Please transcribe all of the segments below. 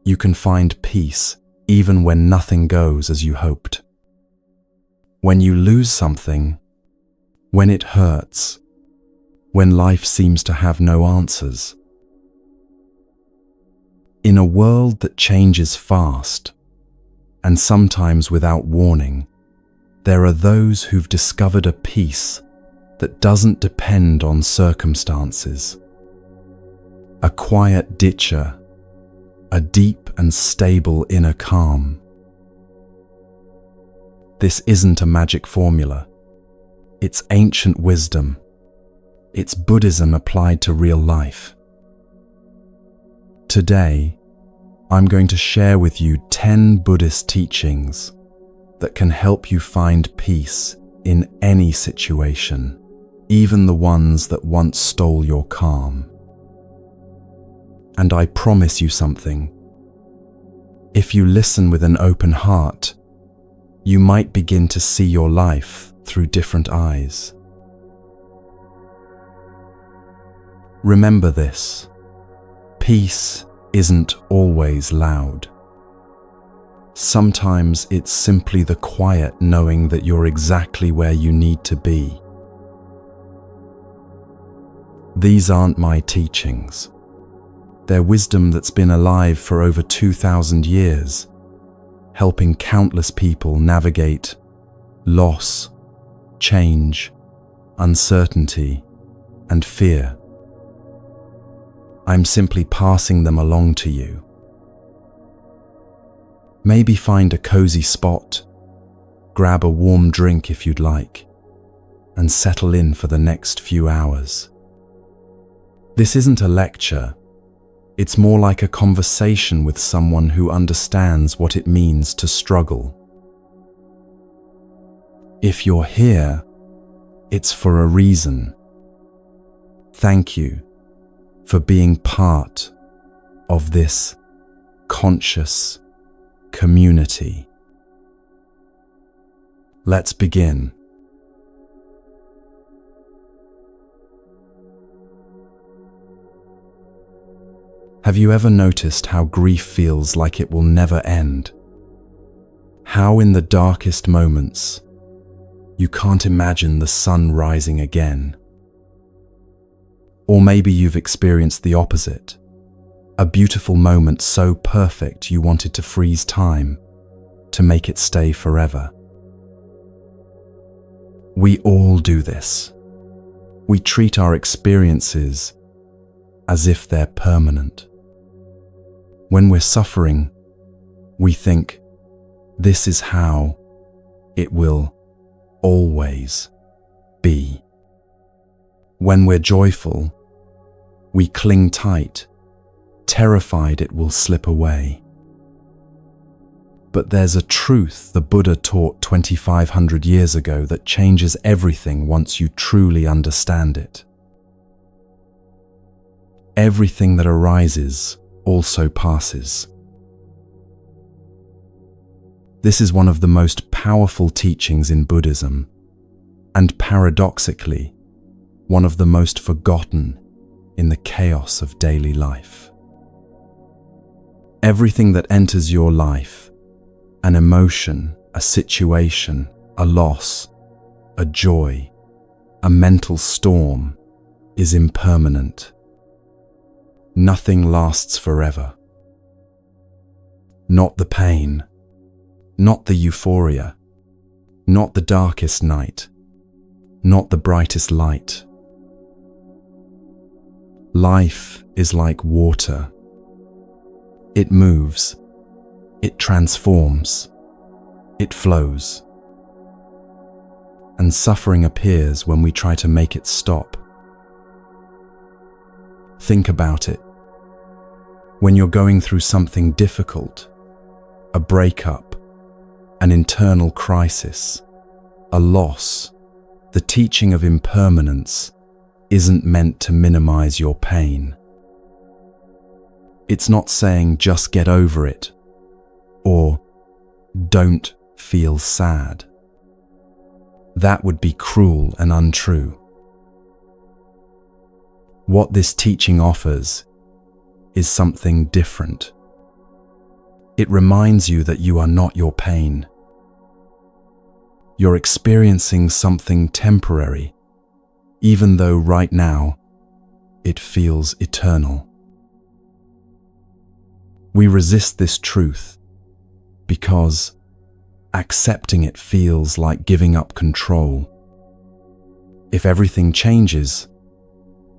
you can find peace even when nothing goes as you hoped. When you lose something, when it hurts, when life seems to have no answers. In a world that changes fast, and sometimes without warning, there are those who've discovered a peace that doesn't depend on circumstances. A quiet ditcher, a deep and stable inner calm. This isn't a magic formula. It's ancient wisdom. It's Buddhism applied to real life. Today, I'm going to share with you 10 Buddhist teachings that can help you find peace in any situation, even the ones that once stole your calm. And I promise you something. If you listen with an open heart, you might begin to see your life through different eyes. Remember this: peace isn't always loud. Sometimes it's simply the quiet knowing that you're exactly where you need to be. These aren't my teachings. They're wisdom that's been alive for over 2,000 years, helping countless people navigate loss, change, uncertainty, and fear. I'm simply passing them along to you. Maybe find a cozy spot, grab a warm drink if you'd like, and settle in for the next few hours. This isn't a lecture. It's more like a conversation with someone who understands what it means to struggle. If you're here, it's for a reason. Thank you for being part of this conscious community. Let's begin. Have you ever noticed how grief feels like it will never end? How in the darkest moments, you can't imagine the sun rising again? Or maybe you've experienced the opposite, a beautiful moment so perfect you wanted to freeze time, to make it stay forever. We all do this. We treat our experiences as if they're permanent. When we're suffering, we think, this is how it will always be. When we're joyful, we cling tight, terrified it will slip away. But there's a truth the Buddha taught 2,500 years ago that changes everything once you truly understand it. Everything that arises also passes. This is one of the most powerful teachings in Buddhism, and paradoxically, one of the most forgotten in the chaos of daily life. Everything that enters your life, an emotion, a situation, a loss, a joy, a mental storm, is impermanent. Nothing lasts forever. Not the pain, not the euphoria, not the darkest night, not the brightest light. Life is like water. It moves, it transforms, it flows. And suffering appears when we try to make it stop. Think about it. When you're going through something difficult, a breakup, an internal crisis, a loss, the teaching of impermanence isn't meant to minimize your pain. It's not saying just get over it, or don't feel sad. That would be cruel and untrue. What this teaching offers is something different. It reminds you that you are not your pain. You're experiencing something temporary, even though right now it feels eternal. We resist this truth because accepting it feels like giving up control. If everything changes,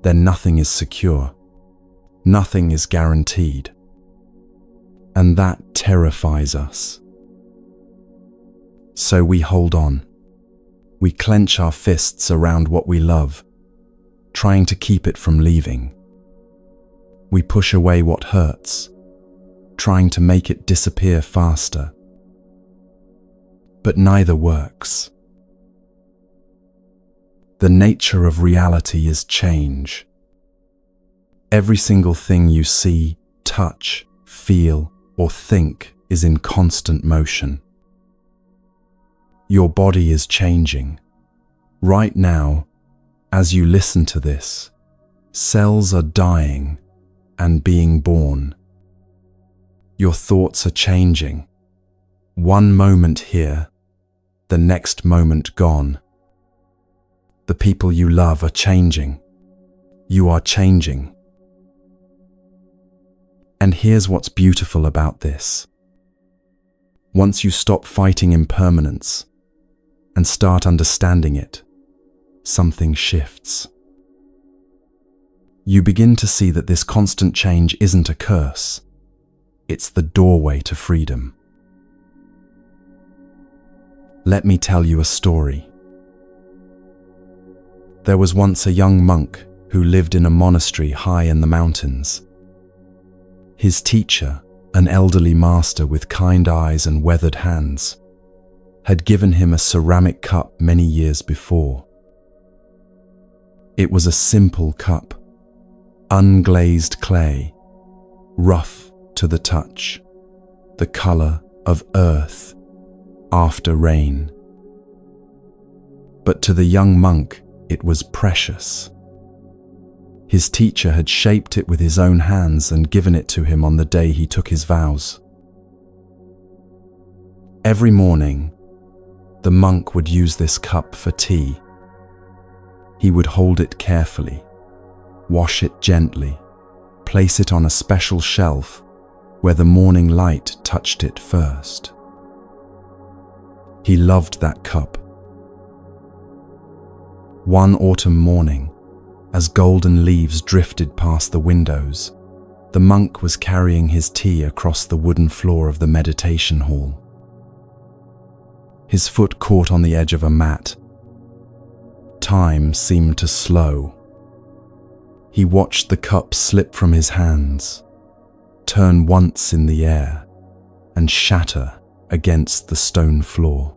then nothing is secure. Nothing is guaranteed. And that terrifies us. So we hold on. We clench our fists around what we love, trying to keep it from leaving. We push away what hurts, trying to make it disappear faster. But neither works. The nature of reality is change. Every single thing you see, touch, feel, or think is in constant motion. Your body is changing. Right now, as you listen to this, cells are dying and being born. Your thoughts are changing. One moment here, the next moment gone. The people you love are changing. You are changing. And here's what's beautiful about this. Once you stop fighting impermanence and start understanding it, something shifts. You begin to see that this constant change isn't a curse. It's the doorway to freedom. Let me tell you a story. There was once a young monk who lived in a monastery high in the mountains. His teacher, an elderly master with kind eyes and weathered hands, had given him a ceramic cup many years before. It was a simple cup, unglazed clay, rough to the touch, the color of earth after rain. But to the young monk, it was precious. His teacher had shaped it with his own hands and given it to him on the day he took his vows. Every morning, the monk would use this cup for tea. He would hold it carefully, wash it gently, place it on a special shelf where the morning light touched it first. He loved that cup. One autumn morning, as golden leaves drifted past the windows, the monk was carrying his tea across the wooden floor of the meditation hall. His foot caught on the edge of a mat. Time seemed to slow. He watched the cup slip from his hands, turn once in the air, and shatter against the stone floor.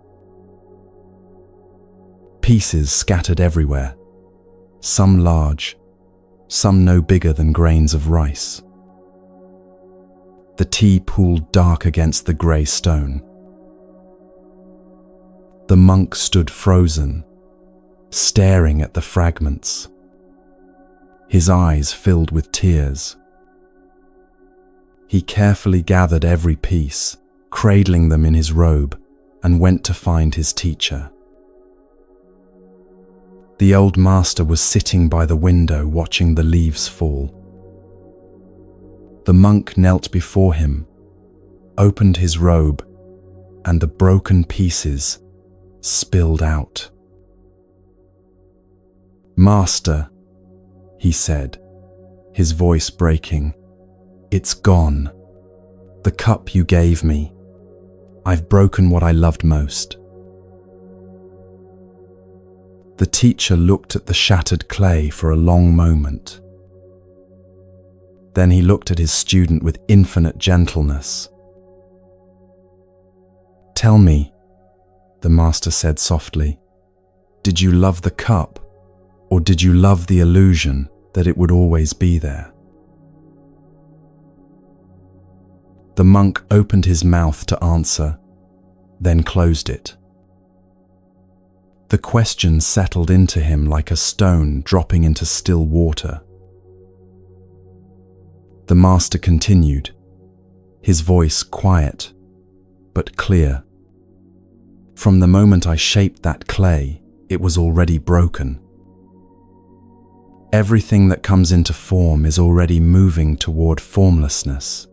Pieces scattered everywhere, some large, some no bigger than grains of rice. The tea pooled dark against the grey stone. The monk stood frozen, staring at the fragments. His eyes filled with tears. He carefully gathered every piece, cradling them in his robe, and went to find his teacher. The old master was sitting by the window watching the leaves fall. The monk knelt before him, opened his robe, and the broken pieces spilled out. "Master," he said, his voice breaking, "it's gone. The cup you gave me. I've broken what I loved most." The teacher looked at the shattered clay for a long moment. Then he looked at his student with infinite gentleness. "Tell me," the master said softly, "did you love the cup, or did you love the illusion that it would always be there?" The monk opened his mouth to answer, then closed it. The question settled into him like a stone dropping into still water. The master continued, his voice quiet but clear. From the moment I shaped that clay, it was already broken. Everything that comes into form is already moving toward formlessness.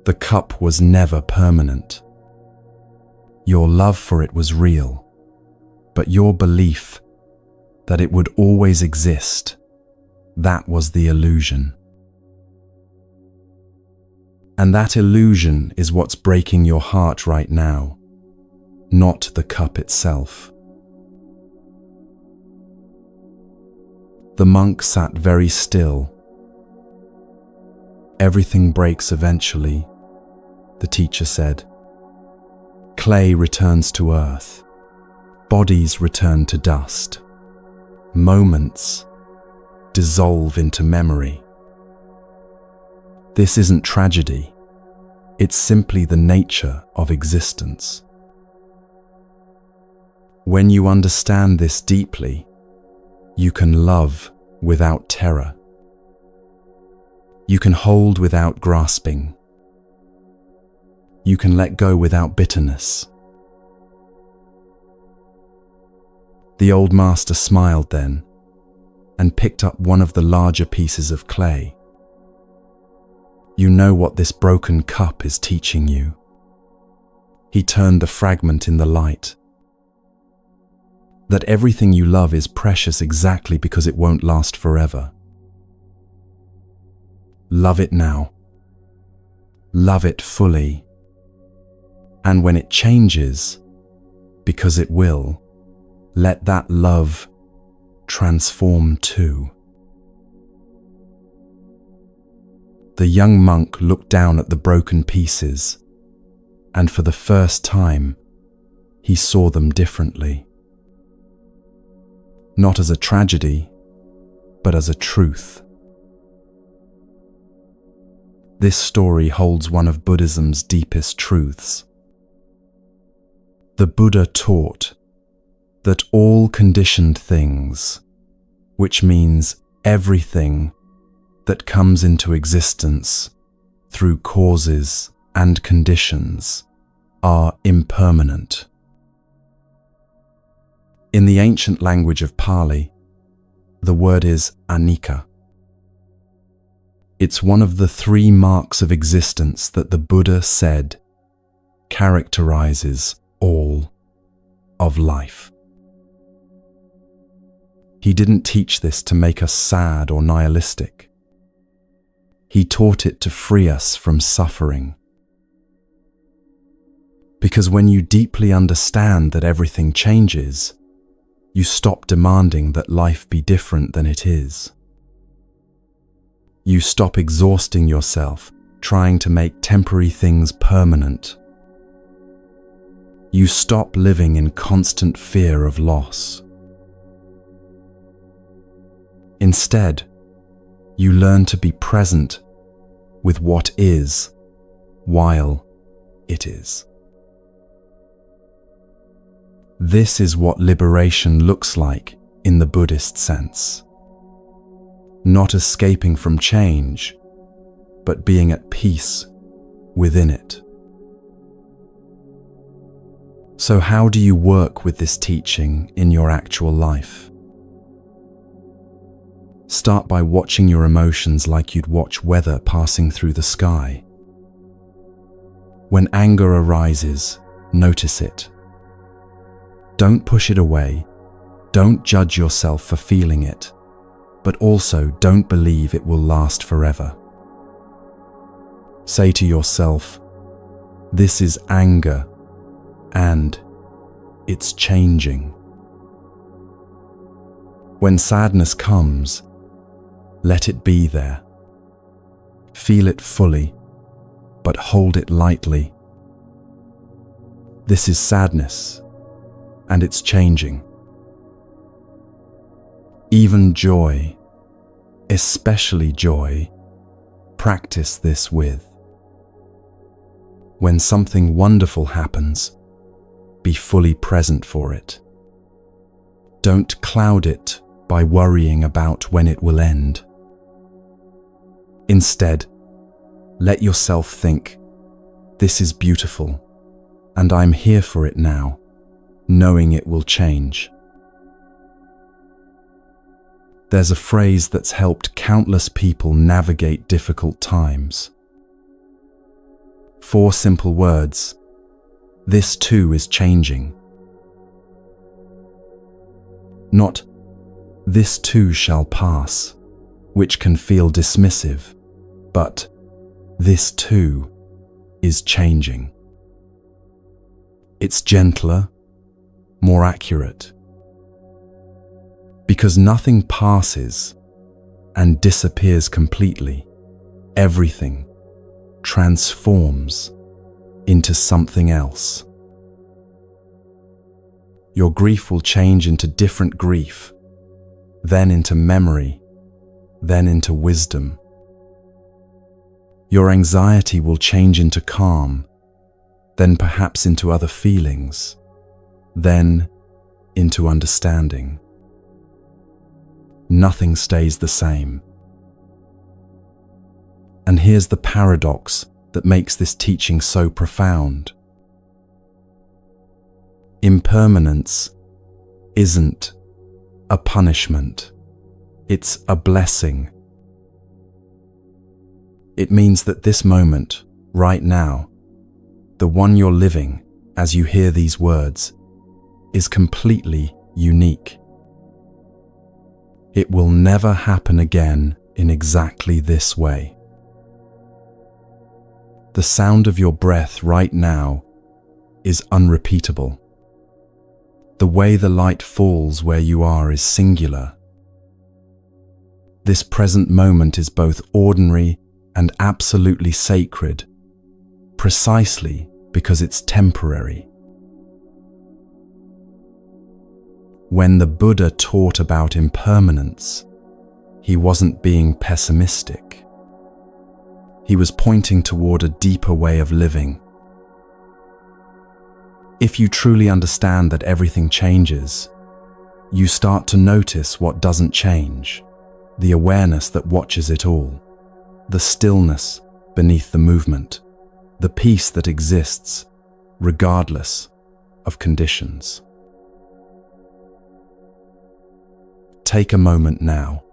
The cup was never permanent. Your love for it was real, but your belief that it would always exist, that was the illusion. And that illusion is what's breaking your heart right now, not the cup itself. The monk sat very still. Everything breaks eventually, the teacher said. Clay returns to earth. Bodies return to dust. Moments dissolve into memory. This isn't tragedy. It's simply the nature of existence. When you understand this deeply, you can love without terror. You can hold without grasping. You can let go without bitterness. The old master smiled then and picked up one of the larger pieces of clay. You know what this broken cup is teaching you. He turned the fragment in the light. That everything you love is precious exactly because it won't last forever. Love it now. Love it fully. And when it changes, because it will, let that love transform too. The young monk looked down at the broken pieces, and for the first time, he saw them differently. Not as a tragedy, but as a truth. This story holds one of Buddhism's deepest truths. The Buddha taught that all conditioned things, which means everything that comes into existence through causes and conditions, are impermanent. In the ancient language of Pali, the word is anicca. It's one of the 3 marks of existence that the Buddha said characterizes all of life. He didn't teach this to make us sad or nihilistic. He taught it to free us from suffering. Because when you deeply understand that everything changes, you stop demanding that life be different than it is. You stop exhausting yourself trying to make temporary things permanent. You stop living in constant fear of loss. Instead, you learn to be present with what is while it is. This is what liberation looks like in the Buddhist sense. Not escaping from change, but being at peace within it. So how do you work with this teaching in your actual life? Start by watching your emotions like you'd watch weather passing through the sky. When anger arises, notice it. Don't push it away. Don't judge yourself for feeling it, but also don't believe it will last forever. Say to yourself, this is anger, and it's changing. When sadness comes, let it be there. Feel it fully, but hold it lightly. This is sadness, and it's changing. Even joy, especially joy, practice this with. When something wonderful happens, be fully present for it. Don't cloud it by worrying about when it will end. Instead, Let yourself think, this is beautiful, and I'm here for it now, knowing it will change. There's a phrase that's helped countless people navigate difficult times. 4 simple words. This too is changing. Not, this too shall pass, which can feel dismissive, but this too is changing. It's gentler, more accurate. Because nothing passes and disappears completely. Everything transforms into something else. Your grief will change into different grief, then into memory, then into wisdom. Your anxiety will change into calm, then perhaps into other feelings, then into understanding. Nothing stays the same. And here's the paradox that makes this teaching so profound. Impermanence isn't a punishment, it's a blessing. It means that this moment, right now, the one you're living as you hear these words, is completely unique. It will never happen again in exactly this way. The sound of your breath right now is unrepeatable. The way the light falls where you are is singular. This present moment is both ordinary and absolutely sacred, precisely because it's temporary. When the Buddha taught about impermanence, he wasn't being pessimistic. He was pointing toward a deeper way of living. If you truly understand that everything changes, you start to notice what doesn't change, the awareness that watches it all, the stillness beneath the movement, the peace that exists regardless of conditions. Take a moment now.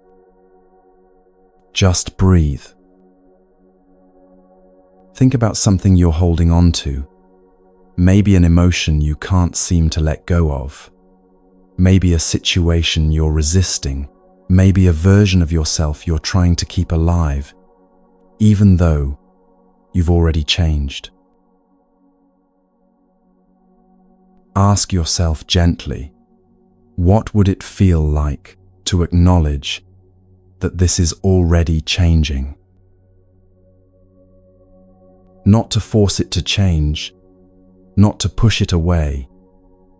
Just breathe. Think about something you're holding on to. Maybe an emotion you can't seem to let go of. Maybe a situation you're resisting. Maybe a version of yourself you're trying to keep alive, even though you've already changed. Ask yourself gently, what would it feel like to acknowledge that this is already changing? Not to force it to change, not to push it away,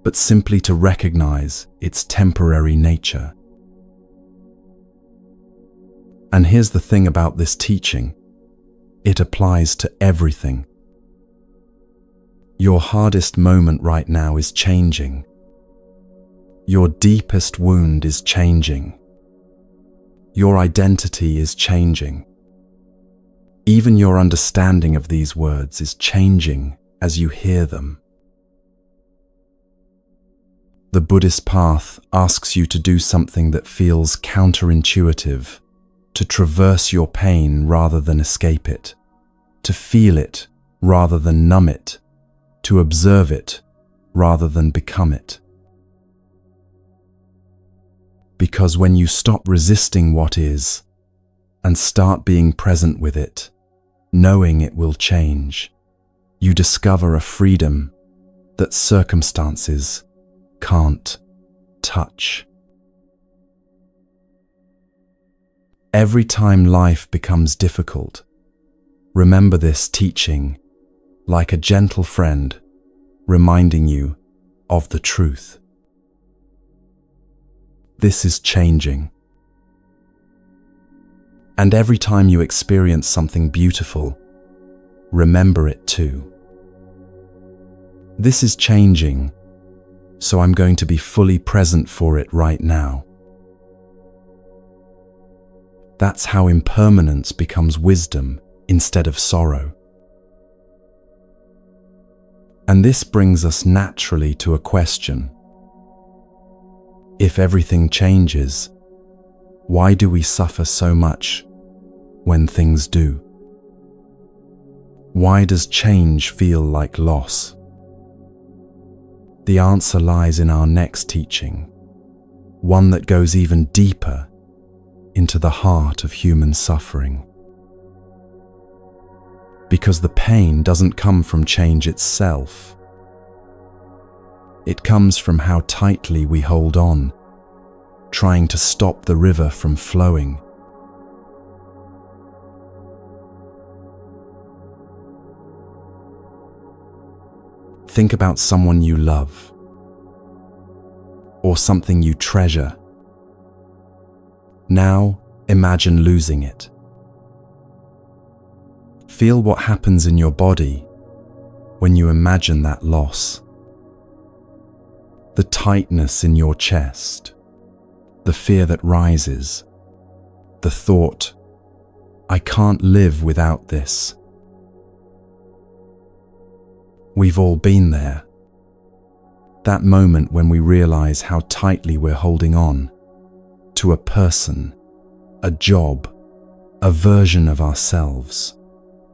but simply to recognize its temporary nature. And here's the thing about this teaching. It applies to everything. Your hardest moment right now is changing. Your deepest wound is changing. Your identity is changing. Even your understanding of these words is changing as you hear them. The Buddhist path asks you to do something that feels counterintuitive, to traverse your pain rather than escape it, to feel it rather than numb it, to observe it rather than become it. Because when you stop resisting what is and start being present with it, knowing it will change, you discover a freedom that circumstances can't touch. Every time life becomes difficult, remember this teaching like a gentle friend reminding you of the truth. This is changing. And every time you experience something beautiful, remember it too. This is changing, so I'm going to be fully present for it right now. That's how impermanence becomes wisdom instead of sorrow. And this brings us naturally to a question. If everything changes, why do we suffer so much when things do? Why does change feel like loss? The answer lies in our next teaching, one that goes even deeper into the heart of human suffering. Because the pain doesn't come from change itself. It comes from how tightly we hold on, trying to stop the river from flowing. Think about someone you love, or something you treasure. Now, imagine losing it. Feel what happens in your body when you imagine that loss. The tightness in your chest, the fear that rises, the thought, "I can't live without this." We've all been there. That moment when we realize how tightly we're holding on to a person, a job, a version of ourselves,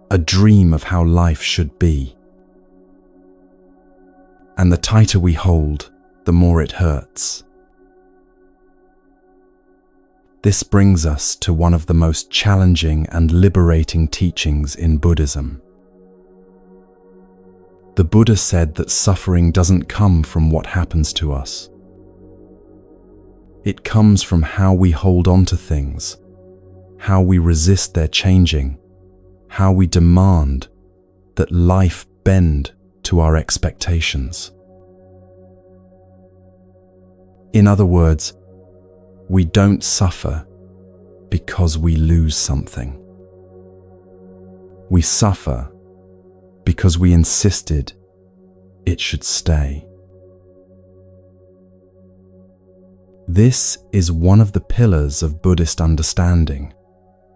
a dream of how life should be. And the tighter we hold, the more it hurts. This brings us to one of the most challenging and liberating teachings in Buddhism. The Buddha said that suffering doesn't come from what happens to us. It comes from how we hold on to things, how we resist their changing, how we demand that life bend to our expectations. In other words, we don't suffer because we lose something. We suffer because we insisted it should stay. This is one of the pillars of Buddhist understanding,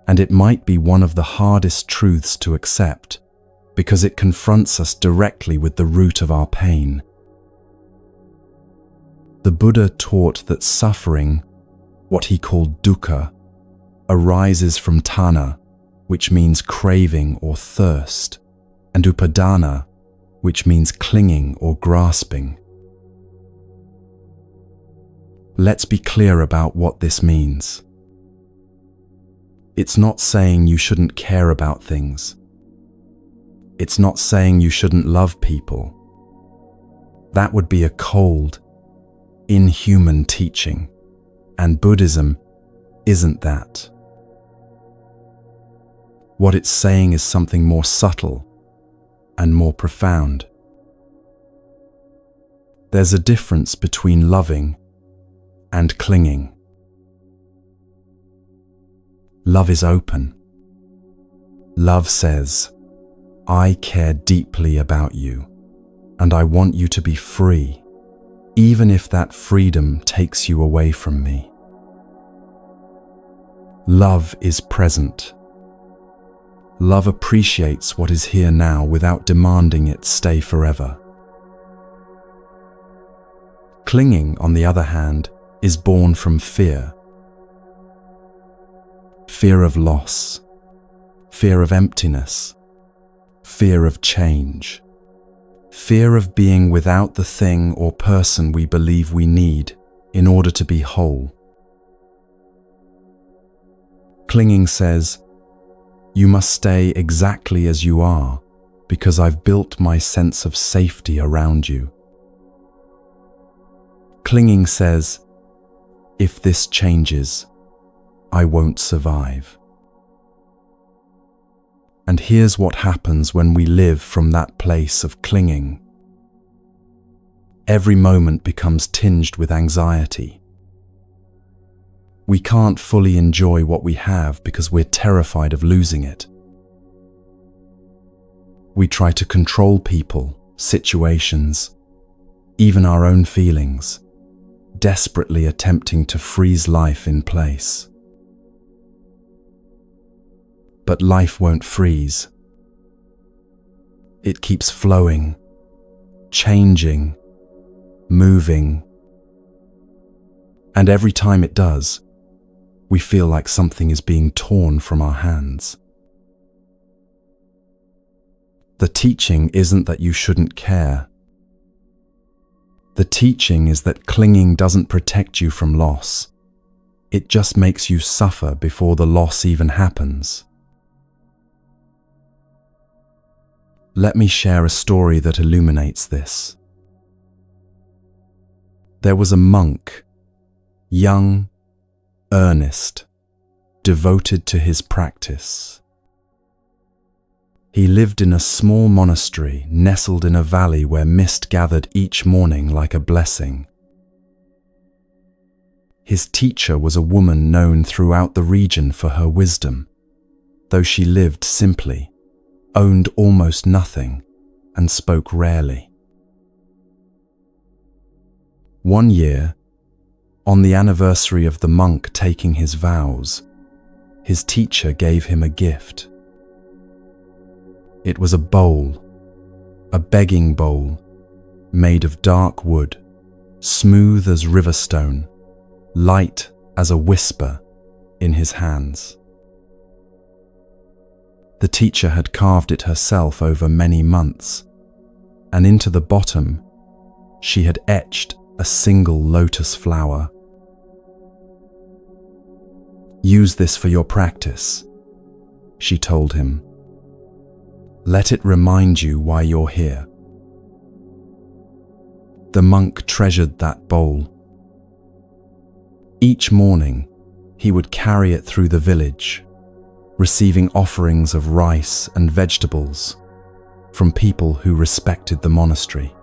and it might be one of the hardest truths to accept because it confronts us directly with the root of our pain. The Buddha taught that suffering, what he called dukkha, arises from tanha, which means craving or thirst, and upadana, which means clinging or grasping. Let's be clear about what this means. It's not saying you shouldn't care about things. It's not saying you shouldn't love people. That would be a cold, inhuman teaching, and Buddhism isn't that. What it's saying is something more subtle and more profound. There's a difference between loving and clinging. Love is open. Love says, "I care deeply about you, and I want you to be free, even if that freedom takes you away from me." Love is present. Love appreciates what is here now without demanding it stay forever. Clinging, on the other hand, is born from fear. Fear of loss, fear of emptiness, fear of change, fear of being without the thing or person we believe we need in order to be whole. Clinging says, "You must stay exactly as you are because I've built my sense of safety around you." Clinging says, "If this changes, I won't survive." And here's what happens when we live from that place of clinging. Every moment becomes tinged with anxiety. We can't fully enjoy what we have because we're terrified of losing it. We try to control people, situations, even our own feelings, desperately attempting to freeze life in place. But life won't freeze. It keeps flowing, changing, moving. And every time it does, we feel like something is being torn from our hands. The teaching isn't that you shouldn't care. The teaching is that clinging doesn't protect you from loss. It just makes you suffer before the loss even happens. Let me share a story that illuminates this. There was a monk, young, earnest, devoted to his practice. He lived in a small monastery nestled in a valley where mist gathered each morning like a blessing. His teacher was a woman known throughout the region for her wisdom, though she lived simply, owned almost nothing, and spoke rarely. One year, on the anniversary of the monk taking his vows, his teacher gave him a gift. It was a bowl, a begging bowl, made of dark wood, smooth as river stone, light as a whisper in his hands. The teacher had carved it herself over many months, and into the bottom she had etched a single lotus flower. "Use this for your practice," she told him. "Let it remind you why you're here." The monk treasured that bowl. Each morning, he would carry it through the village, receiving offerings of rice and vegetables from people who respected the monastery.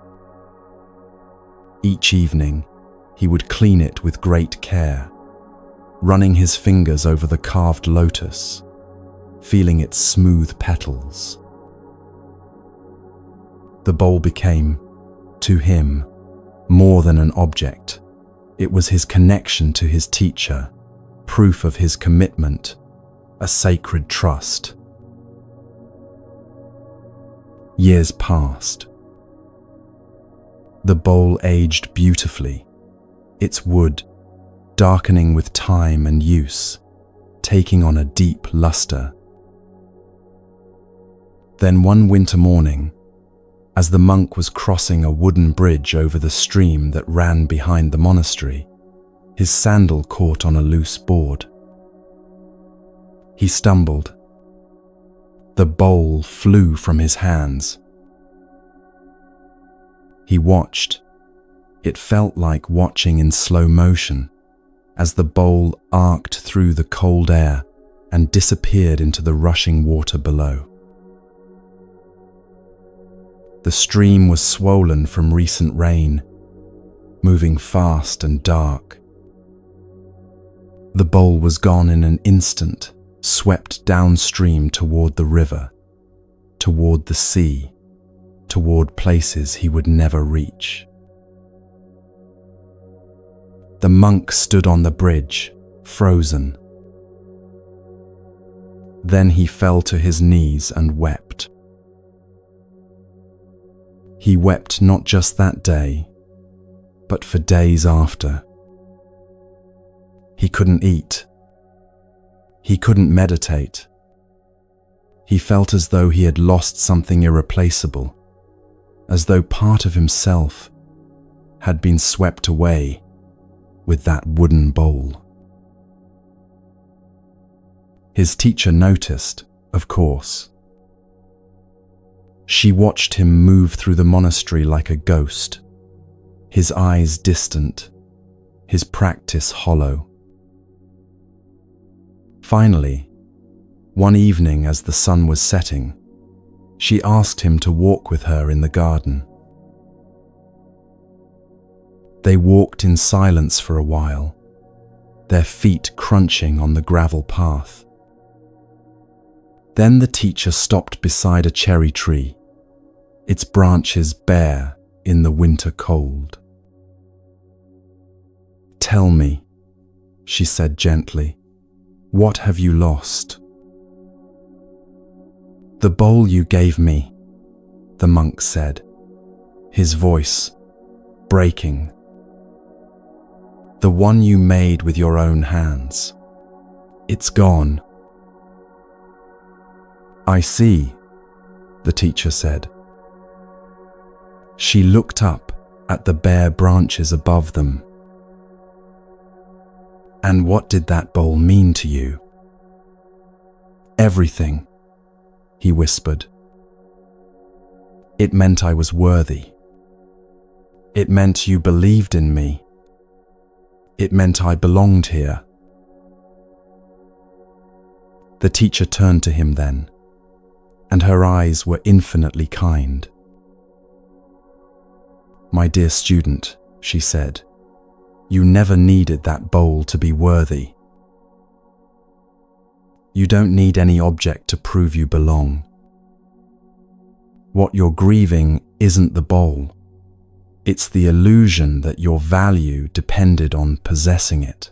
Each evening, he would clean it with great care, running his fingers over the carved lotus, feeling its smooth petals. The bowl became, to him, more than an object. It was his connection to his teacher, proof of his commitment, a sacred trust. Years passed. The bowl aged beautifully, its wood darkening with time and use, taking on a deep luster. Then one winter morning, as the monk was crossing a wooden bridge over the stream that ran behind the monastery, his sandal caught on a loose board. He stumbled. The bowl flew from his hands. He watched. It felt like watching in slow motion as the bowl arced through the cold air and disappeared into the rushing water below. The stream was swollen from recent rain, moving fast and dark. The bowl was gone in an instant, swept downstream toward the river, toward the sea, toward places he would never reach. The monk stood on the bridge, frozen. Then he fell to his knees and wept. He wept not just that day, but for days after. He couldn't eat. He couldn't meditate. He felt as though he had lost something irreplaceable, as though part of himself had been swept away with that wooden bowl. His teacher noticed, of course. She watched him move through the monastery like a ghost, his eyes distant, his practice hollow. Finally, one evening as the sun was setting, she asked him to walk with her in the garden. They walked in silence for a while, their feet crunching on the gravel path. Then the teacher stopped beside a cherry tree, its branches bare in the winter cold. "Tell me," she said gently, "what have you lost?" "The bowl you gave me," the monk said, his voice breaking. "The one you made with your own hands. It's gone." "I see," the teacher said. She looked up at the bare branches above them. "And what did that bowl mean to you?" "Everything," he whispered. "It meant I was worthy. It meant you believed in me. It meant I belonged here." The teacher turned to him then, and her eyes were infinitely kind. "My dear student," she said, "you never needed that bowl to be worthy. You don't need any object to prove you belong. What you're grieving isn't the bowl. It's the illusion that your value depended on possessing it."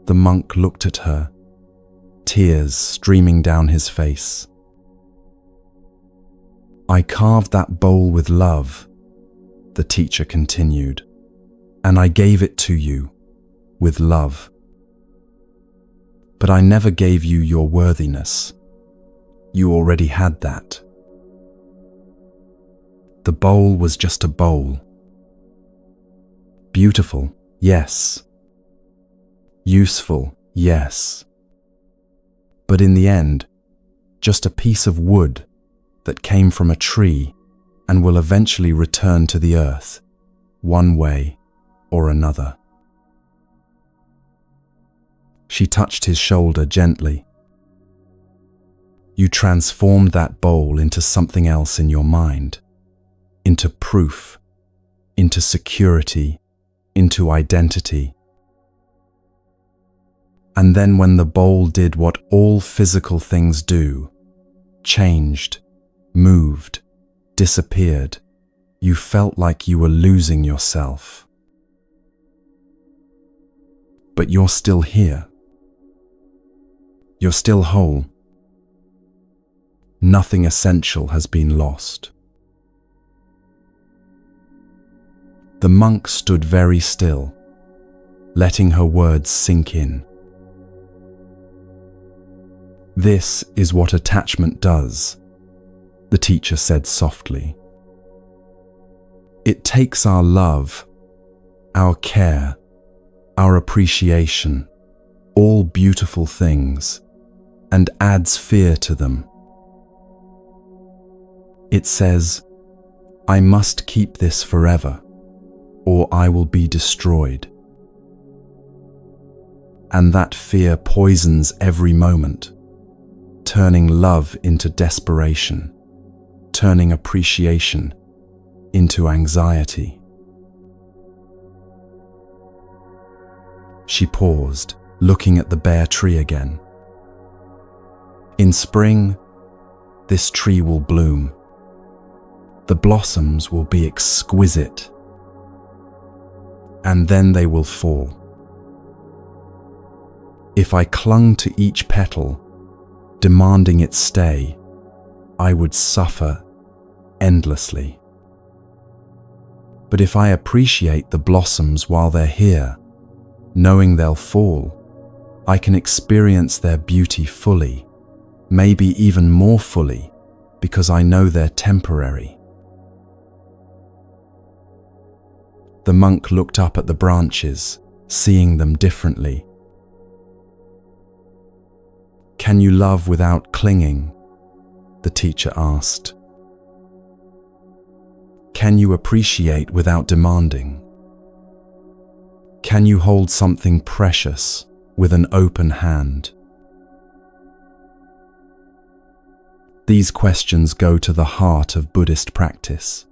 The monk looked at her, tears streaming down his face. "I carved that bowl with love," the teacher continued, "and I gave it to you with love. But I never gave you your worthiness. You already had that. The bowl was just a bowl. Beautiful, yes. Useful, yes. But in the end, just a piece of wood that came from a tree and will eventually return to the earth, one way or another." She touched his shoulder gently. "You transformed that bowl into something else in your mind, into proof, into security, into identity. And then when the bowl did what all physical things do, changed, moved, disappeared, you felt like you were losing yourself. But you're still here. You're still whole. Nothing essential has been lost." The monk stood very still, letting her words sink in. "This is what attachment does," the teacher said softly. "It takes our love, our care, our appreciation, all beautiful things, and adds fear to them. It says, 'I must keep this forever, or I will be destroyed.' And that fear poisons every moment, turning love into desperation, turning appreciation into anxiety." She paused, looking at the bare tree again. "In spring, this tree will bloom. The blossoms will be exquisite. And then they will fall. If I clung to each petal, demanding its stay, I would suffer endlessly. But if I appreciate the blossoms while they're here, knowing they'll fall, I can experience their beauty fully, maybe even more fully, because I know they're temporary." The monk looked up at the branches, seeing them differently. "Can you love without clinging?" the teacher asked. "Can you appreciate without demanding? Can you hold something precious with an open hand?" These questions go to the heart of Buddhist practice.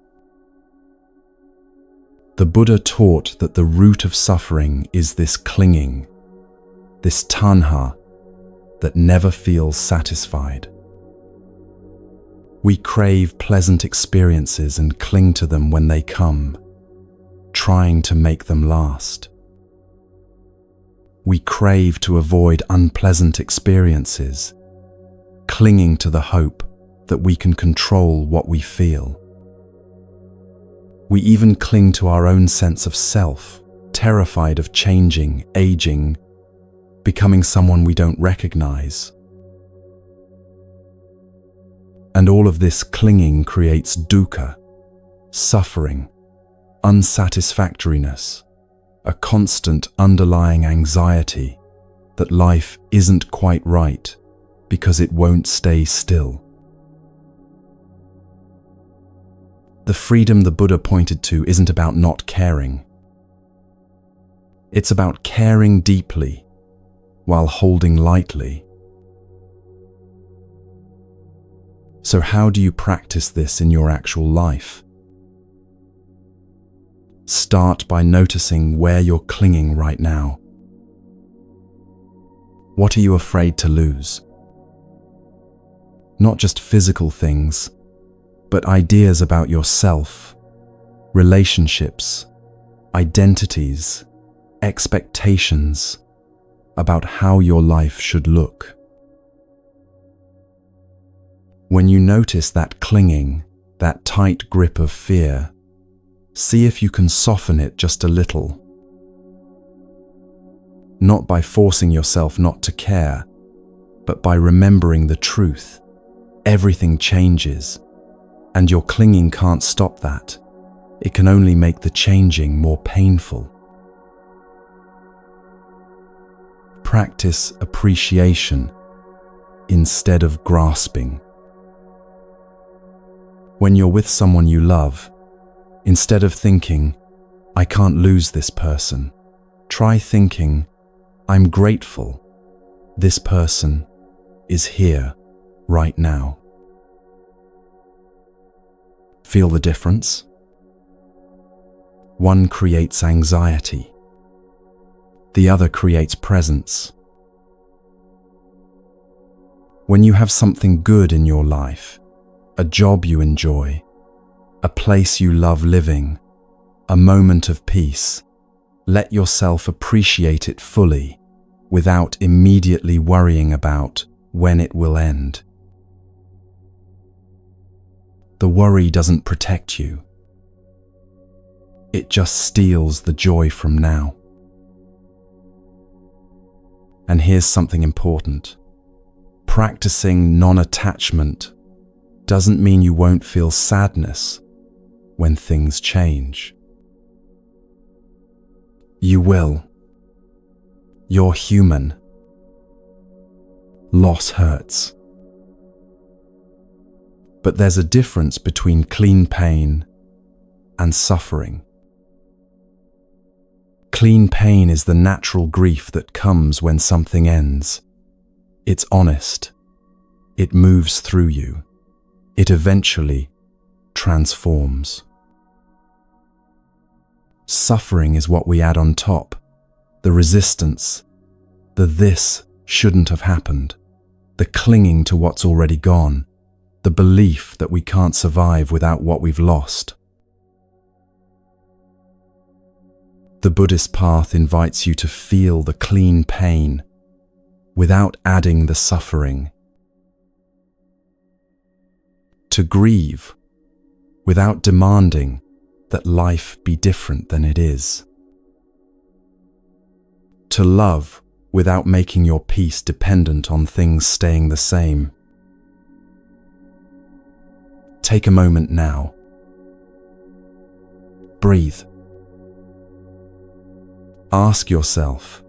The Buddha taught that the root of suffering is this clinging, this tanha that never feels satisfied. We crave pleasant experiences and cling to them when they come, trying to make them last. We crave to avoid unpleasant experiences, clinging to the hope that we can control what we feel. We even cling to our own sense of self, terrified of changing, aging, becoming someone we don't recognize. And all of this clinging creates dukkha, suffering, unsatisfactoriness, a constant underlying anxiety that life isn't quite right because it won't stay still. The freedom the Buddha pointed to isn't about not caring. It's about caring deeply while holding lightly. So how do you practice this in your actual life? Start by noticing where you're clinging right now. What are you afraid to lose? Not just physical things, but ideas about yourself, relationships, identities, expectations about how your life should look. When you notice that clinging, that tight grip of fear, see if you can soften it just a little. Not by forcing yourself not to care, but by remembering the truth. Everything changes, and your clinging can't stop that. It can only make the changing more painful. Practice appreciation instead of grasping. When you're with someone you love, instead of thinking, "I can't lose this person," try thinking, "I'm grateful. This person is here right now." Feel the difference? One creates anxiety. The other creates presence. When you have something good in your life, a job you enjoy, a place you love living, a moment of peace, let yourself appreciate it fully without immediately worrying about when it will end. The worry doesn't protect you. It just steals the joy from now. And here's something important. Practicing non-attachment doesn't mean you won't feel sadness when things change. You will. You're human. Loss hurts. But there's a difference between clean pain and suffering. Clean pain is the natural grief that comes when something ends. It's honest. It moves through you. It eventually transforms. Suffering is what we add on top. The resistance, the "this shouldn't have happened," the clinging to what's already gone, the belief that we can't survive without what we've lost. The Buddhist path invites you to feel the clean pain without adding the suffering. To grieve without demanding that life be different than it is. To love without making your peace dependent on things staying the same. Take a moment now. Breathe. Ask yourself,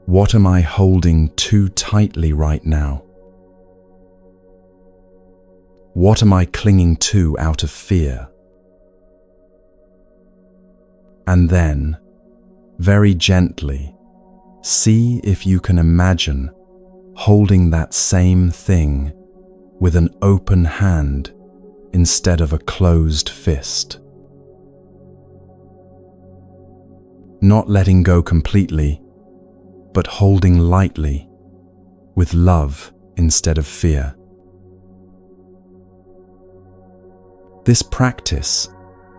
what am I holding too tightly right now? What am I clinging to out of fear? And then, very gently, see if you can imagine holding that same thing with an open hand instead of a closed fist. Not letting go completely, but holding lightly, with love instead of fear. This practice,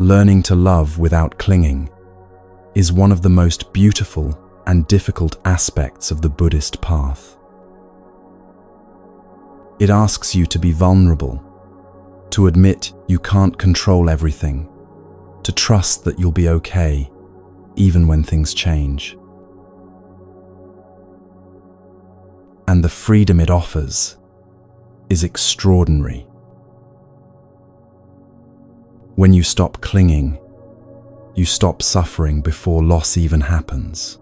learning to love without clinging, is one of the most beautiful and difficult aspects of the Buddhist path. It asks you to be vulnerable, to admit you can't control everything, to trust that you'll be okay, even when things change. And the freedom it offers is extraordinary. When you stop clinging, you stop suffering before loss even happens.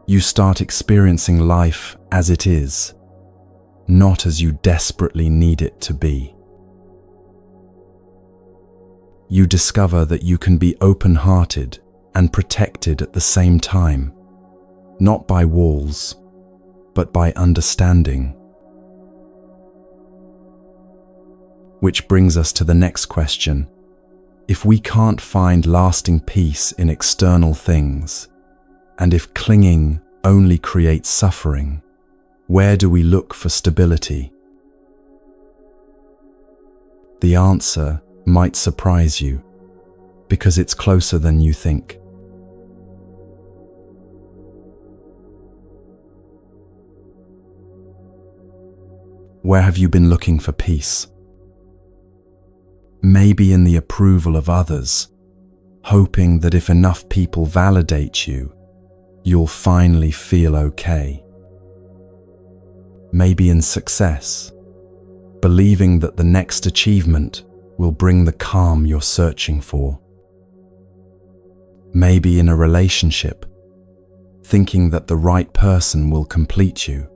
You start experiencing life as it is, not as you desperately need it to be. You discover that you can be open-hearted and protected at the same time, not by walls, but by understanding. Which brings us to the next question. If we can't find lasting peace in external things, and if clinging only creates suffering, where do we look for stability? The answer might surprise you, because it's closer than you think. Where have you been looking for peace? Maybe in the approval of others, hoping that if enough people validate you, you'll finally feel okay. Maybe in success, believing that the next achievement will bring the calm you're searching for. Maybe in a relationship, thinking that the right person will complete you.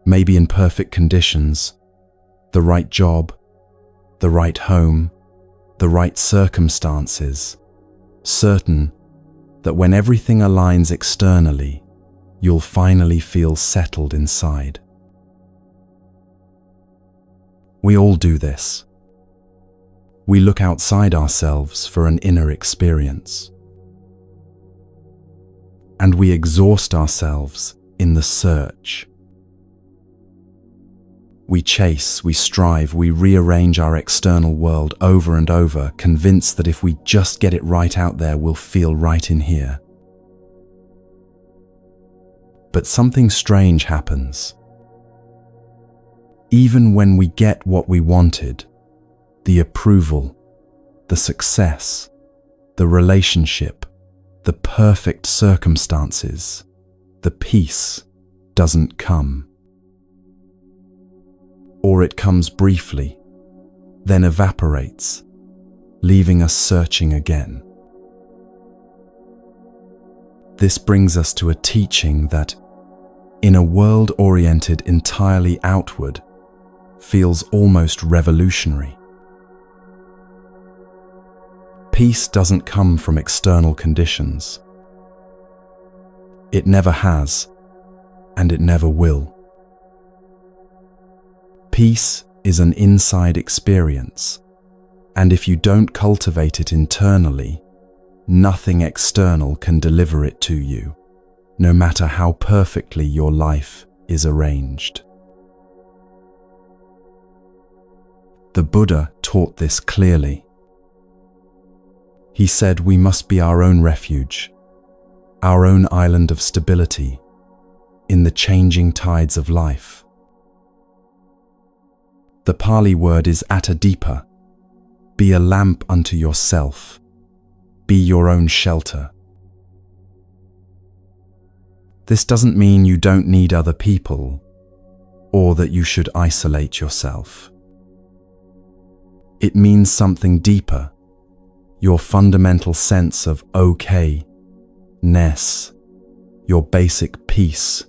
Maybe in perfect conditions, the right job, the right home, the right circumstances, certain that when everything aligns externally, you'll finally feel settled inside. We all do this. We look outside ourselves for an inner experience. And we exhaust ourselves in the search. We chase, we strive, we rearrange our external world over and over, convinced that if we just get it right out there, we'll feel right in here. But something strange happens. Even when we get what we wanted, the approval, the success, the relationship, the perfect circumstances, the peace doesn't come. Or it comes briefly, then evaporates, leaving us searching again. This brings us to a teaching that, in a world oriented entirely outward, feels almost revolutionary. Peace doesn't come from external conditions. It never has, and it never will. Peace is an inside experience, and if you don't cultivate it internally, nothing external can deliver it to you, no matter how perfectly your life is arranged. The Buddha taught this clearly. He said we must be our own refuge, our own island of stability, in the changing tides of life. The Pali word is attadipa. Be a lamp unto yourself. Be your own shelter. This doesn't mean you don't need other people, or that you should isolate yourself. It means something deeper, your fundamental sense of okay-ness, your basic peace,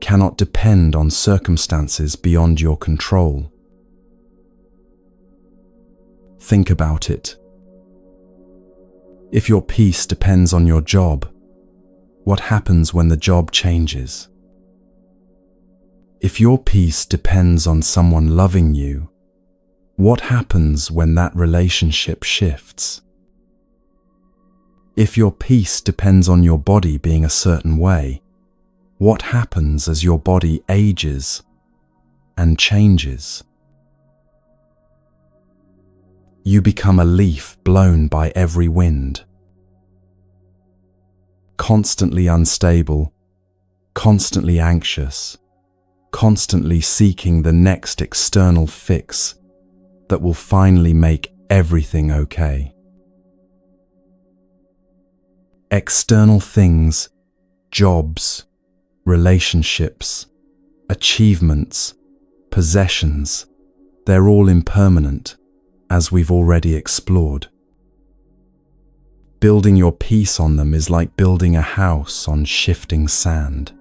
cannot depend on circumstances beyond your control. Think about it. If your peace depends on your job, what happens when the job changes? If your peace depends on someone loving you, what happens when that relationship shifts? If your peace depends on your body being a certain way, what happens as your body ages and changes? You become a leaf blown by every wind. constantly unstable, constantly anxious, constantly seeking the next external fix that will finally make everything okay. External things, jobs, relationships, achievements, possessions, they're all impermanent, as we've already explored. Building your peace on them is like building a house on shifting sand.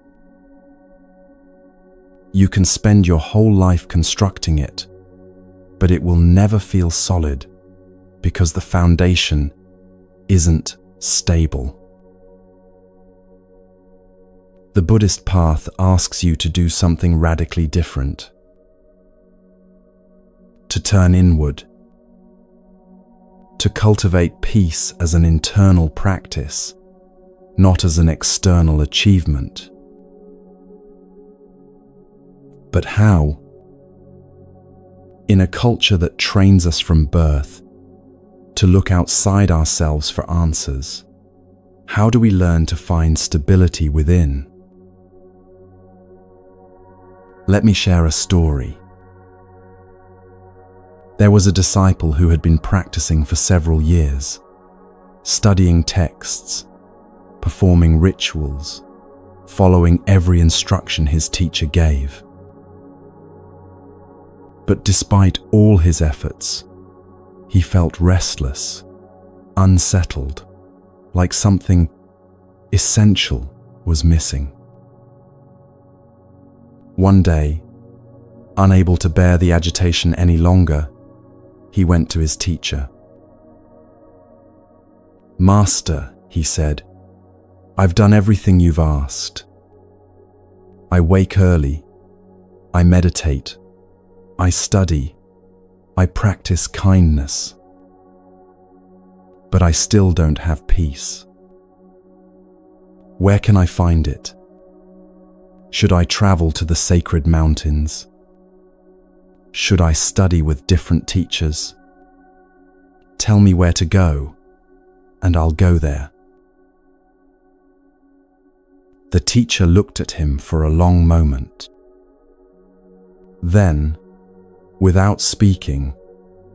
You can spend your whole life constructing it, but it will never feel solid because the foundation isn't stable. The Buddhist path asks you to do something radically different. To turn inward. To cultivate peace as an internal practice, not as an external achievement. But how? In a culture that trains us from birth to look outside ourselves for answers, how do we learn to find stability within? Let me share a story. There was a disciple who had been practicing for several years, studying texts, performing rituals, following every instruction his teacher gave. But despite all his efforts, he felt restless, unsettled, like something essential was missing. One day, unable to bear the agitation any longer, he went to his teacher. "Master," he said, "I've done everything you've asked. I wake early, I meditate, I study, I practice kindness, but I still don't have peace. Where can I find it? Should I travel to the sacred mountains? Should I study with different teachers? Tell me where to go, and I'll go there." The teacher looked at him for a long moment. Then, without speaking,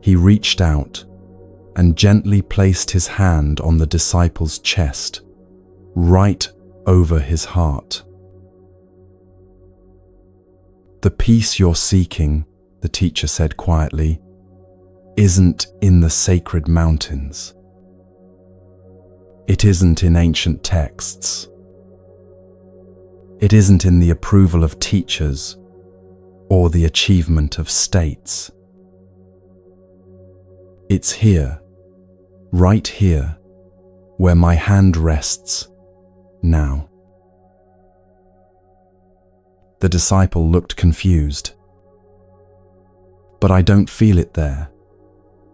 he reached out and gently placed his hand on the disciple's chest, right over his heart. "The peace you're seeking," the teacher said quietly, "isn't in the sacred mountains. It isn't in ancient texts. It isn't in the approval of teachers or the achievement of states. It's here, right here, where my hand rests now." The disciple looked confused. "But I don't feel it there,"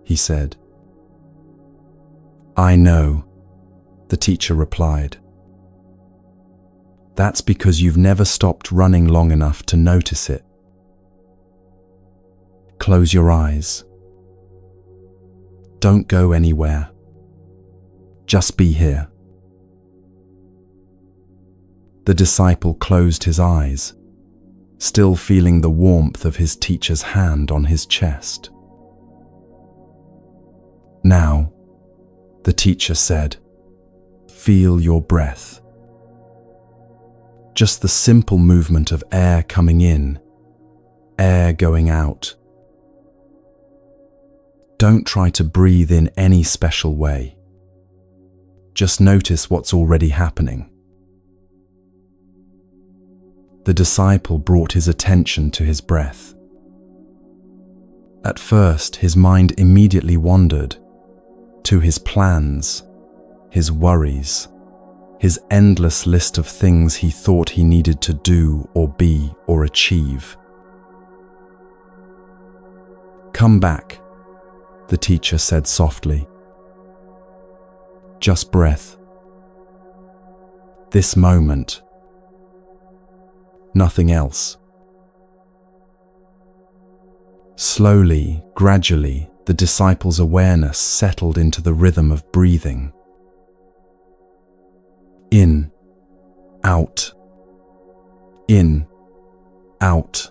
he said. "I know," the teacher replied. "That's because you've never stopped running long enough to notice it. Close your eyes. Don't go anywhere. Just be here." The disciple closed his eyes, still feeling the warmth of his teacher's hand on his chest. "Now," the teacher said, "feel your breath. Just the simple movement of air coming in, air going out. Don't try to breathe in any special way. Just notice what's already happening." The disciple brought his attention to his breath. At first, his mind immediately wandered to his plans, his worries, his endless list of things he thought he needed to do or be or achieve. "Come back," the teacher said softly. "Just breath. This moment. Nothing else." Slowly, gradually, the disciple's awareness settled into the rhythm of breathing. In, out, in, out.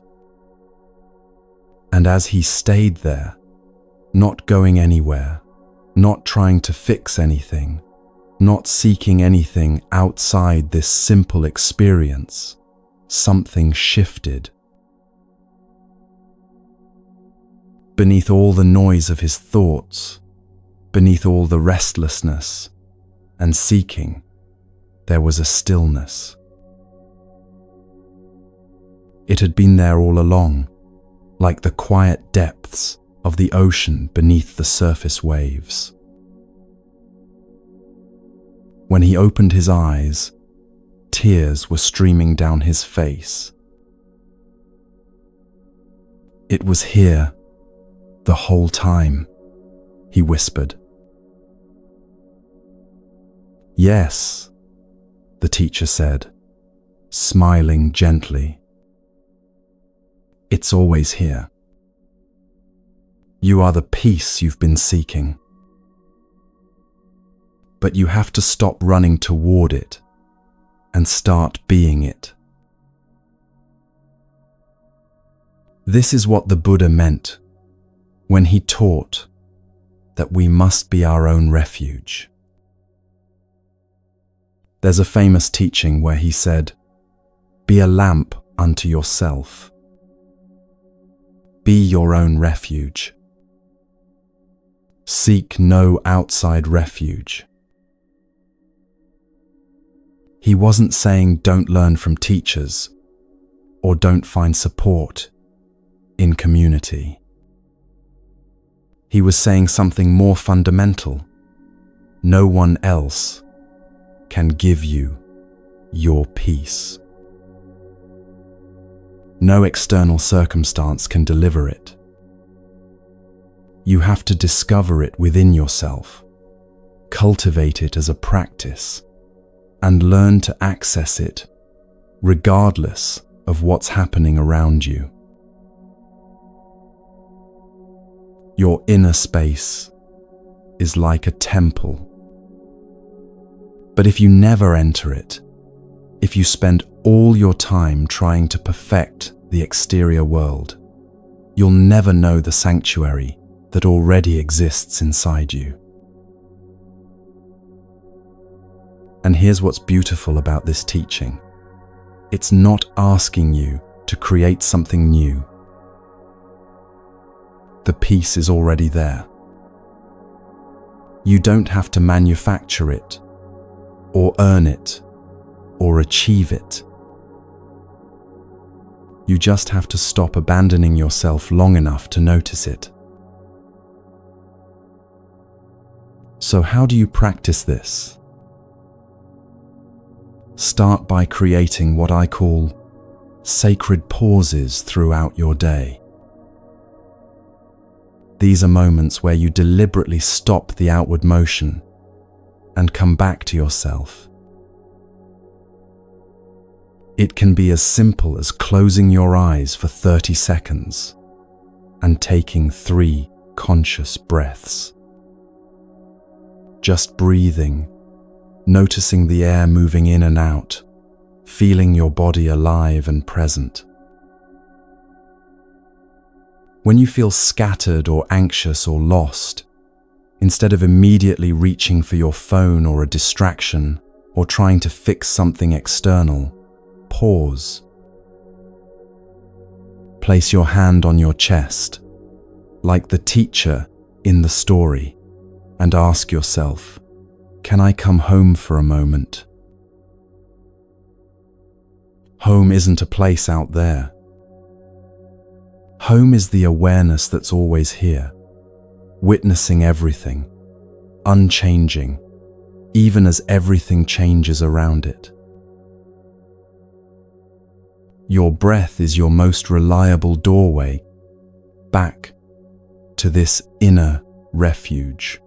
And as he stayed there, not going anywhere, not trying to fix anything, not seeking anything outside this simple experience, something shifted. Beneath all the noise of his thoughts, beneath all the restlessness and seeking, there was a stillness. It had been there all along, like the quiet depths of the ocean beneath the surface waves. When he opened his eyes, tears were streaming down his face. "It was here, the whole time," he whispered. "Yes," the teacher said, smiling gently. "It's always here. You are the peace you've been seeking. But you have to stop running toward it and start being it." This is what the Buddha meant when he taught that we must be our own refuge. There's a famous teaching where he said, "Be a lamp unto yourself. Be your own refuge. Seek no outside refuge." He wasn't saying don't learn from teachers or don't find support in community. He was saying something more fundamental. No one else can give you your peace. No external circumstance can deliver it. You have to discover it within yourself, cultivate it as a practice, and learn to access it regardless of what's happening around you. Your inner space is like a temple. But if you never enter it, if you spend all your time trying to perfect the exterior world, you'll never know the sanctuary that already exists inside you. And here's what's beautiful about this teaching. It's not asking you to create something new. The peace is already there. You don't have to manufacture it, or earn it, or achieve it. You just have to stop abandoning yourself long enough to notice it. So how do you practice this? Start by creating what I call sacred pauses throughout your day. These are moments where you deliberately stop the outward motion and come back to yourself. It can be as simple as closing your eyes for 30 seconds and taking 3 conscious breaths. Just breathing, noticing the air moving in and out, feeling your body alive and present. When you feel scattered or anxious or lost, instead of immediately reaching for your phone or a distraction or trying to fix something external, pause. Place your hand on your chest, like the teacher in the story, and ask yourself, can I come home for a moment? Home isn't a place out there. Home is the awareness that's always here, witnessing everything, unchanging, even as everything changes around it. Your breath is your most reliable doorway back to this inner refuge.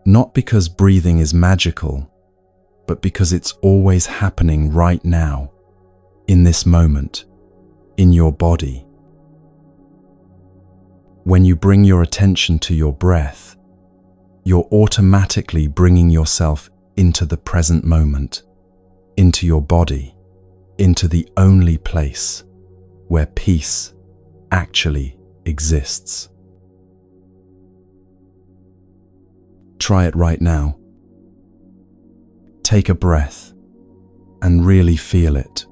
Not because breathing is magical, but because it's always happening right now, in this moment, in your body. When you bring your attention to your breath, you're automatically bringing yourself into the present moment, into your body, into the only place where peace actually exists. Try it right now. Take a breath and really feel it.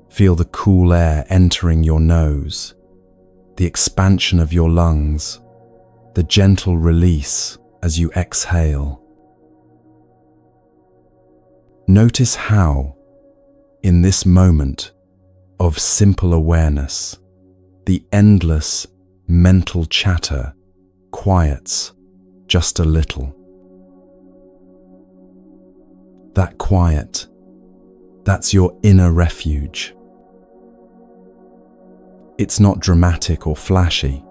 Feel the cool air entering your nose, the expansion of your lungs, the gentle release as you exhale. Notice how, in this moment of simple awareness, the endless mental chatter quiets just a little. That quiet, that's your inner refuge. It's not dramatic or flashy.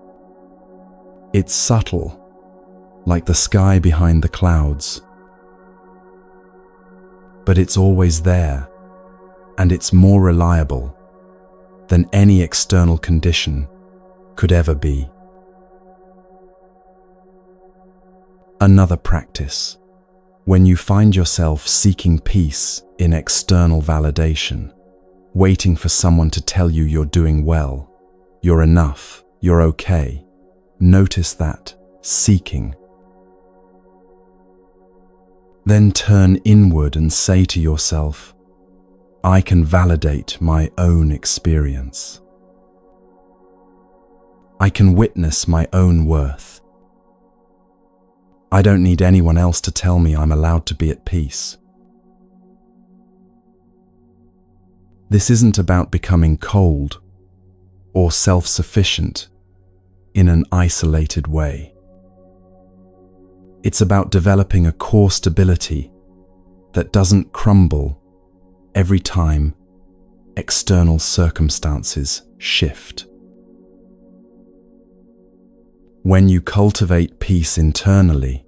It's subtle, like the sky behind the clouds. But it's always there, and it's more reliable than any external condition could ever be. Another practice, when you find yourself seeking peace in external validation, waiting for someone to tell you you're doing well, you're enough, you're okay. Notice that seeking. Then turn inward and say to yourself, I can validate my own experience. I can witness my own worth. I don't need anyone else to tell me I'm allowed to be at peace. This isn't about becoming cold or self-sufficient in an isolated way. It's about developing a core stability that doesn't crumble every time external circumstances shift. When you cultivate peace internally,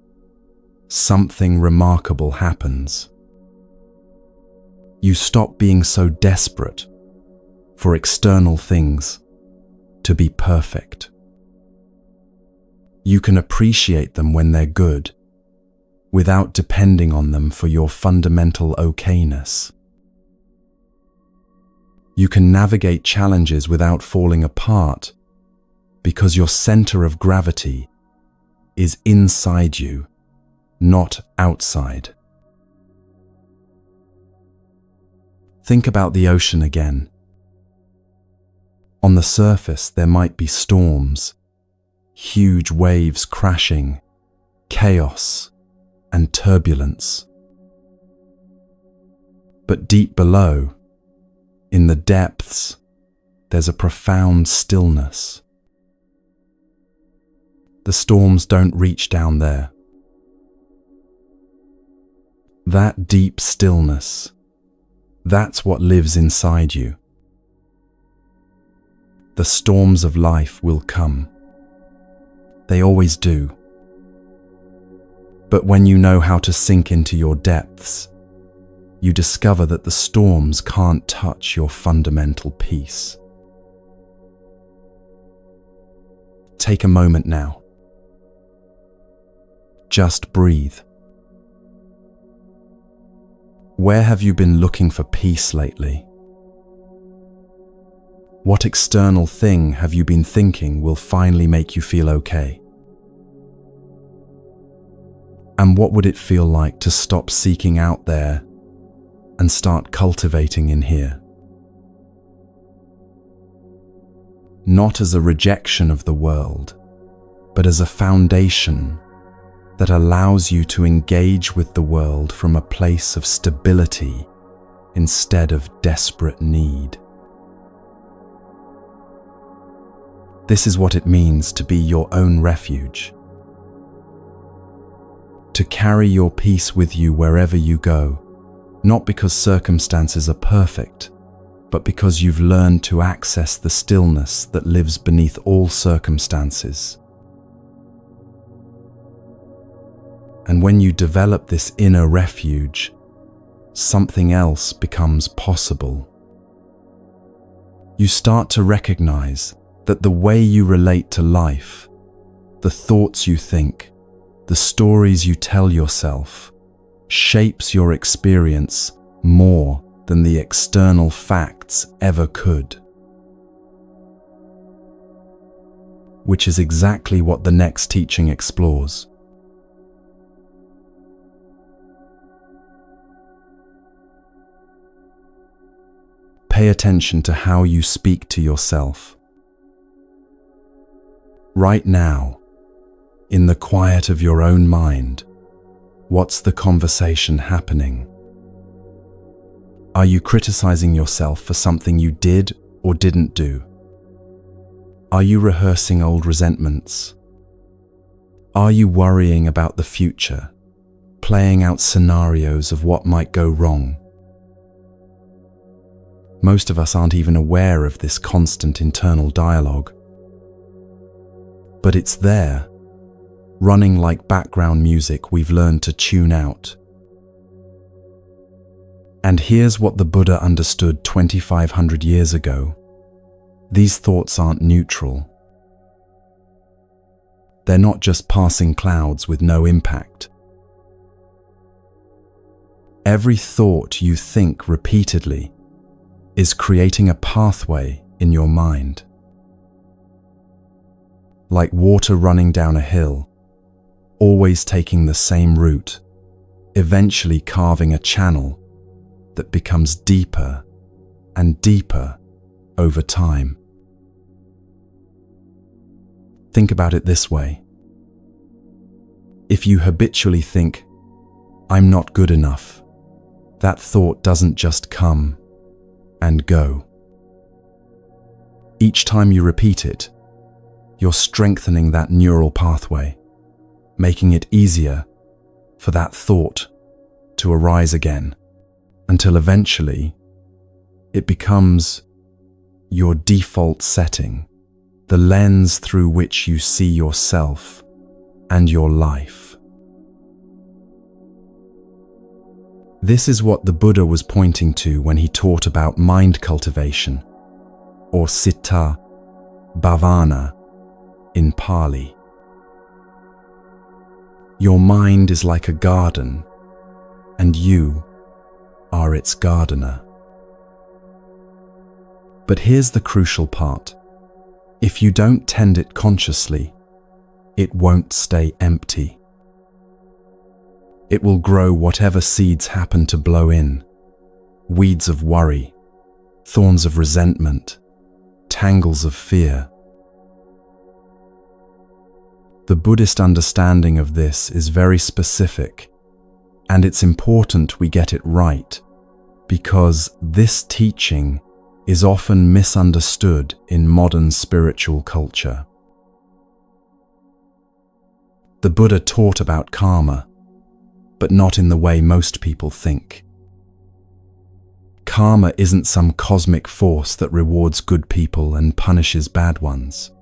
something remarkable happens. You stop being so desperate for external things to be perfect. You can appreciate them when they're good, without depending on them for your fundamental okayness. You can navigate challenges without falling apart, because your center of gravity is inside you, not outside. Think about the ocean again. On the surface, there might be storms, huge waves crashing, chaos and turbulence. But deep below, in the depths, there's a profound stillness. The storms don't reach down there. That deep stillness, that's what lives inside you. The storms of life will come. They always do. But when you know how to sink into your depths, you discover that the storms can't touch your fundamental peace. Take a moment now. Just breathe. Where have you been looking for peace lately? What external thing have you been thinking will finally make you feel okay? And what would it feel like to stop seeking out there and start cultivating in here? Not as a rejection of the world, but as a foundation that allows you to engage with the world from a place of stability instead of desperate need. This is what it means to be your own refuge. To carry your peace with you wherever you go, not because circumstances are perfect, but because you've learned to access the stillness that lives beneath all circumstances. And when you develop this inner refuge, something else becomes possible. You start to recognize that the way you relate to life, the thoughts you think, the stories you tell yourself, shapes your experience more than the external facts ever could. Which is exactly what the next teaching explores. Pay attention to how you speak to yourself. Right now, in the quiet of your own mind, what's the conversation happening? Are you criticizing yourself for something you did or didn't do? Are you rehearsing old resentments? Are you worrying about the future, playing out scenarios of what might go wrong? Most of us aren't even aware of this constant internal dialogue. But it's there, running like background music we've learned to tune out. And here's what the Buddha understood 2,500 years ago. These thoughts aren't neutral. They're not just passing clouds with no impact. Every thought you think repeatedly is creating a pathway in your mind. Like water running down a hill, always taking the same route, eventually carving a channel that becomes deeper and deeper over time. Think about it this way. If you habitually think, "I'm not good enough," that thought doesn't just come and go. Each time you repeat it, you're strengthening that neural pathway, making it easier for that thought to arise again, until eventually it becomes your default setting, the lens through which you see yourself and your life. This is what the Buddha was pointing to when he taught about mind cultivation, or citta bhavana in Pali. Your mind is like a garden, and you are its gardener. But here's the crucial part. If you don't tend it consciously, it won't stay empty. It will grow whatever seeds happen to blow in: weeds of worry, thorns of resentment, tangles of fear. The Buddhist understanding of this is very specific, and it's important we get it right, because this teaching is often misunderstood in modern spiritual culture. The Buddha taught about karma, but not in the way most people think. Karma isn't some cosmic force that rewards good people and punishes bad ones.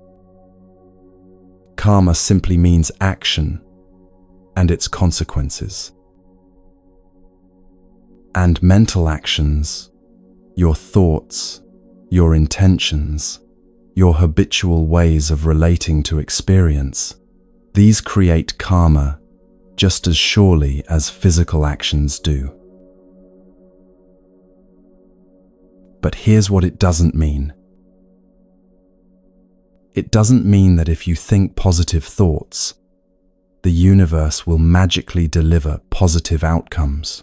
Karma simply means action and its consequences. And mental actions, your thoughts, your intentions, your habitual ways of relating to experience, these create karma just as surely as physical actions do. But here's what it doesn't mean. It doesn't mean that if you think positive thoughts, the universe will magically deliver positive outcomes.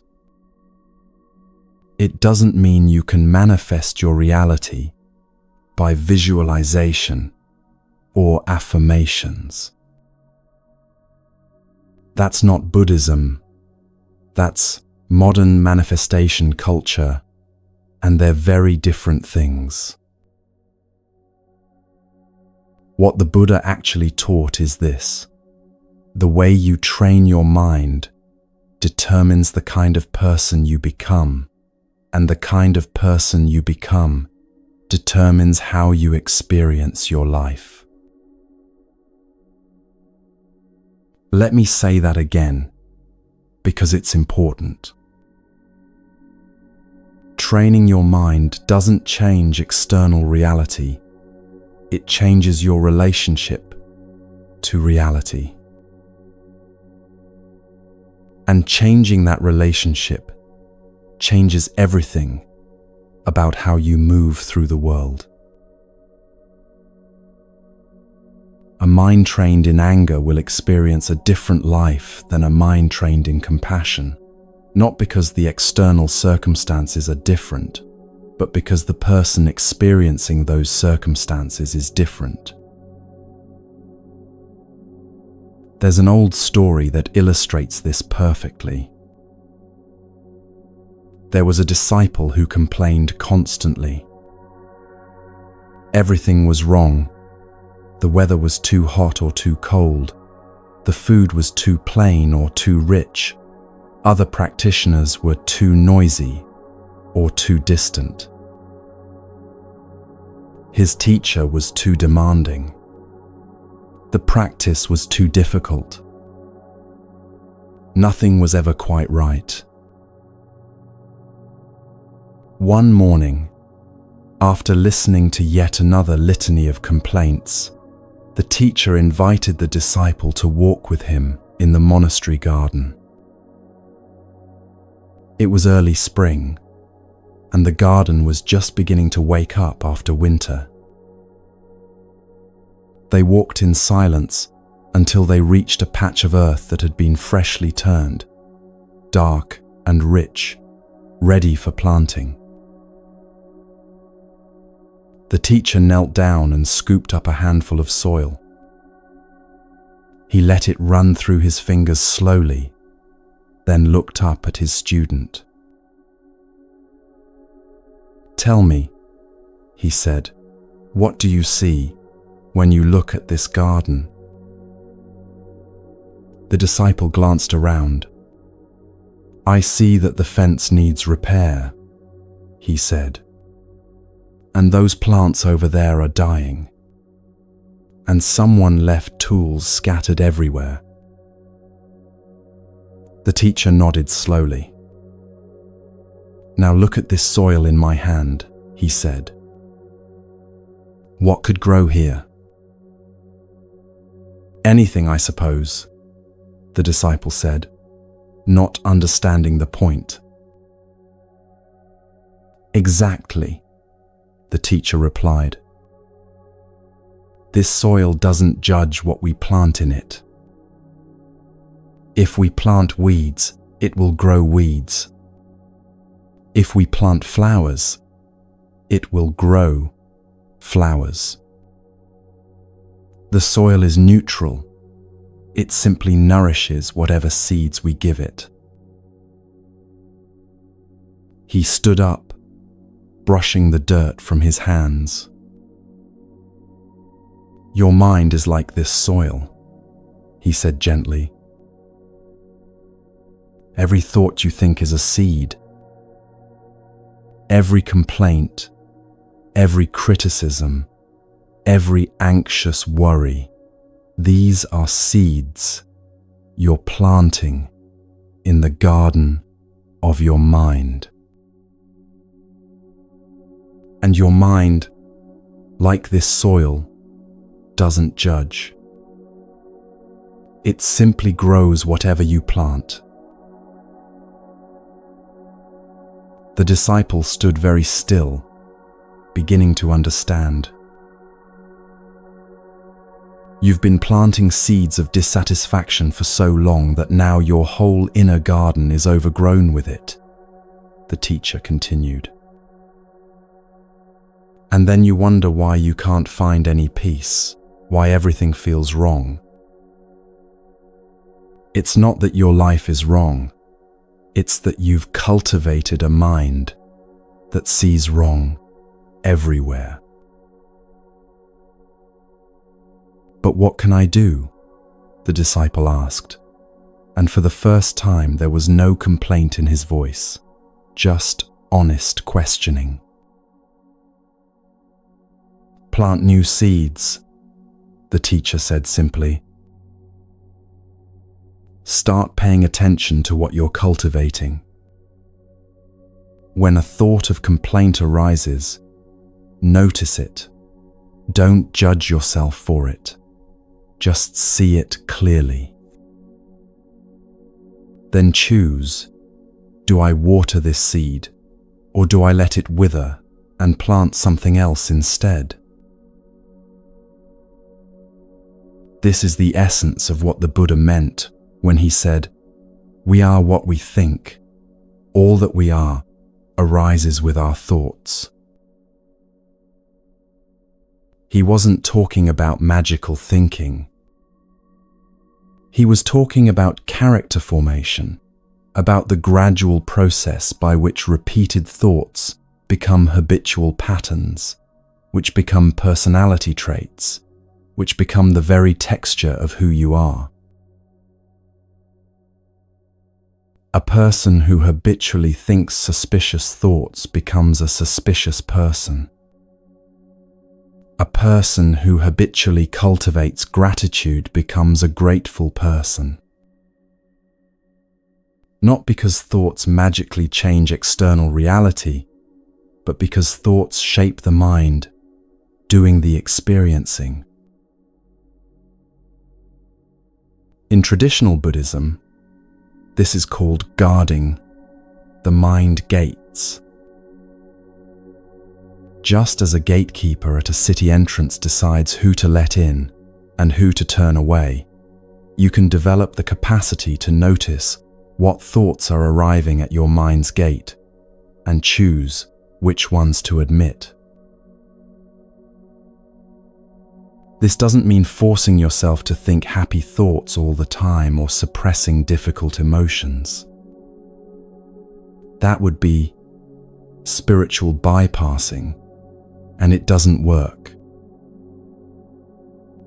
It doesn't mean you can manifest your reality by visualization or affirmations. That's not Buddhism. That's modern manifestation culture, and they're very different things. What the Buddha actually taught is this: the way you train your mind determines the kind of person you become, and the kind of person you become determines how you experience your life. Let me say that again, because it's important. Training your mind doesn't change external reality. It changes your relationship to reality. And changing that relationship changes everything about how you move through the world. A mind trained in anger will experience a different life than a mind trained in compassion, not because the external circumstances are different, but because the person experiencing those circumstances is different. There's an old story that illustrates this perfectly. There was a disciple who complained constantly. Everything was wrong. The weather was too hot or too cold. The food was too plain or too rich. Other practitioners were too noisy or too distant. His teacher was too demanding. The practice was too difficult. Nothing was ever quite right. One morning, after listening to yet another litany of complaints, the teacher invited the disciple to walk with him in the monastery garden. It was early spring, and the garden was just beginning to wake up after winter. They walked in silence until they reached a patch of earth that had been freshly turned, dark and rich, ready for planting. The teacher knelt down and scooped up a handful of soil. He let it run through his fingers slowly, then looked up at his student. "Tell me," he said, "what do you see when you look at this garden?" The disciple glanced around. "I see that the fence needs repair," he said. "And those plants over there are dying. And someone left tools scattered everywhere." The teacher nodded slowly. "Now look at this soil in my hand," he said. "What could grow here?" "Anything, I suppose," the disciple said, not understanding the point. "Exactly," the teacher replied. "This soil doesn't judge what we plant in it. If we plant weeds, it will grow weeds. If we plant flowers, it will grow flowers. The soil is neutral. It simply nourishes whatever seeds we give it." He stood up, brushing the dirt from his hands. "Your mind is like this soil," he said gently. "Every thought you think is a seed. Every complaint, every criticism, every anxious worry, these are seeds you're planting in the garden of your mind. And your mind, like this soil, doesn't judge. It simply grows whatever you plant." The disciple stood very still, beginning to understand. "You've been planting seeds of dissatisfaction for so long that now your whole inner garden is overgrown with it," the teacher continued. "And then you wonder why you can't find any peace, why everything feels wrong. It's not that your life is wrong. It's that you've cultivated a mind that sees wrong everywhere." "But what can I do?" the disciple asked, and for the first time there was no complaint in his voice, just honest questioning. "Plant new seeds," the teacher said simply. "Start paying attention to what you're cultivating. When a thought of complaint arises, notice it. Don't judge yourself for it. Just see it clearly. Then choose, do I water this seed, or do I let it wither and plant something else instead? This is the essence of what the Buddha meant when he said, "We are what we think. All that we are arises with our thoughts." He wasn't talking about magical thinking. He was talking about character formation, about the gradual process by which repeated thoughts become habitual patterns, which become personality traits, which become the very texture of who you are. A person who habitually thinks suspicious thoughts becomes a suspicious person. A person who habitually cultivates gratitude becomes a grateful person. Not because thoughts magically change external reality, but because thoughts shape the mind, doing the experiencing. In traditional Buddhism, this is called guarding the mind gates. Just as a gatekeeper at a city entrance decides who to let in and who to turn away, you can develop the capacity to notice what thoughts are arriving at your mind's gate and choose which ones to admit. This doesn't mean forcing yourself to think happy thoughts all the time or suppressing difficult emotions. That would be spiritual bypassing, and it doesn't work.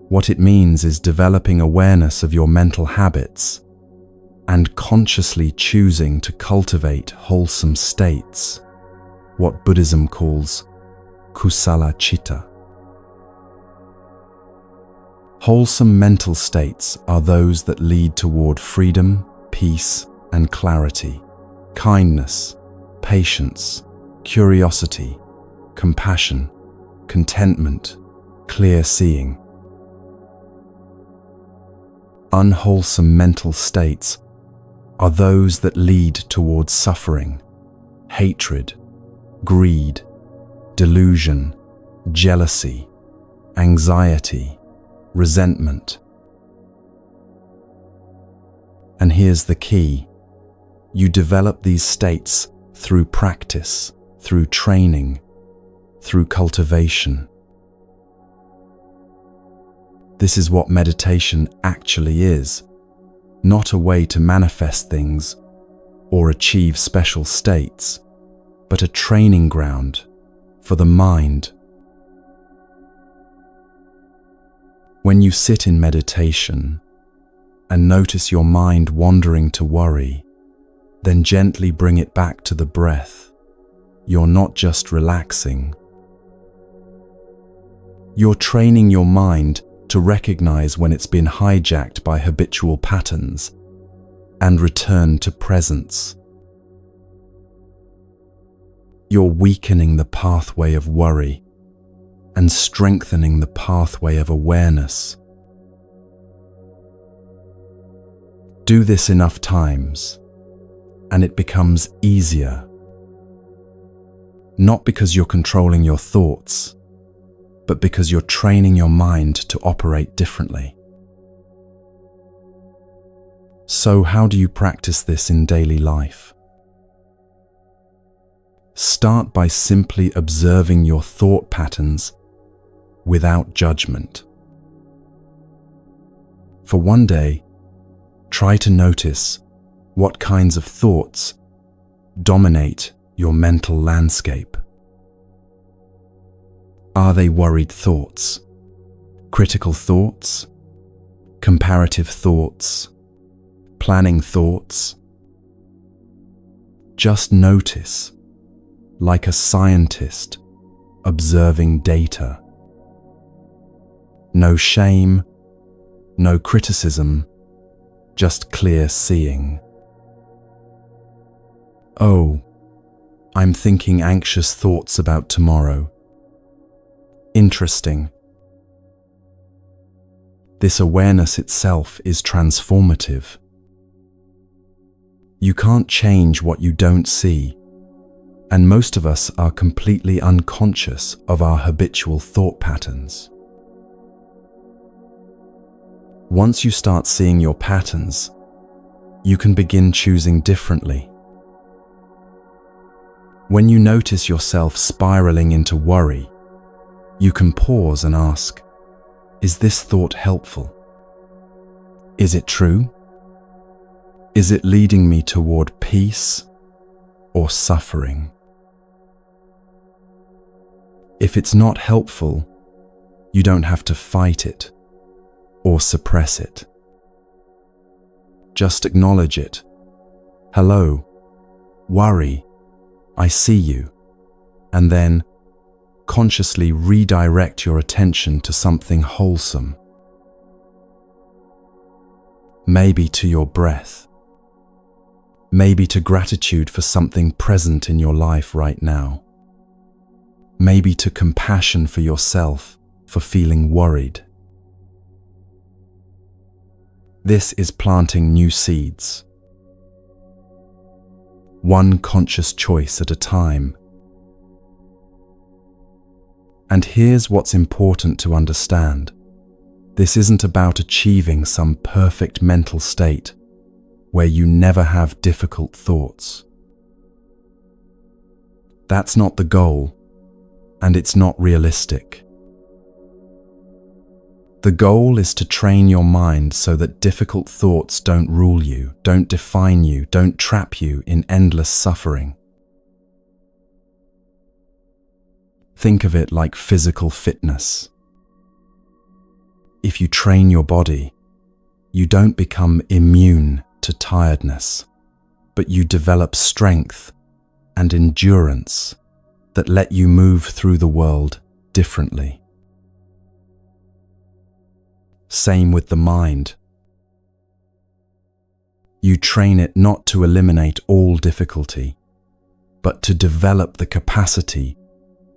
What it means is developing awareness of your mental habits and consciously choosing to cultivate wholesome states, what Buddhism calls kusala citta. Wholesome mental states are those that lead toward freedom, peace, and clarity, kindness, patience, curiosity, compassion, contentment, clear seeing. Unwholesome mental states are those that lead towards suffering, hatred, greed, delusion, jealousy, anxiety, resentment. And here's the key: you develop these states through practice, through training, through cultivation. This is what meditation actually is, not a way to manifest things or achieve special states, but a training ground for the mind. When you sit in meditation and notice your mind wandering to worry, then gently bring it back to the breath. You're not just relaxing. You're training your mind to recognize when it's been hijacked by habitual patterns and return to presence. You're weakening the pathway of worry and strengthening the pathway of awareness. Do this enough times, and it becomes easier. Not because you're controlling your thoughts, but because you're training your mind to operate differently. So how do you practice this in daily life? Start by simply observing your thought patterns without judgment. For one day, try to notice what kinds of thoughts dominate your mental landscape. Are they worried thoughts, critical thoughts, comparative thoughts, planning thoughts? Just notice, like a scientist observing data. No shame, no criticism, just clear seeing. Oh, I'm thinking anxious thoughts about tomorrow. Interesting. This awareness itself is transformative. You can't change what you don't see, and most of us are completely unconscious of our habitual thought patterns. Once you start seeing your patterns, you can begin choosing differently. When you notice yourself spiraling into worry, you can pause and ask, is this thought helpful? Is it true? Is it leading me toward peace or suffering? If it's not helpful, you don't have to fight it or suppress it. Just acknowledge it. Hello, worry, I see you. And then consciously redirect your attention to something wholesome. Maybe to your breath. Maybe to gratitude for something present in your life right now. Maybe to compassion for yourself for feeling worried. This is planting new seeds. One conscious choice at a time. And here's what's important to understand. This isn't about achieving some perfect mental state where you never have difficult thoughts. That's not the goal, and it's not realistic. The goal is to train your mind so that difficult thoughts don't rule you, don't define you, don't trap you in endless suffering. Think of it like physical fitness. If you train your body, you don't become immune to tiredness, but you develop strength and endurance that let you move through the world differently. Same with the mind. You train it not to eliminate all difficulty, but to develop the capacity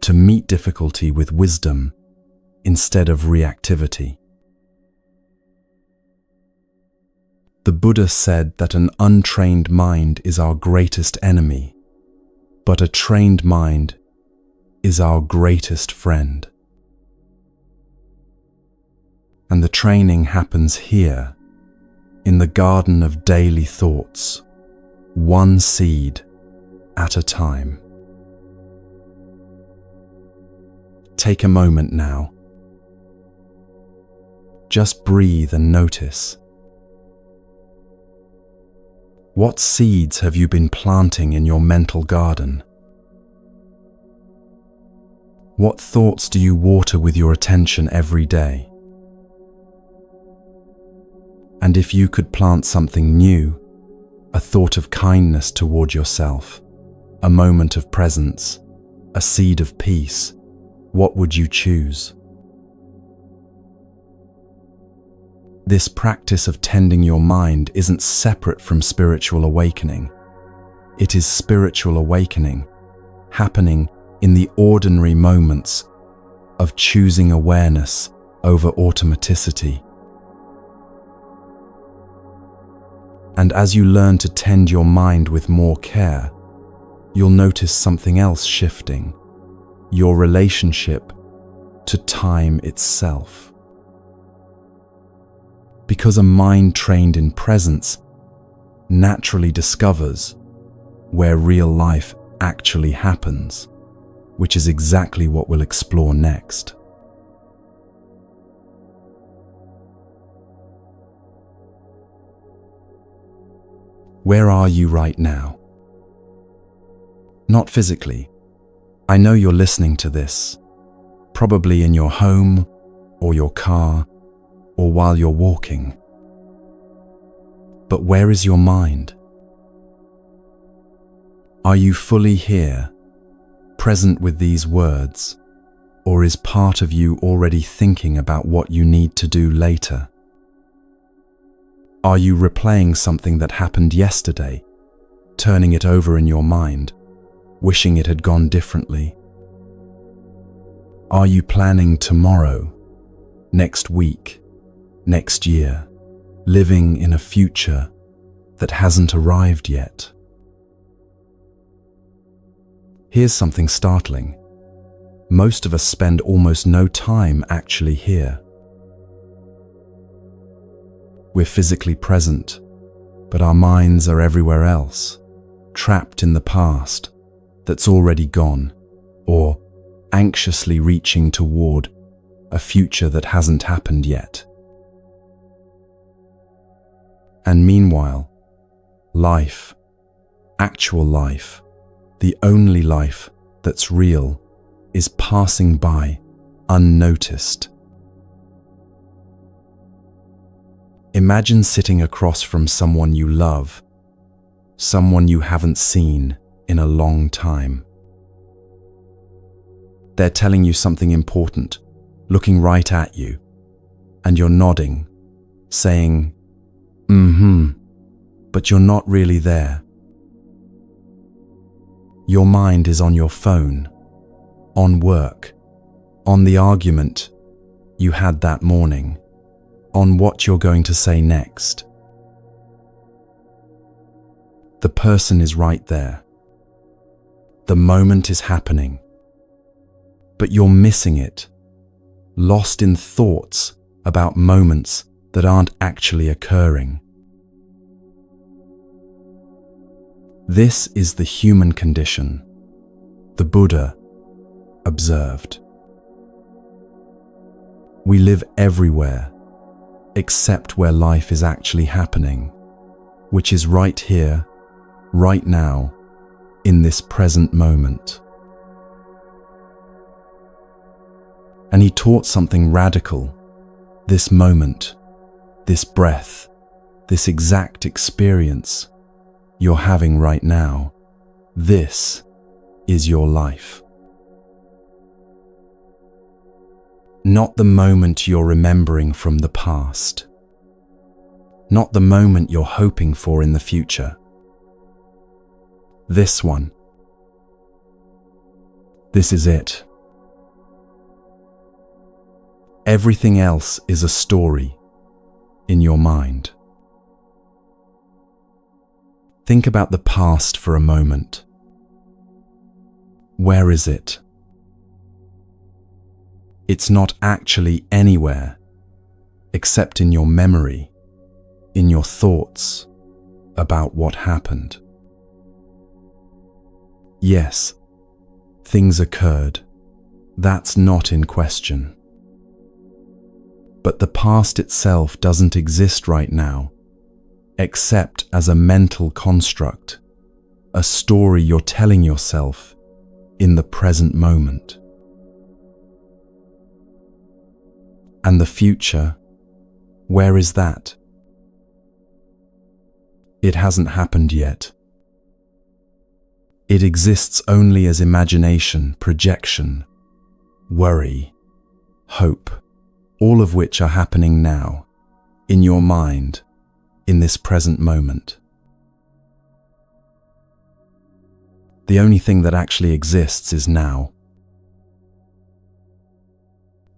to meet difficulty with wisdom instead of reactivity. The Buddha said that an untrained mind is our greatest enemy, but a trained mind is our greatest friend. And the training happens here, in the garden of daily thoughts, one seed at a time. Take a moment now. Just breathe and notice. What seeds have you been planting in your mental garden? What thoughts do you water with your attention every day? And if you could plant something new, a thought of kindness toward yourself, a moment of presence, a seed of peace, what would you choose? This practice of tending your mind isn't separate from spiritual awakening. It is spiritual awakening, happening in the ordinary moments of choosing awareness over automaticity. And as you learn to tend your mind with more care, you'll notice something else shifting, your relationship to time itself. Because a mind trained in presence naturally discovers where real life actually happens, which is exactly what we'll explore next. Where are you right now? Not physically. I know you're listening to this, probably in your home or your car or while you're walking. But where is your mind? Are you fully here, present with these words, or is part of you already thinking about what you need to do later? Are you replaying something that happened yesterday, turning it over in your mind, wishing it had gone differently? Are you planning tomorrow, next week, next year, living in a future that hasn't arrived yet. Here's something startling. Most of us spend almost no time actually here. We're physically present, but our minds are everywhere else, trapped in the past that's already gone, or anxiously reaching toward a future that hasn't happened yet. And meanwhile, life, actual life, the only life that's real, is passing by unnoticed. Imagine sitting across from someone you love, someone you haven't seen in a long time. They're telling you something important, looking right at you, and you're nodding, saying, but you're not really there. Your mind is on your phone, on work, on the argument you had that morning, on what you're going to say next. The person is right there. The moment is happening, but you're missing it, lost in thoughts about moments that aren't actually occurring. This is the human condition, the Buddha observed. We live everywhere, except where life is actually happening, which is right here, right now, in this present moment. And he taught something radical. This moment, this breath, this exact experience you're having right now, this is your life. Not the moment you're remembering from the past. Not the moment you're hoping for in the future. This one. This is it. Everything else is a story in your mind. Think about the past for a moment. Where is it? It's not actually anywhere, except in your memory, in your thoughts about what happened. Yes, things occurred. That's not in question. But the past itself doesn't exist right now, except as a mental construct, a story you're telling yourself in the present moment. And the future, where is that? It hasn't happened yet. It exists only as imagination, projection, worry, hope, all of which are happening now, in your mind, in this present moment. The only thing that actually exists is now.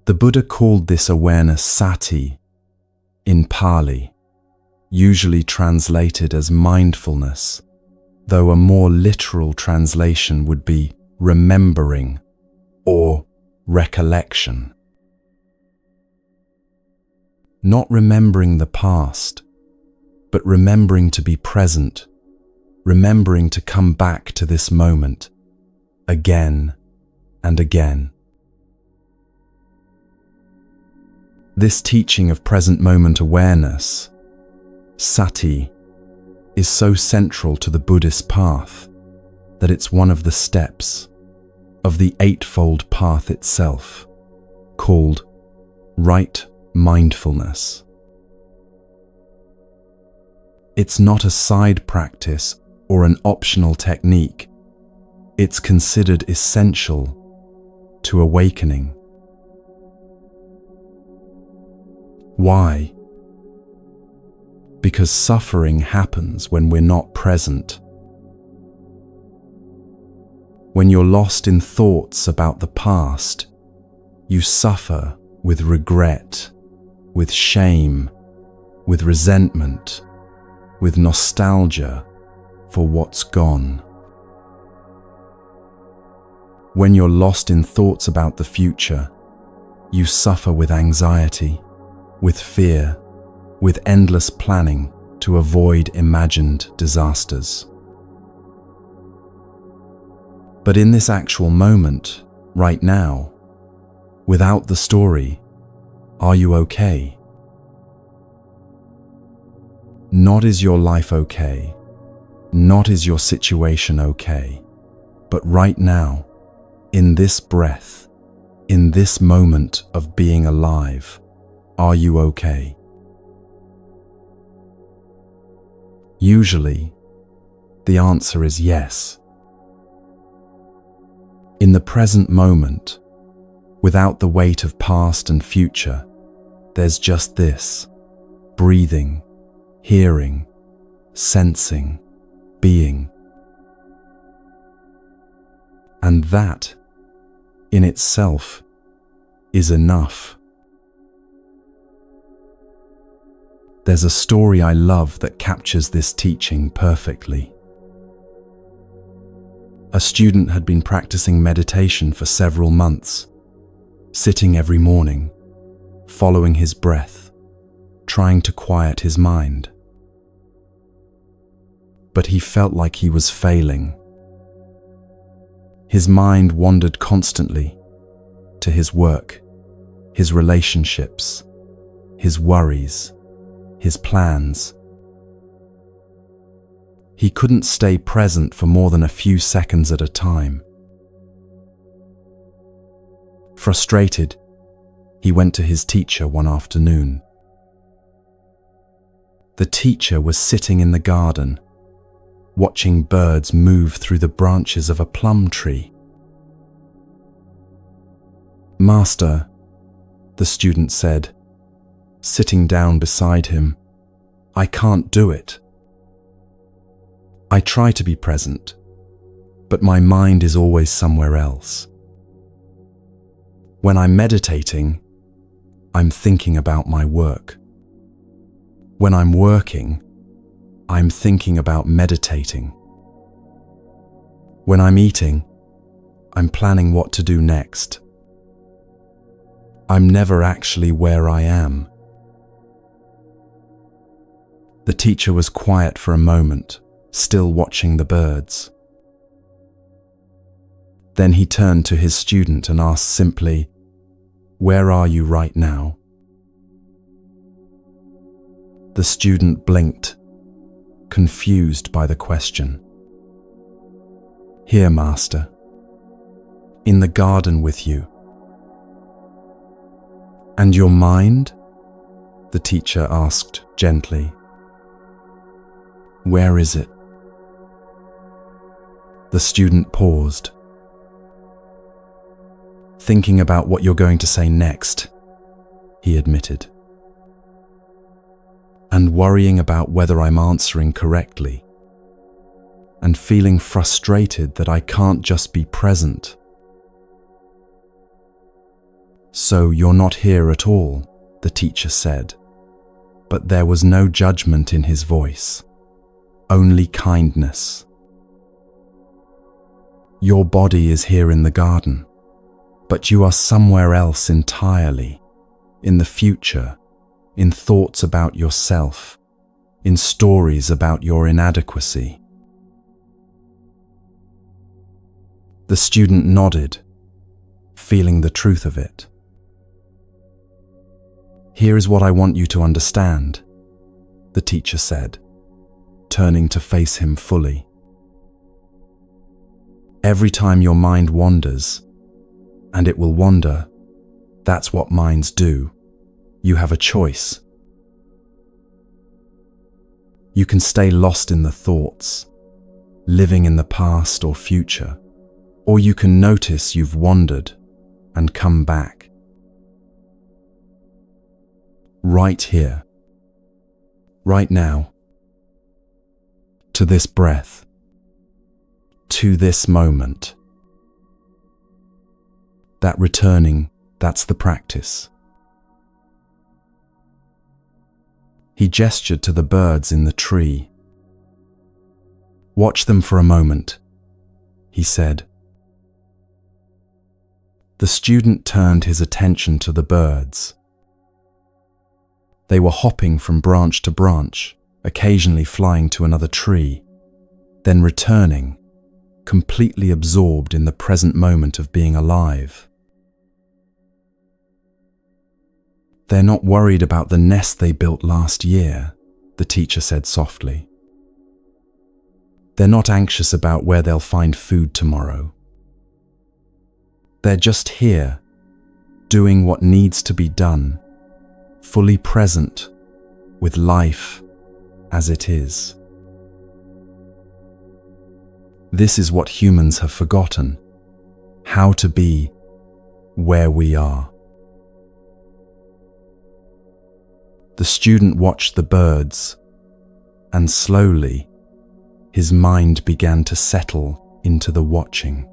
The Buddha called this awareness sati in Pali, usually translated as mindfulness, though a more literal translation would be remembering or recollection. Not remembering the past, but remembering to be present, remembering to come back to this moment again and again. This teaching of present moment awareness, sati, is so central to the Buddhist path that it's one of the steps of the Eightfold Path itself, called right mindfulness. It's not a side practice or an optional technique. It's considered essential to awakening. Why? Because suffering happens when we're not present. When you're lost in thoughts about the past, you suffer with regret, with shame, with resentment, with nostalgia for what's gone. When you're lost in thoughts about the future, you suffer with anxiety, with fear, with endless planning to avoid imagined disasters. But in this actual moment, right now, without the story, are you okay? Not is your life okay, not is your situation okay, but right now, in this breath, in this moment of being alive, are you okay? Usually, the answer is yes. In the present moment, without the weight of past and future, there's just this: breathing, hearing, sensing, being. And that, in itself, is enough. There's a story I love that captures this teaching perfectly. A student had been practicing meditation for several months, sitting every morning, following his breath, trying to quiet his mind. But he felt like he was failing. His mind wandered constantly to his work, his relationships, his worries, his plans. He couldn't stay present for more than a few seconds at a time. Frustrated, he went to his teacher one afternoon. The teacher was sitting in the garden, watching birds move through the branches of a plum tree. "Master," the student said, sitting down beside him, "I can't do it. I try to be present, but my mind is always somewhere else. When I'm meditating, I'm thinking about my work. When I'm working, I'm thinking about meditating. When I'm eating, I'm planning what to do next. I'm never actually where I am." The teacher was quiet for a moment, still watching the birds. Then he turned to his student and asked simply, "Where are you right now?" The student blinked, confused by the question. "Here, master. In the garden with you." "And your mind?" the teacher asked gently. "Where is it?" The student paused, "Thinking about what you're going to say next," he admitted. "And worrying about whether I'm answering correctly. And feeling frustrated that I can't just be present." "So you're not here at all," the teacher said, but there was no judgment in his voice, only kindness. "Your body is here in the garden, but you are somewhere else entirely, in the future, in thoughts about yourself, in stories about your inadequacy." The student nodded, feeling the truth of it. "Here is what I want you to understand," the teacher said, turning to face him fully. "Every time your mind wanders, and it will wander, that's what minds do, you have a choice. You can stay lost in the thoughts, living in the past or future, or you can notice you've wandered and come back. Right here, right now, to this breath, to this moment. That returning, that's the practice." He gestured to the birds in the tree, "Watch them for a moment," he said. The student turned his attention to the birds. They were hopping from branch to branch, occasionally flying to another tree, then returning, completely absorbed in the present moment of being alive. "They're not worried about the nest they built last year," the teacher said softly. "They're not anxious about where they'll find food tomorrow. They're just here, doing what needs to be done, fully present with life as it is." This is what humans have forgotten: how to be where we are. The student watched the birds, and slowly, his mind began to settle into the watching.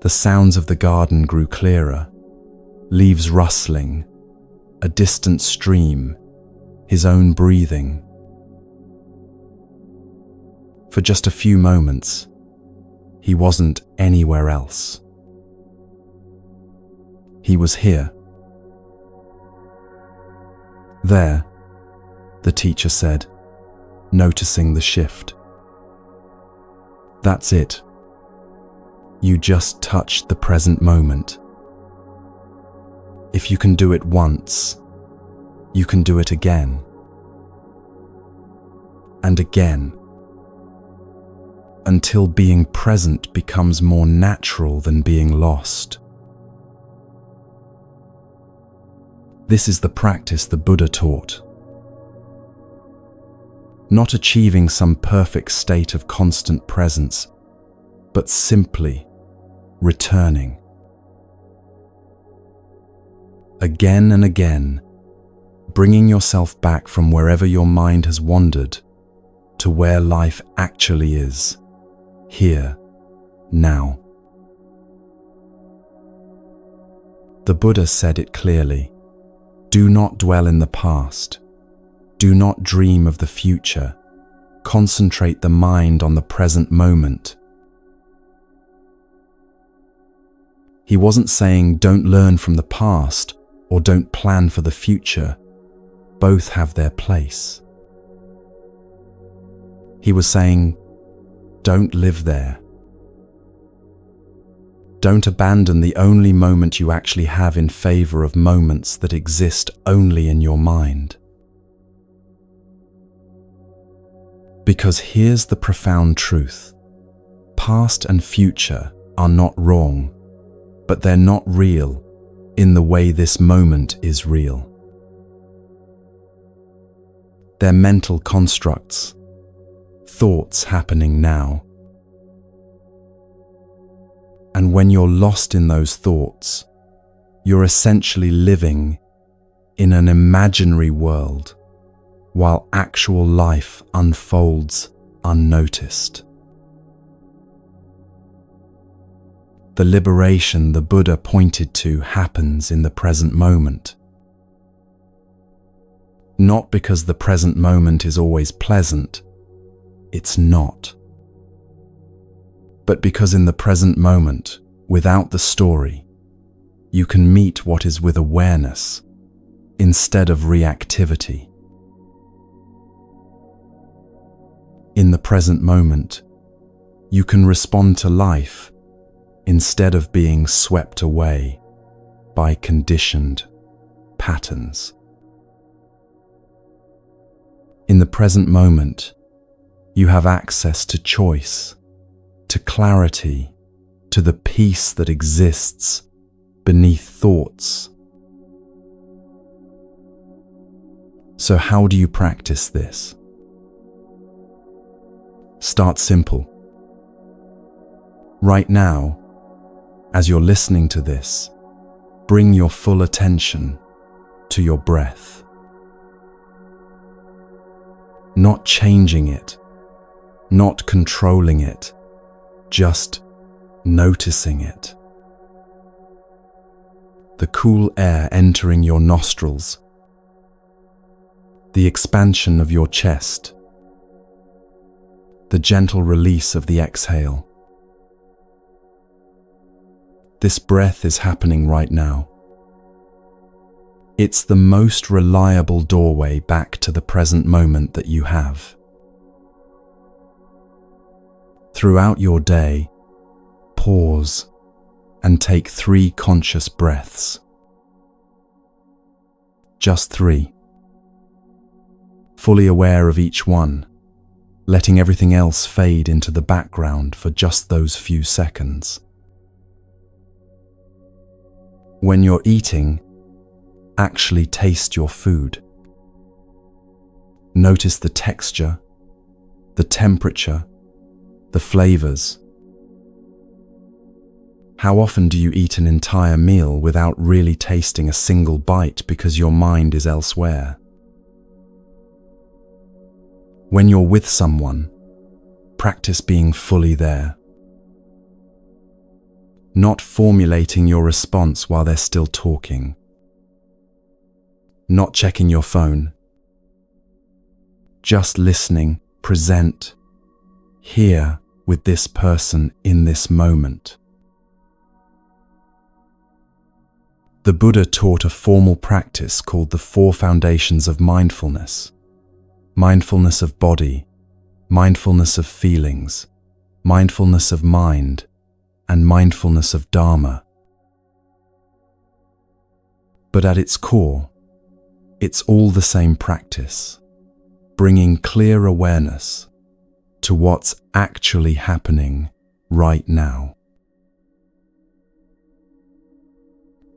The sounds of the garden grew clearer, leaves rustling, a distant stream, his own breathing. For just a few moments, he wasn't anywhere else. He was here. "There," the teacher said, noticing the shift. "That's it. You just touched the present moment. If you can do it once, you can do it again. And again. Until being present becomes more natural than being lost." This is the practice the Buddha taught. Not achieving some perfect state of constant presence, but simply returning. Again and again, bringing yourself back from wherever your mind has wandered to where life actually is, here, now. The Buddha said it clearly: do not dwell in the past. Do not dream of the future. Concentrate the mind on the present moment. He wasn't saying don't learn from the past or don't plan for the future. Both have their place. He was saying, don't live there. Don't abandon the only moment you actually have in favor of moments that exist only in your mind. Because here's the profound truth. Past and future are not wrong, but they're not real in the way this moment is real. They're mental constructs, thoughts happening now. And when you're lost in those thoughts, you're essentially living in an imaginary world while actual life unfolds unnoticed. The liberation the Buddha pointed to happens in the present moment. Not because the present moment is always pleasant, it's not. But because in the present moment, without the story, you can meet what is with awareness instead of reactivity. In the present moment, you can respond to life instead of being swept away by conditioned patterns. In the present moment, you have access to choice, to clarity, to the peace that exists beneath thoughts. So how do you practice this? Start simple. Right now, as you're listening to this, bring your full attention to your breath. Not changing it, not controlling it, just noticing it. The cool air entering your nostrils, the expansion of your chest, the gentle release of the exhale. This breath is happening right now. It's the most reliable doorway back to the present moment that you have. Throughout your day, pause and take 3 conscious breaths. Just 3. Fully aware of each one, letting everything else fade into the background for just those few seconds. When you're eating, actually taste your food. Notice the texture, the temperature, the flavors. How often do you eat an entire meal without really tasting a single bite because your mind is elsewhere? When you're with someone, practice being fully there. Not formulating your response while they're still talking. Not checking your phone. Just listening, present, here with this person in this moment. The Buddha taught a formal practice called the 4 foundations of mindfulness. Mindfulness of body, mindfulness of feelings, mindfulness of mind, and mindfulness of Dharma. But at its core, it's all the same practice, bringing clear awareness to what's actually happening right now.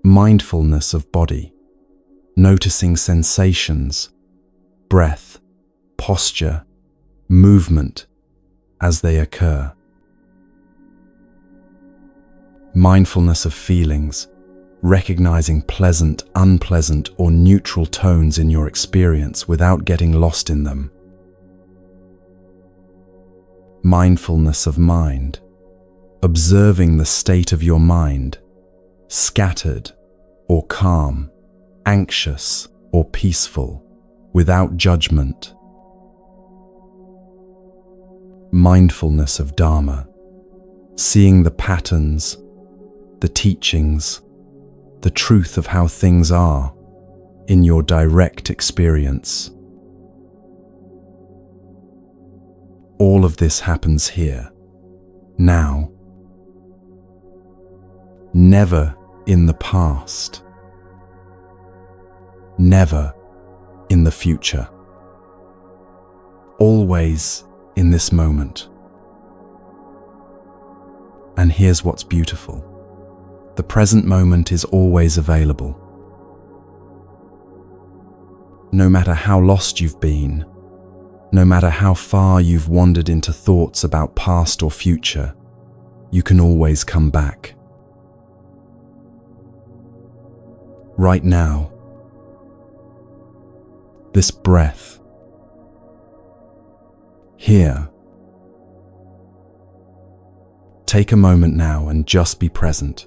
Mindfulness of body, noticing sensations, breath, posture, movement as they occur. Mindfulness of feelings, recognizing pleasant, unpleasant, or neutral tones in your experience without getting lost in them. Mindfulness of mind, observing the state of your mind, scattered or calm, anxious or peaceful, without judgment. Mindfulness of Dharma, seeing the patterns, the teachings, the truth of how things are in your direct experience. All of this happens here, now. Never in the past. Never in the future. Always in this moment. And here's what's beautiful. The present moment is always available. No matter how lost you've been, no matter how far you've wandered into thoughts about past or future, you can always come back. Right now, this breath, here. Take a moment now and just be present.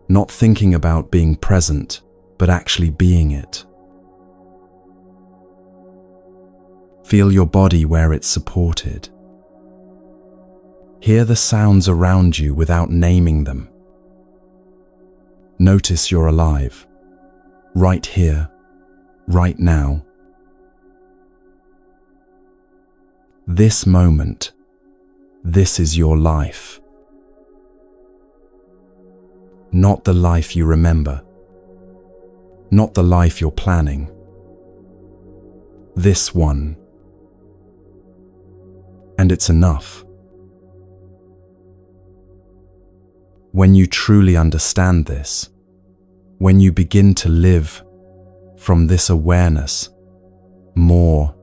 Not thinking about being present, but actually being it. Feel your body where it's supported. Hear the sounds around you without naming them. Notice you're alive, right here, right now. This moment, this is your life. Not the life you remember. Not the life you're planning. This one. And it's enough. When you truly understand this, when you begin to live from this awareness, more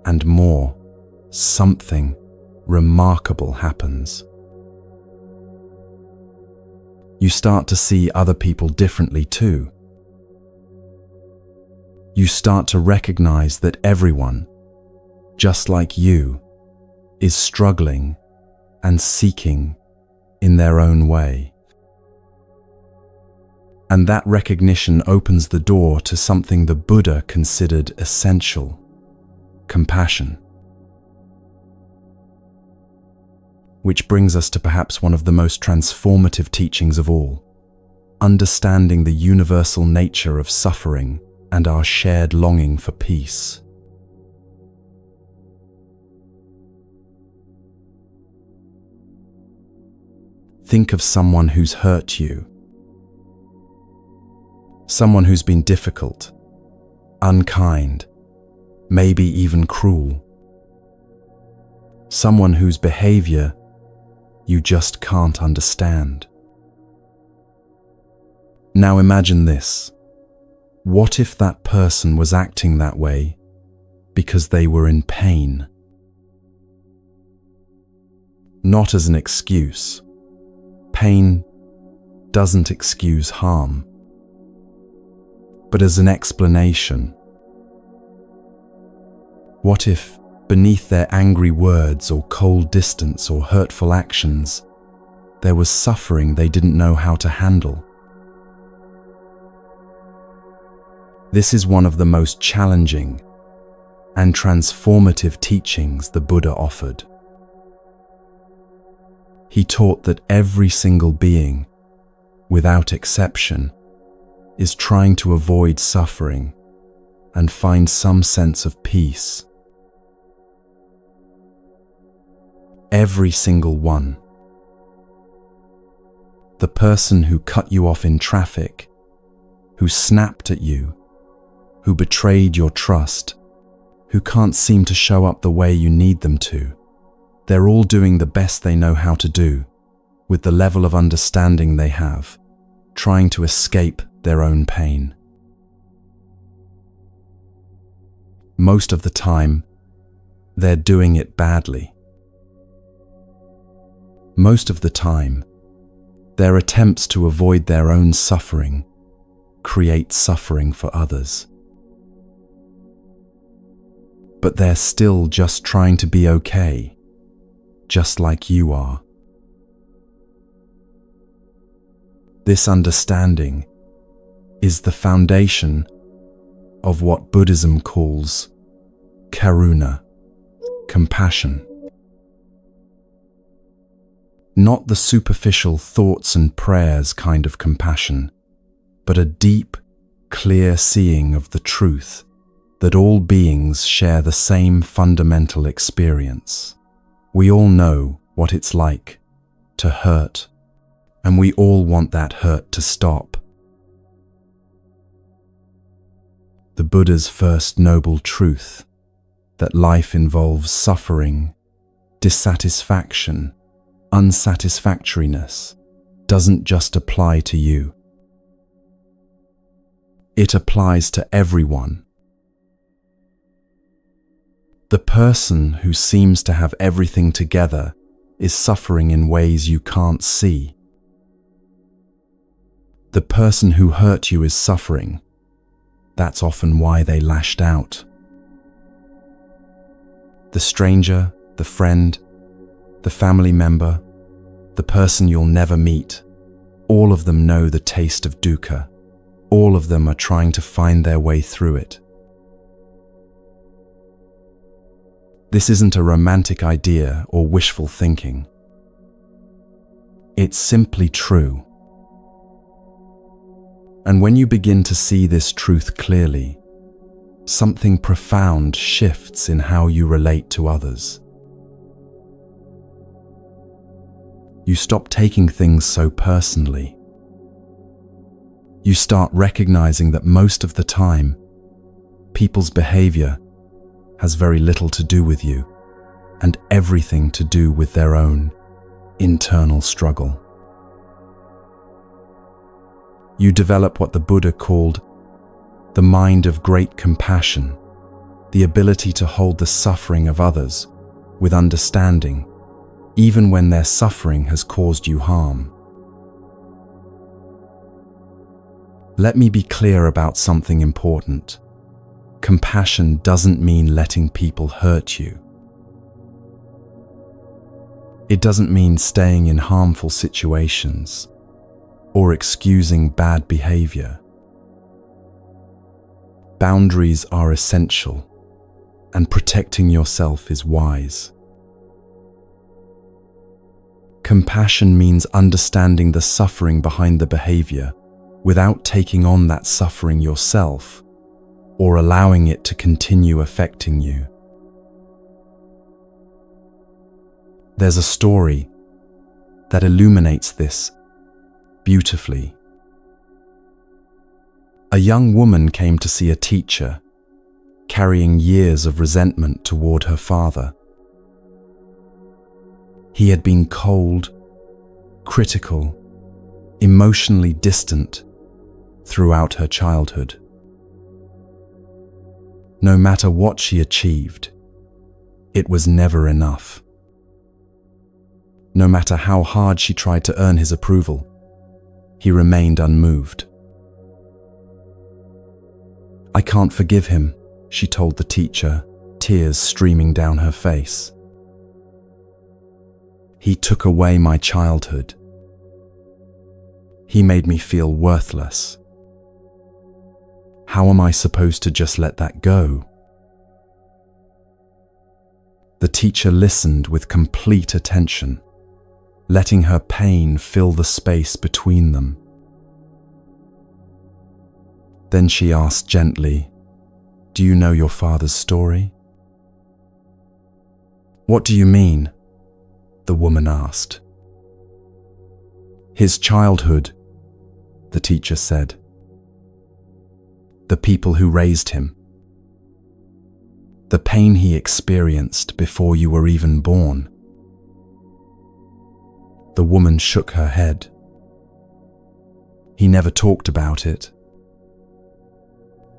and more, something remarkable happens. You start to see other people differently too. You start to recognize that everyone, just like you, is struggling and seeking in their own way. And that recognition opens the door to something the Buddha considered essential: compassion. Which brings us to perhaps one of the most transformative teachings of all, understanding the universal nature of suffering and our shared longing for peace. Think of someone who's hurt you, someone who's been difficult, unkind, maybe even cruel, someone whose behavior you just can't understand. Now imagine this. What if that person was acting that way because they were in pain? Not as an excuse. Pain doesn't excuse harm, but as an explanation. What if, beneath their angry words or cold distance or hurtful actions, there was suffering they didn't know how to handle? This is one of the most challenging and transformative teachings the Buddha offered. He taught that every single being, without exception, is trying to avoid suffering and find some sense of peace. Every single one. The person who cut you off in traffic, who snapped at you, who betrayed your trust, who can't seem to show up the way you need them to. They're all doing the best they know how to do, with the level of understanding they have, trying to escape their own pain. Most of the time, they're doing it badly. Most of the time, their attempts to avoid their own suffering create suffering for others. But they're still just trying to be okay, just like you are. This understanding is the foundation of what Buddhism calls karuna, compassion. Not the superficial thoughts and prayers kind of compassion, but a deep, clear seeing of the truth that all beings share the same fundamental experience. We all know what it's like to hurt, and we all want that hurt to stop. The Buddha's first noble truth, that life involves suffering, dissatisfaction, unsatisfactoriness, doesn't just apply to you. It applies to everyone. The person who seems to have everything together is suffering in ways you can't see. The person who hurt you is suffering. That's often why they lashed out. The stranger, the friend, the family member, the person you'll never meet, all of them know the taste of dukkha. All of them are trying to find their way through it. This isn't a romantic idea or wishful thinking. It's simply true. And when you begin to see this truth clearly, something profound shifts in how you relate to others. You stop taking things so personally. You start recognizing that most of the time, people's behavior has very little to do with you and everything to do with their own internal struggle. You develop what the Buddha called the mind of great compassion, the ability to hold the suffering of others with understanding, even when their suffering has caused you harm. Let me be clear about something important. Compassion doesn't mean letting people hurt you. It doesn't mean staying in harmful situations or excusing bad behavior. Boundaries are essential, and protecting yourself is wise. Compassion means understanding the suffering behind the behavior without taking on that suffering yourself or allowing it to continue affecting you. There's a story that illuminates this beautifully. A young woman came to see a teacher, carrying years of resentment toward her father. He had been cold, critical, emotionally distant throughout her childhood. No matter what she achieved, it was never enough. No matter how hard she tried to earn his approval, he remained unmoved. "I can't forgive him," she told the teacher, tears streaming down her face. "He took away my childhood. He made me feel worthless. How am I supposed to just let that go?" The teacher listened with complete attention, letting her pain fill the space between them. Then she asked gently, "Do you know your father's story?" "What do you mean?" the woman asked. "His childhood," the teacher said. "The people who raised him. The pain he experienced before you were even born." The woman shook her head. "He never talked about it.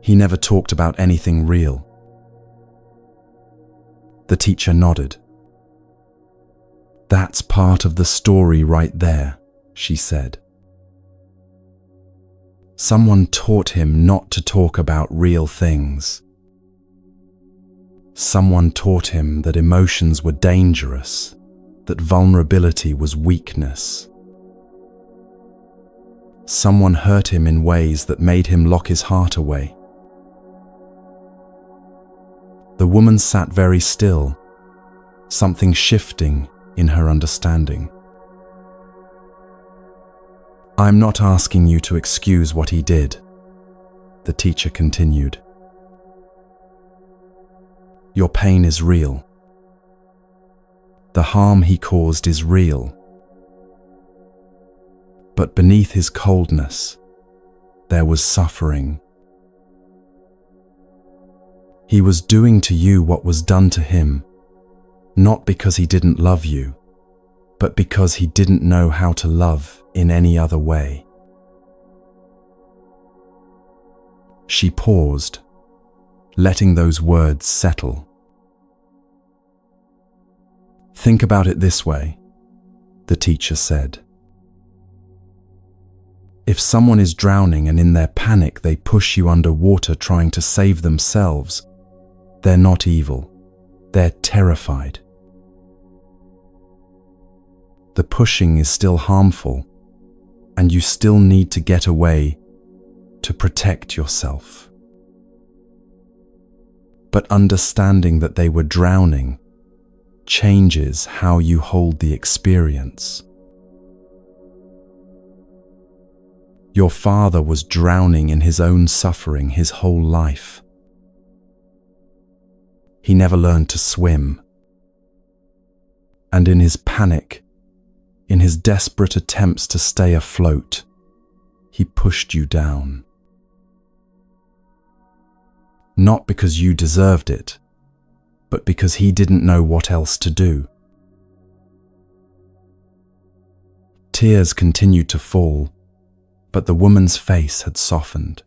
He never talked about anything real." The teacher nodded. "That's part of the story right there," she said. Someone taught him not to talk about real things. Someone taught him that emotions were dangerous, that vulnerability was weakness. Someone hurt him in ways that made him lock his heart away. The woman sat very still, something shifting in her understanding. "I'm not asking you to excuse what he did," the teacher continued. "Your pain is real. The harm he caused is real. But beneath his coldness, there was suffering. He was doing to you what was done to him, not because he didn't love you, but because he didn't know how to love in any other way." She paused, letting those words settle. "Think about it this way," the teacher said. "If someone is drowning and in their panic they push you underwater trying to save themselves, they're not evil, they're terrified. The pushing is still harmful, and you still need to get away to protect yourself. But understanding that they were drowning changes how you hold the experience. Your father was drowning in his own suffering his whole life. He never learned to swim. And in his panic, in his desperate attempts to stay afloat, he pushed you down. Not because you deserved it, but because he didn't know what else to do." Tears continued to fall, but the woman's face had softened.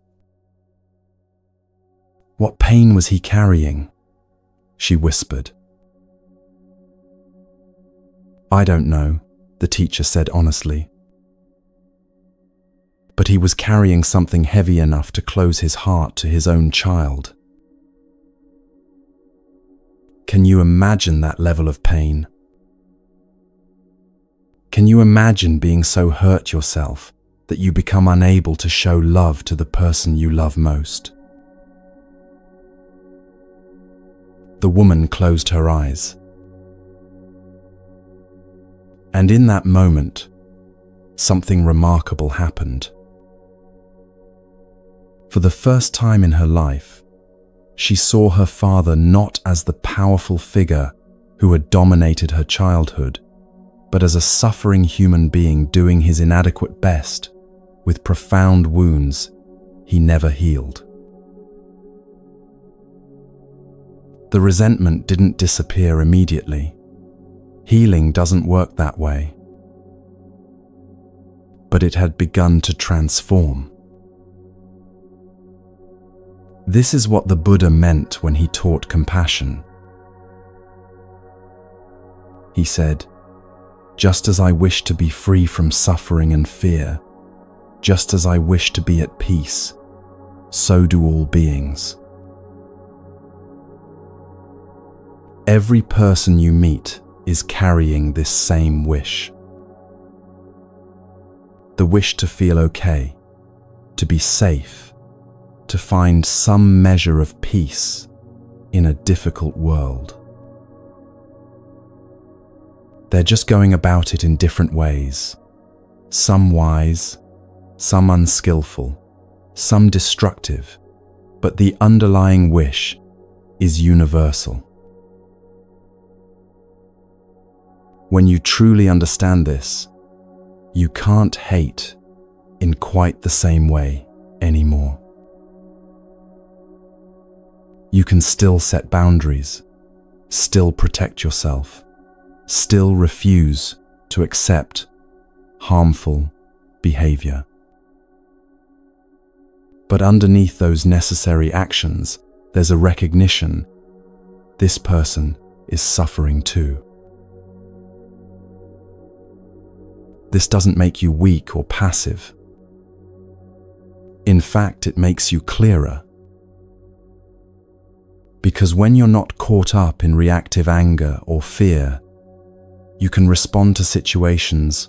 "What pain was he carrying?" she whispered. "I don't know," the teacher said honestly. "But he was carrying something heavy enough to close his heart to his own child." Can you imagine that level of pain? Can you imagine being so hurt yourself that you become unable to show love to the person you love most? The woman closed her eyes. And in that moment, something remarkable happened. For the first time in her life, she saw her father not as the powerful figure who had dominated her childhood, but as a suffering human being doing his inadequate best with profound wounds he never healed. The resentment didn't disappear immediately. Healing doesn't work that way. But it had begun to transform. This is what the Buddha meant when he taught compassion. He said, "Just as I wish to be free from suffering and fear, just as I wish to be at peace, so do all beings." Every person you meet is carrying this same wish. The wish to feel okay, to be safe, to find some measure of peace in a difficult world. They're just going about it in different ways, some wise, some unskillful, some destructive, but the underlying wish is universal. When you truly understand this, you can't hate in quite the same way anymore. You can still set boundaries, still protect yourself, still refuse to accept harmful behavior. But underneath those necessary actions, there's a recognition this person is suffering too. This doesn't make you weak or passive. In fact, it makes you clearer. Because when you're not caught up in reactive anger or fear, you can respond to situations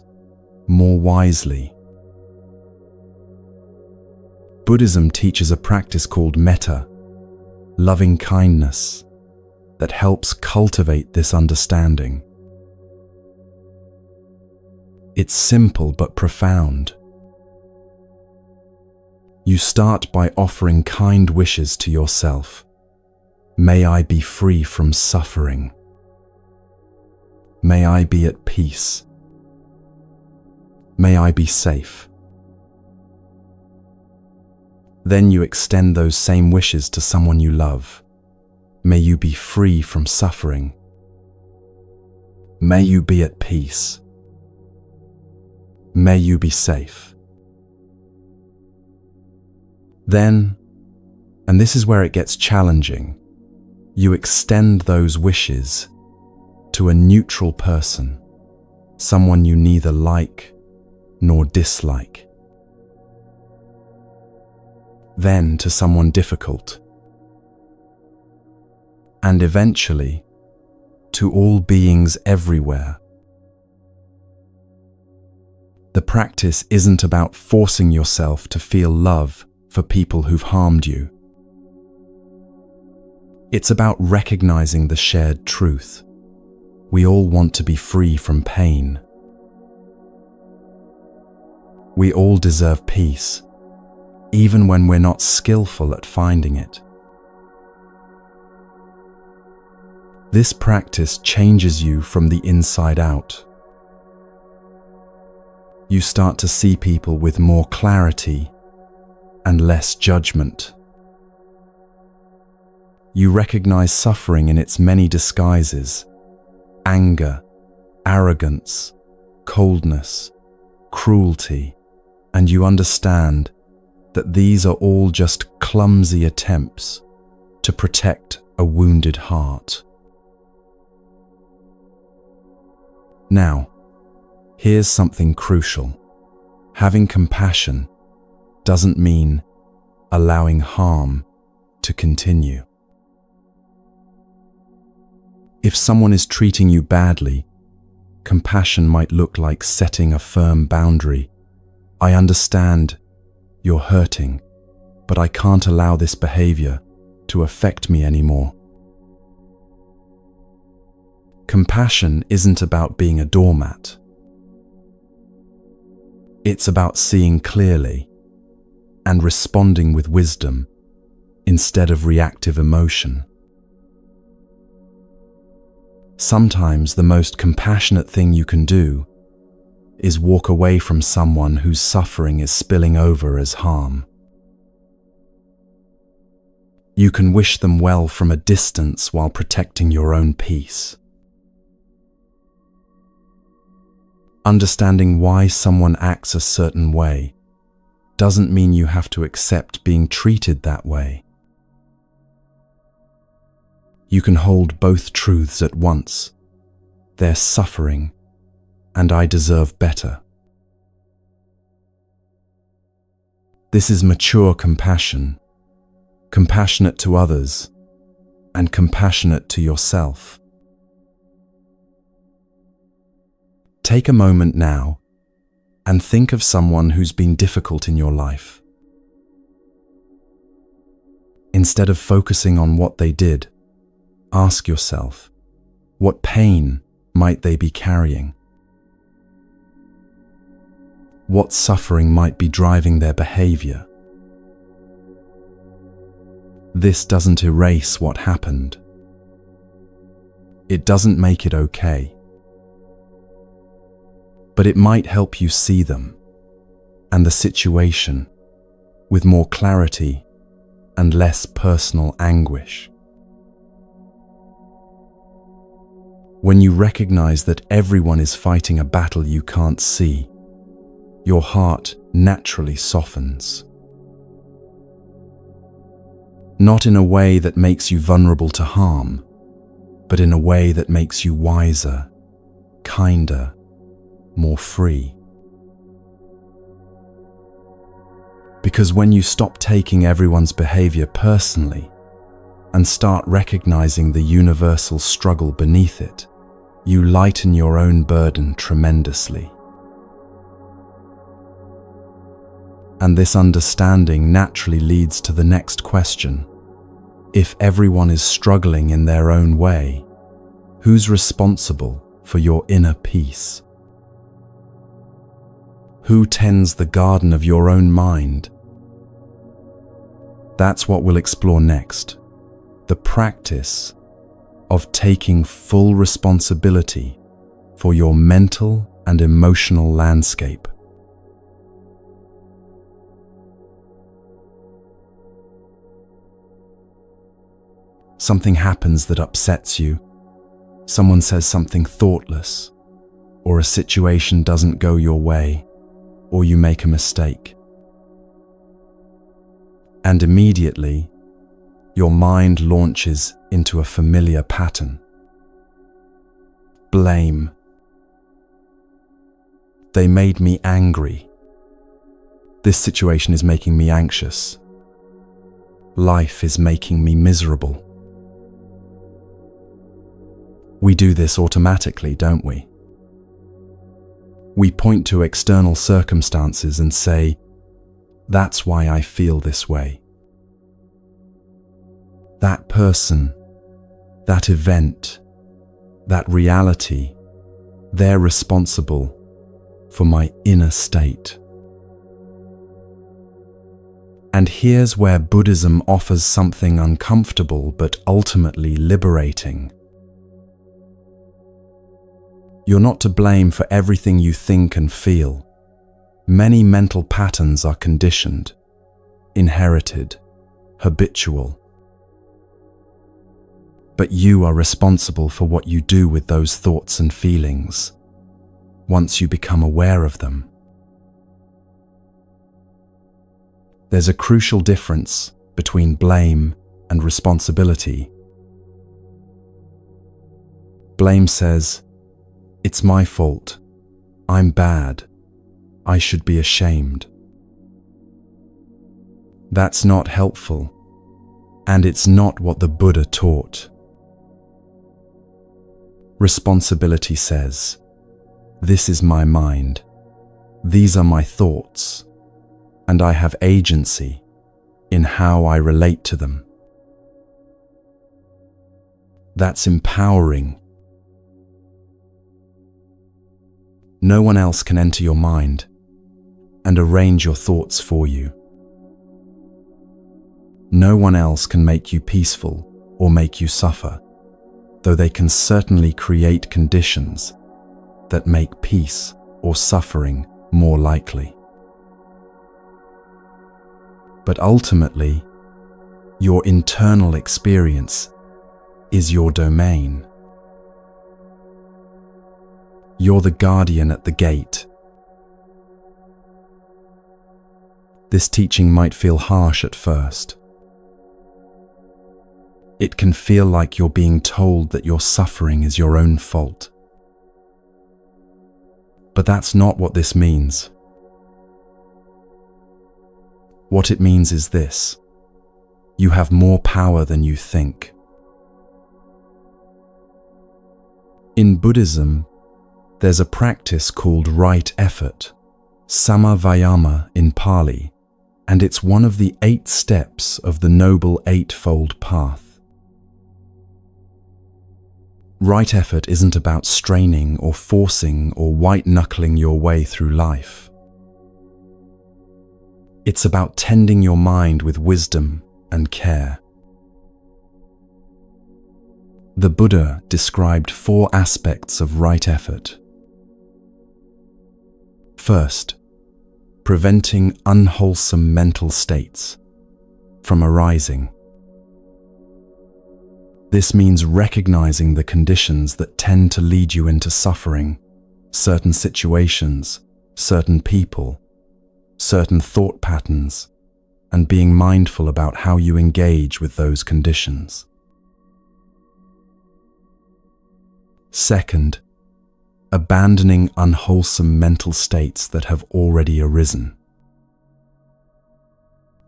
more wisely. Buddhism teaches a practice called metta, loving kindness, that helps cultivate this understanding. It's simple but profound. You start by offering kind wishes to yourself. May I be free from suffering. May I be at peace. May I be safe. Then you extend those same wishes to someone you love. May you be free from suffering. May you be at peace. May you be safe. Then, and this is where it gets challenging, you extend those wishes to a neutral person, someone you neither like nor dislike. Then to someone difficult. And eventually, to all beings everywhere. The practice isn't about forcing yourself to feel love for people who've harmed you. It's about recognizing the shared truth. We all want to be free from pain. We all deserve peace, even when we're not skillful at finding it. This practice changes you from the inside out. You start to see people with more clarity and less judgment. You recognize suffering in its many disguises: anger, arrogance, coldness, cruelty, and you understand that these are all just clumsy attempts to protect a wounded heart. Now, here's something crucial. Having compassion doesn't mean allowing harm to continue. If someone is treating you badly, compassion might look like setting a firm boundary. I understand you're hurting, but I can't allow this behavior to affect me anymore. Compassion isn't about being a doormat. It's about seeing clearly and responding with wisdom instead of reactive emotion. Sometimes the most compassionate thing you can do is walk away from someone whose suffering is spilling over as harm. You can wish them well from a distance while protecting your own peace. Understanding why someone acts a certain way doesn't mean you have to accept being treated that way. You can hold both truths at once. They're suffering, and I deserve better. This is mature compassion, compassionate to others, and compassionate to yourself. Take a moment now and think of someone who's been difficult in your life. Instead of focusing on what they did, ask yourself, what pain might they be carrying? What suffering might be driving their behavior? This doesn't erase what happened. It doesn't make it okay. But it might help you see them and the situation with more clarity and less personal anguish. When you recognize that everyone is fighting a battle you can't see, your heart naturally softens. Not in a way that makes you vulnerable to harm, but in a way that makes you wiser, kinder, more free. Because when you stop taking everyone's behavior personally and start recognizing the universal struggle beneath it, you lighten your own burden tremendously. And this understanding naturally leads to the next question. If everyone is struggling in their own way, who's responsible for your inner peace? Who tends the garden of your own mind? That's what we'll explore next. The practice of taking full responsibility for your mental and emotional landscape. Something happens that upsets you. Someone says something thoughtless, or a situation doesn't go your way, or you make a mistake. And immediately, your mind launches into a familiar pattern. Blame. They made me angry. This situation is making me anxious. Life is making me miserable. We do this automatically, don't we? We point to external circumstances and say, "That's why I feel this way. That person, that event, that reality, they're responsible for my inner state." And here's where Buddhism offers something uncomfortable but ultimately liberating. You're not to blame for everything you think and feel. Many mental patterns are conditioned, inherited, habitual. But you are responsible for what you do with those thoughts and feelings once you become aware of them. There's a crucial difference between blame and responsibility. Blame says, "It's my fault. I'm bad. I should be ashamed." That's not helpful, and it's not what the Buddha taught. Responsibility says, "This is my mind. These are my thoughts, and I have agency in how I relate to them." That's empowering, No one else can enter your mind and arrange your thoughts for you. No one else can make you peaceful or make you suffer, though they can certainly create conditions that make peace or suffering more likely. But ultimately, your internal experience is your domain. You're the guardian at the gate. This teaching might feel harsh at first. It can feel like you're being told that your suffering is your own fault. But that's not what this means. What it means is this: you have more power than you think. In Buddhism, there's a practice called right effort, samma vayama in Pali, and it's one of the 8 steps of the Noble Eightfold Path. Right effort isn't about straining or forcing or white-knuckling your way through life. It's about tending your mind with wisdom and care. The Buddha described 4 aspects of right effort. First, preventing unwholesome mental states from arising. This means recognizing the conditions that tend to lead you into suffering, certain situations, certain people, certain thought patterns, and being mindful about how you engage with those conditions. Second, abandoning unwholesome mental states that have already arisen.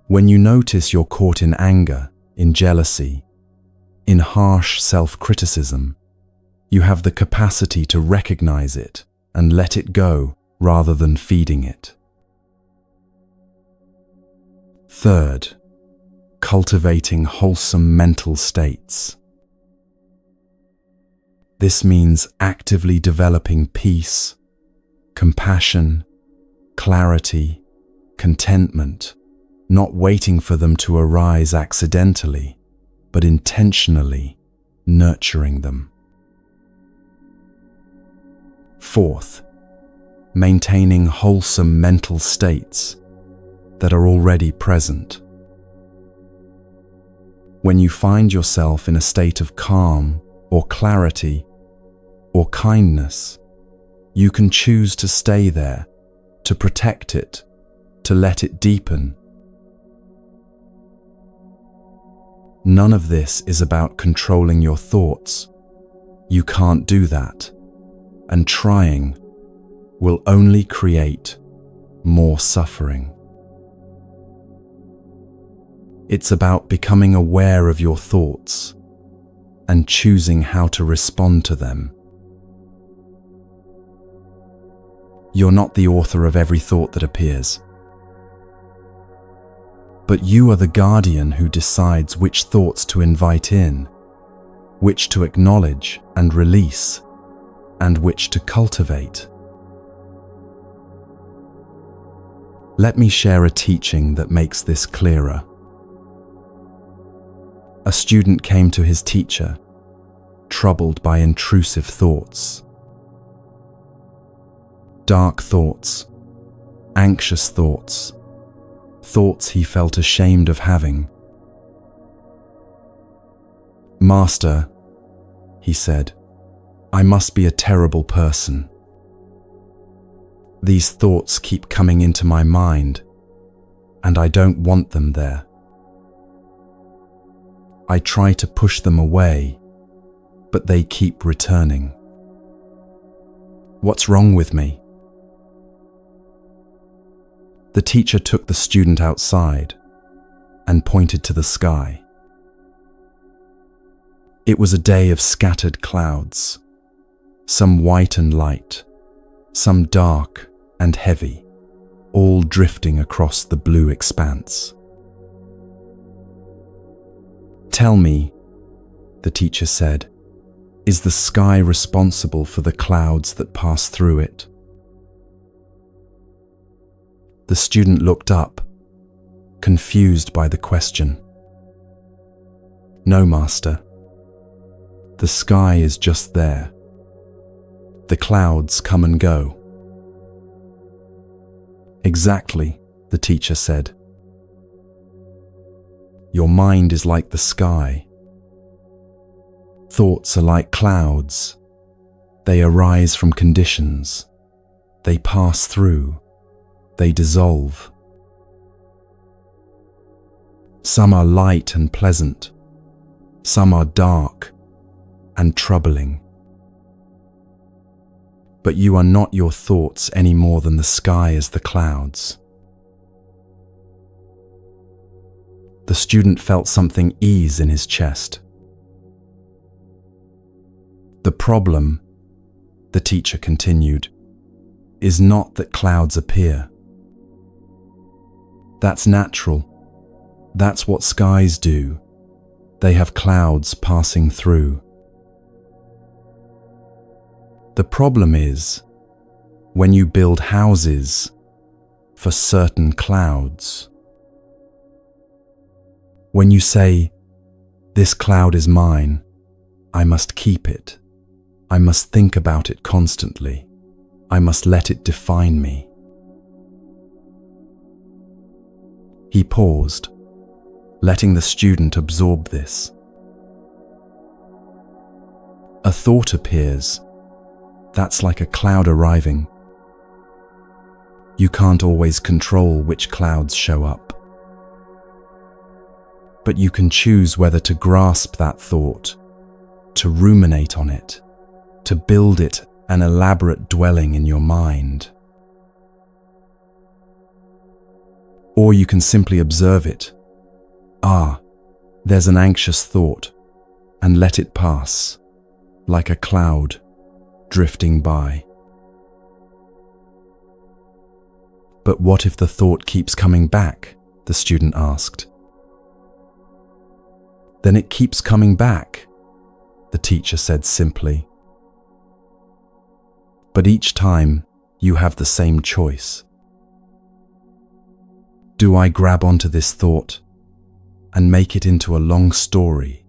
When you notice you're caught in anger, in jealousy, in harsh self-criticism, you have the capacity to recognize it and let it go rather than feeding it. Third, cultivating wholesome mental states. This means actively developing peace, compassion, clarity, contentment, not waiting for them to arise accidentally, but intentionally nurturing them. Fourth, maintaining wholesome mental states that are already present. When you find yourself in a state of calm or clarity or kindness, you can choose to stay there, to protect it, to let it deepen. None of this is about controlling your thoughts. You can't do that, and trying will only create more suffering. It's about becoming aware of your thoughts and choosing how to respond to them. You're not the author of every thought that appears, but you are the guardian who decides which thoughts to invite in, which to acknowledge and release, and which to cultivate. Let me share a teaching that makes this clearer. A student came to his teacher, troubled by intrusive thoughts. Dark thoughts, anxious thoughts, thoughts he felt ashamed of having. "Master," he said, "I must be a terrible person. These thoughts keep coming into my mind, and I don't want them there. I try to push them away, but they keep returning. What's wrong with me?" The teacher took the student outside and pointed to the sky. It was a day of scattered clouds, some white and light, some dark and heavy, all drifting across the blue expanse. "Tell me," the teacher said, "is the sky responsible for the clouds that pass through it?" The student looked up, confused by the question. No, master. The sky is just there. The clouds come and go. Exactly, the teacher said. Your mind is like the sky. Thoughts are like clouds. They arise from conditions. They pass through. They dissolve. Some are light and pleasant. Some are dark and troubling. But you are not your thoughts any more than the sky is the clouds. The student felt something ease in his chest. The problem, the teacher continued, is not that clouds appear. That's natural. That's what skies do. They have clouds passing through. The problem is when you build houses for certain clouds. When you say, "This cloud is mine, I must keep it. I must think about it constantly. I must let it define me." He paused, letting the student absorb this. A thought appears. That's like a cloud arriving. You can't always control which clouds show up. But you can choose whether to grasp that thought, to ruminate on it, to build it an elaborate dwelling in your mind. Or you can simply observe it. Ah, there's an anxious thought, and let it pass, like a cloud drifting by. But what if the thought keeps coming back? The student asked. Then it keeps coming back, the teacher said simply. But each time you have the same choice. Do I grab onto this thought and make it into a long story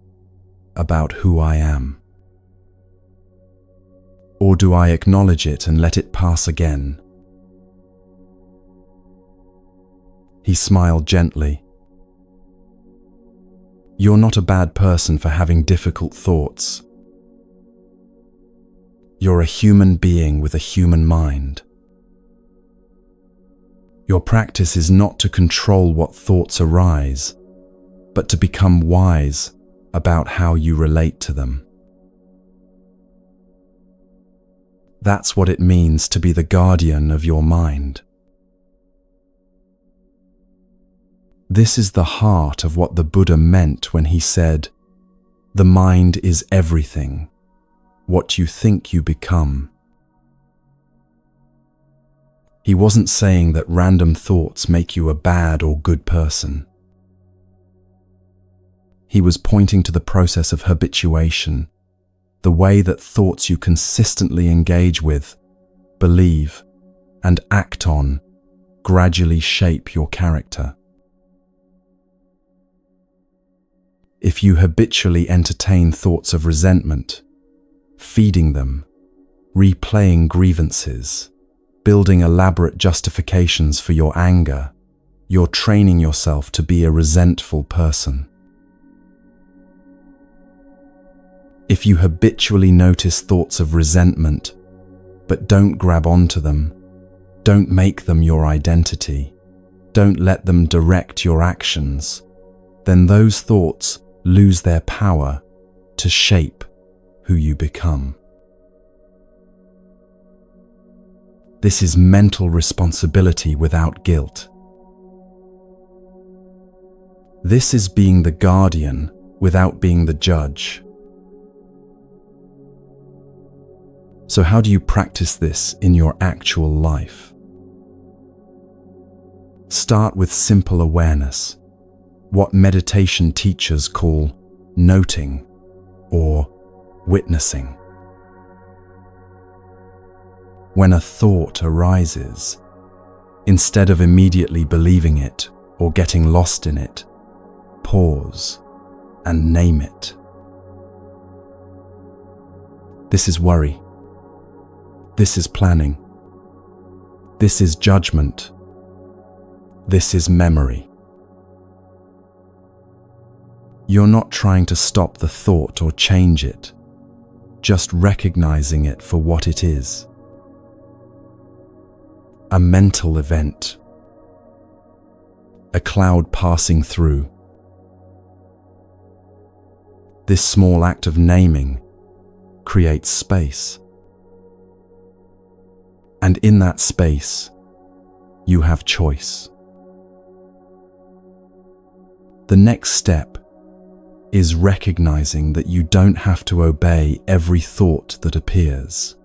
about who I am? Or do I acknowledge it and let it pass again? He smiled gently. You're not a bad person for having difficult thoughts. You're a human being with a human mind. Your practice is not to control what thoughts arise, but to become wise about how you relate to them. That's what it means to be the guardian of your mind. This is the heart of what the Buddha meant when he said, "The mind is everything. What you think you become." He wasn't saying that random thoughts make you a bad or good person. He was pointing to the process of habituation, the way that thoughts you consistently engage with, believe, and act on gradually shape your character. If you habitually entertain thoughts of resentment, feeding them, replaying grievances, building elaborate justifications for your anger, you're training yourself to be a resentful person. If you habitually notice thoughts of resentment, but don't grab onto them, don't make them your identity, don't let them direct your actions, then those thoughts lose their power to shape who you become. This is mental responsibility without guilt. This is being the guardian without being the judge. So how do you practice this in your actual life? Start with simple awareness, what meditation teachers call noting or witnessing. When a thought arises, Instead of immediately believing it or getting lost in it, pause and name it. This is worry. This is planning. This is judgment. This is memory. You're not trying to stop the thought or change it, just recognizing it for what it is. A mental event. A cloud passing through. This small act of naming creates space. And in that space, you have choice. The next step is recognizing that you don't have to obey every thought that appears.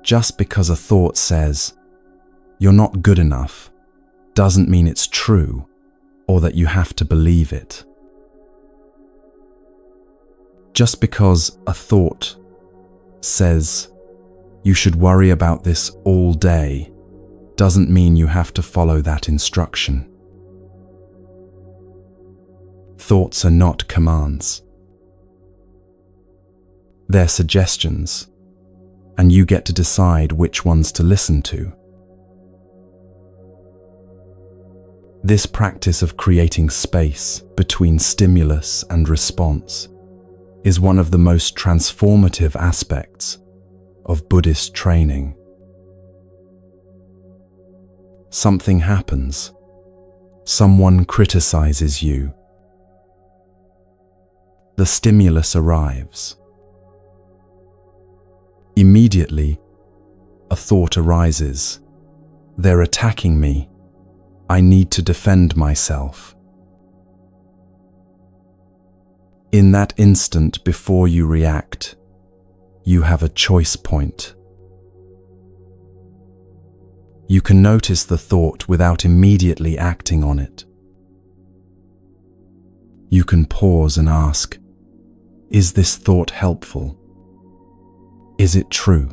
Just because a thought says, "You're not good enough," doesn't mean it's true or that you have to believe it. Just because a thought says, "You should worry about this all day," doesn't mean you have to follow that instruction. Thoughts are not commands. They're suggestions, and you get to decide which ones to listen to. This practice of creating space between stimulus and response is one of the most transformative aspects of Buddhist training. Something happens. Someone criticizes you. The stimulus arrives. Immediately, a thought arises. "They're attacking me. I need to defend myself." In that instant before you react, you have a choice point. You can notice the thought without immediately acting on it. You can pause and ask, "Is this thought helpful? Is it true?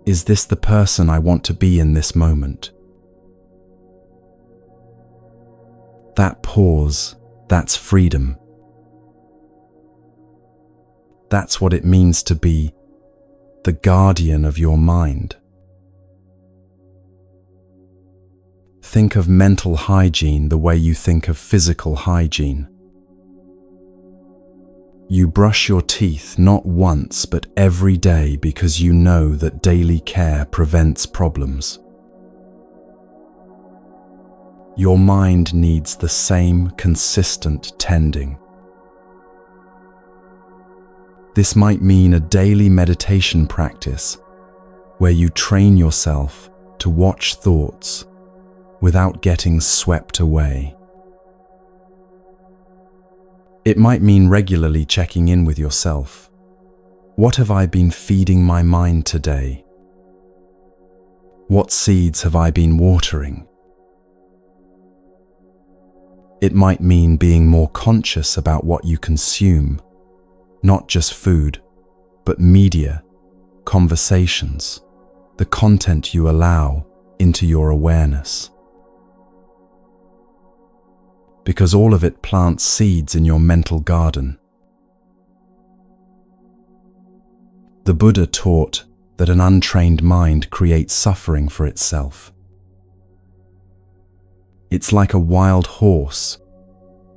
Is this the person I want to be in this moment?" That pause, that's freedom. That's what it means to be the guardian of your mind. Think of mental hygiene the way you think of physical hygiene. You brush your teeth not once but every day because you know that daily care prevents problems. Your mind needs the same consistent tending. This might mean a daily meditation practice where you train yourself to watch thoughts without getting swept away. It might mean regularly checking in with yourself. What have I been feeding my mind today? What seeds have I been watering? It might mean being more conscious about what you consume, not just food, but media, conversations, the content you allow into your awareness. Because all of it plants seeds in your mental garden. The Buddha taught that an untrained mind creates suffering for itself. It's like a wild horse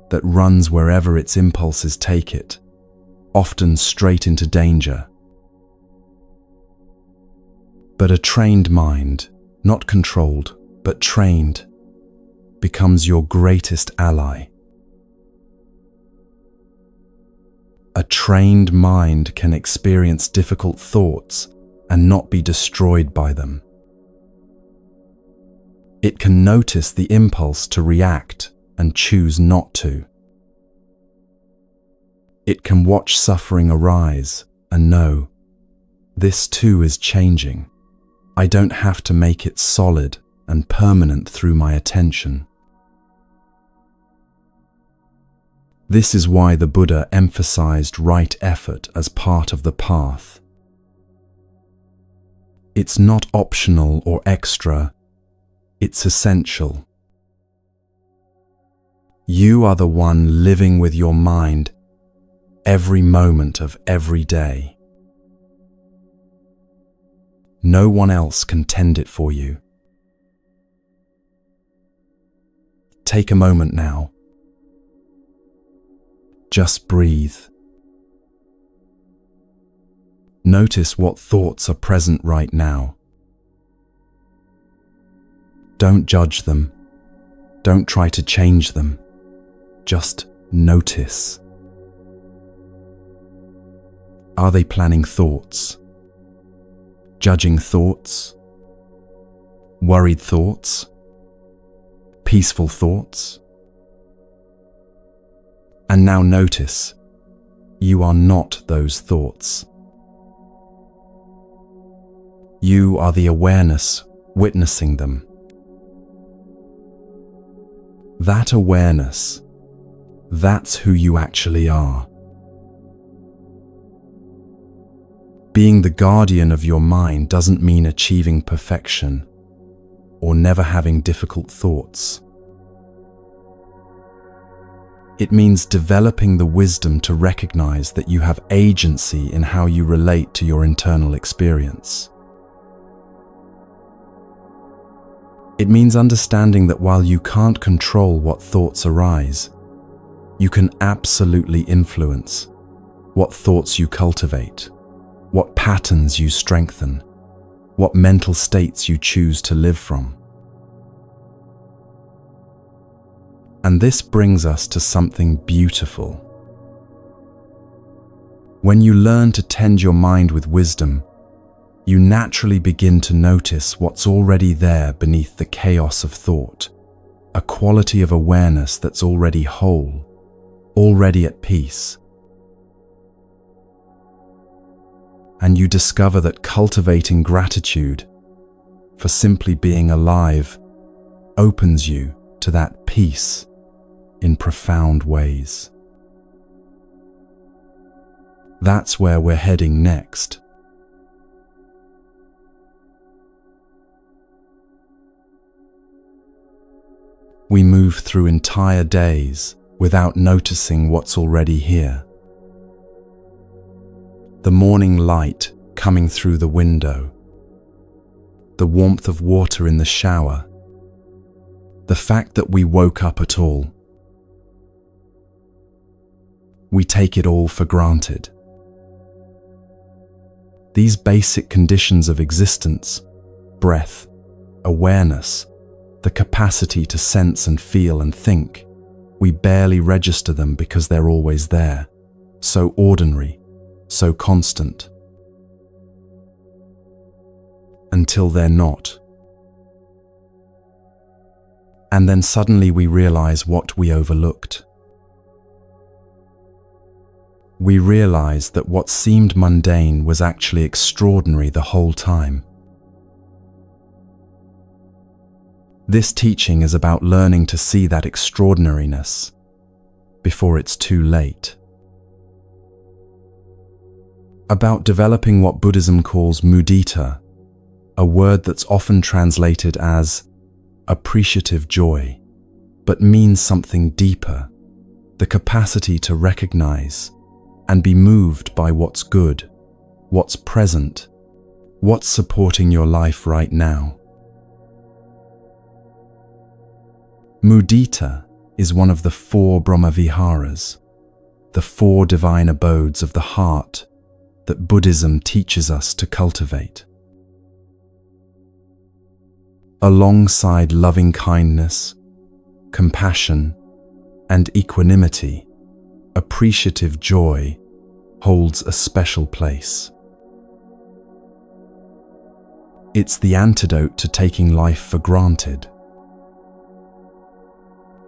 that runs wherever its impulses take it, often straight into danger. But a trained mind, not controlled, but trained, becomes your greatest ally. A trained mind can experience difficult thoughts and not be destroyed by them. It can notice the impulse to react and choose not to. It can watch suffering arise and know, this too is changing. I don't have to make it solid and permanent through my attention. This is why the Buddha emphasized right effort as part of the path. It's not optional or extra, it's essential. You are the one living with your mind every moment of every day. No one else can tend it for you. Take a moment now. Just breathe. Notice what thoughts are present right now. Don't judge them. Don't try to change them. Just notice. Are they planning thoughts? Judging thoughts? Worried thoughts? Peaceful thoughts? And now notice, you are not those thoughts. You are the awareness witnessing them. That awareness, that's who you actually are. Being the guardian of your mind doesn't mean achieving perfection or never having difficult thoughts. It means developing the wisdom to recognize that you have agency in how you relate to your internal experience. It means understanding that while you can't control what thoughts arise, you can absolutely influence what thoughts you cultivate, what patterns you strengthen, what mental states you choose to live from. And this brings us to something beautiful. When you learn to tend your mind with wisdom, you naturally begin to notice what's already there beneath the chaos of thought, a quality of awareness that's already whole, already at peace. And you discover that cultivating gratitude for simply being alive opens you to that peace in profound ways. That's where we're heading next. We move through entire days without noticing what's already here. The morning light coming through the window, the warmth of water in the shower, the fact that we woke up at all. We take it all for granted. These basic conditions of existence, breath, awareness, the capacity to sense and feel and think, we barely register them because they're always there, so ordinary, so constant. Until they're not. And then suddenly we realize what we overlooked. We realize that what seemed mundane was actually extraordinary the whole time. This teaching is about learning to see that extraordinariness before it's too late. About developing what Buddhism calls mudita, a word that's often translated as appreciative joy, but means something deeper, the capacity to recognize and be moved by what's good, what's present, what's supporting your life right now. Mudita is one of the 4 Brahmaviharas, the 4 divine abodes of the heart that Buddhism teaches us to cultivate. Alongside loving kindness, compassion, and equanimity, appreciative joy holds a special place. It's the antidote to taking life for granted.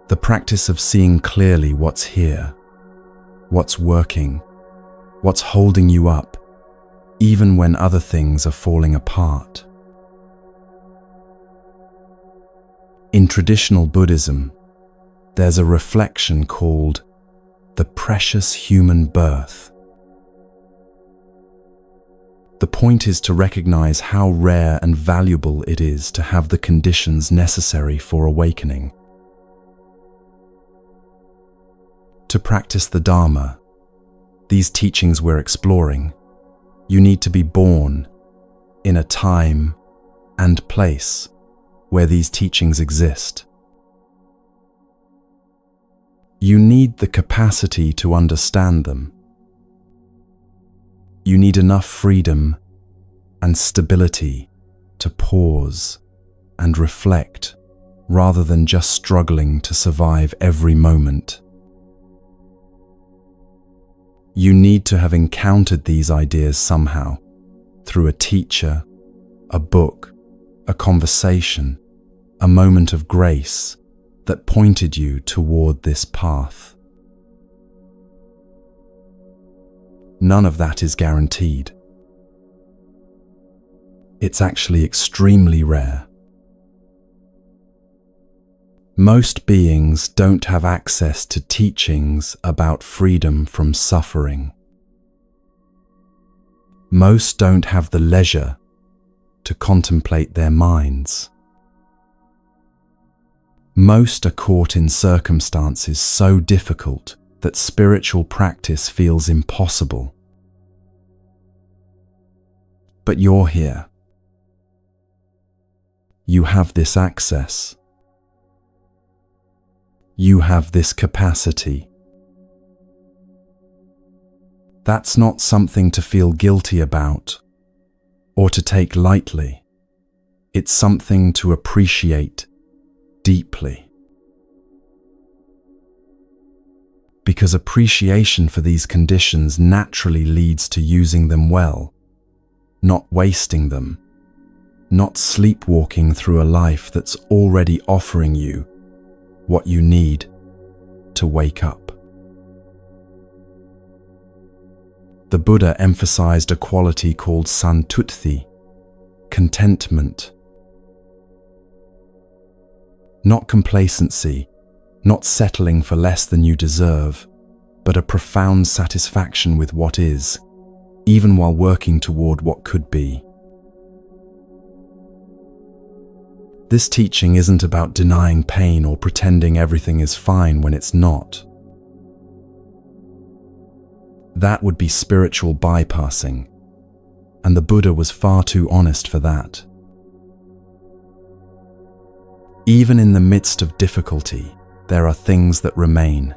The practice of seeing clearly what's here, what's working, what's holding you up, even when other things are falling apart. In traditional Buddhism, there's a reflection called the precious human birth. The point is to recognize how rare and valuable it is to have the conditions necessary for awakening. To practice the Dharma, these teachings we're exploring, you need to be born in a time and place where these teachings exist. You need the capacity to understand them. You need enough freedom and stability to pause and reflect rather than just struggling to survive every moment. You need to have encountered these ideas somehow, through a teacher, a book, a conversation, a moment of grace that pointed you toward this path. None of that is guaranteed. It's actually extremely rare. Most beings don't have access to teachings about freedom from suffering. Most don't have the leisure to contemplate their minds. Most are caught in circumstances so difficult that spiritual practice feels impossible. But you're here. You have this access. You have this capacity. That's not something to feel guilty about or to take lightly. It's something to appreciate deeply. Because appreciation for these conditions naturally leads to using them well, not wasting them, not sleepwalking through a life that's already offering you what you need to wake up. The Buddha emphasized a quality called santutti, contentment. Not complacency, not settling for less than you deserve, but a profound satisfaction with what is, even while working toward what could be. This teaching isn't about denying pain or pretending everything is fine when it's not. That would be spiritual bypassing, and the Buddha was far too honest for that. Even in the midst of difficulty, there are things that remain.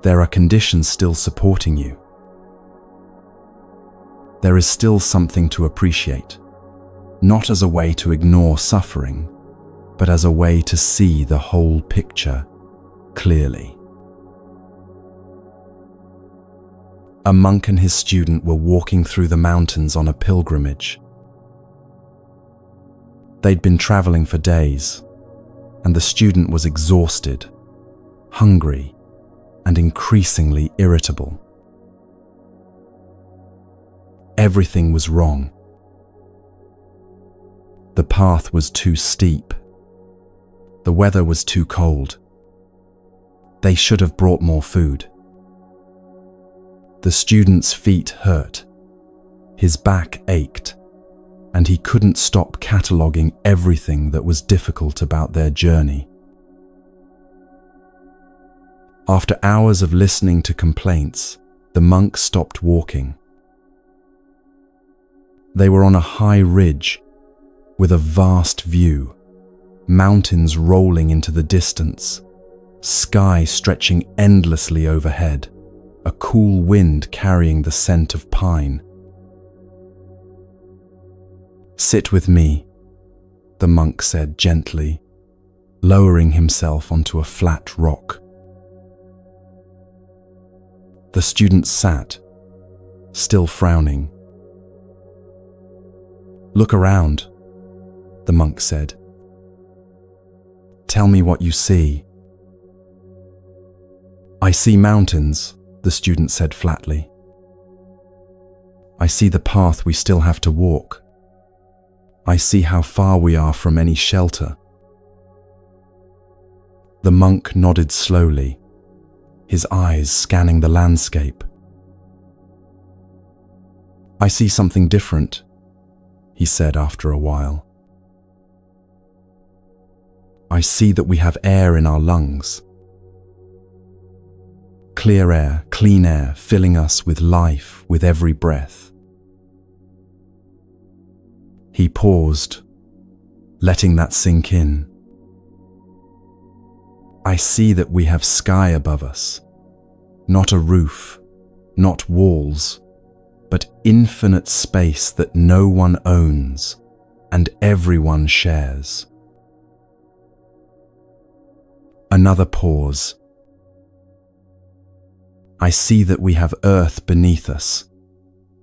There are conditions still supporting you. There is still something to appreciate. Not as a way to ignore suffering, but as a way to see the whole picture clearly. A monk and his student were walking through the mountains on a pilgrimage. They'd been traveling for days, and the student was exhausted, hungry, and increasingly irritable. Everything was wrong. The path was too steep. The weather was too cold. They should have brought more food. The student's feet hurt. His back ached, and he couldn't stop cataloguing everything that was difficult about their journey. After hours of listening to complaints, the monk stopped walking. They were on a high ridge with a vast view, mountains rolling into the distance, sky stretching endlessly overhead, a cool wind carrying the scent of pine. "Sit with me," the monk said gently, lowering himself onto a flat rock. The student sat, still frowning. "Look around," the monk said. "Tell me what you see." "I see mountains," the student said flatly. "I see the path we still have to walk. I see how far we are from any shelter." The monk nodded slowly, his eyes scanning the landscape. I see something different, he said after a while. I see that we have air in our lungs. Clear air, clean air, filling us with life with every breath. He paused, letting that sink in. I see that we have sky above us, not a roof, not walls, but infinite space that no one owns and everyone shares. Another pause. I see that we have earth beneath us,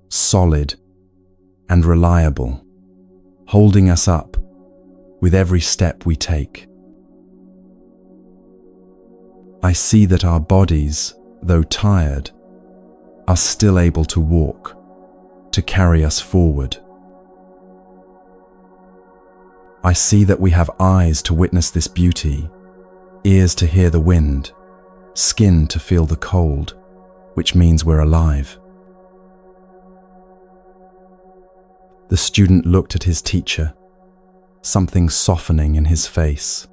solid and reliable, holding us up with every step we take. I see that our bodies, though tired, are still able to walk, to carry us forward. I see that we have eyes to witness this beauty, ears to hear the wind, skin to feel the cold, which means we're alive. The student looked at his teacher, something softening in his face.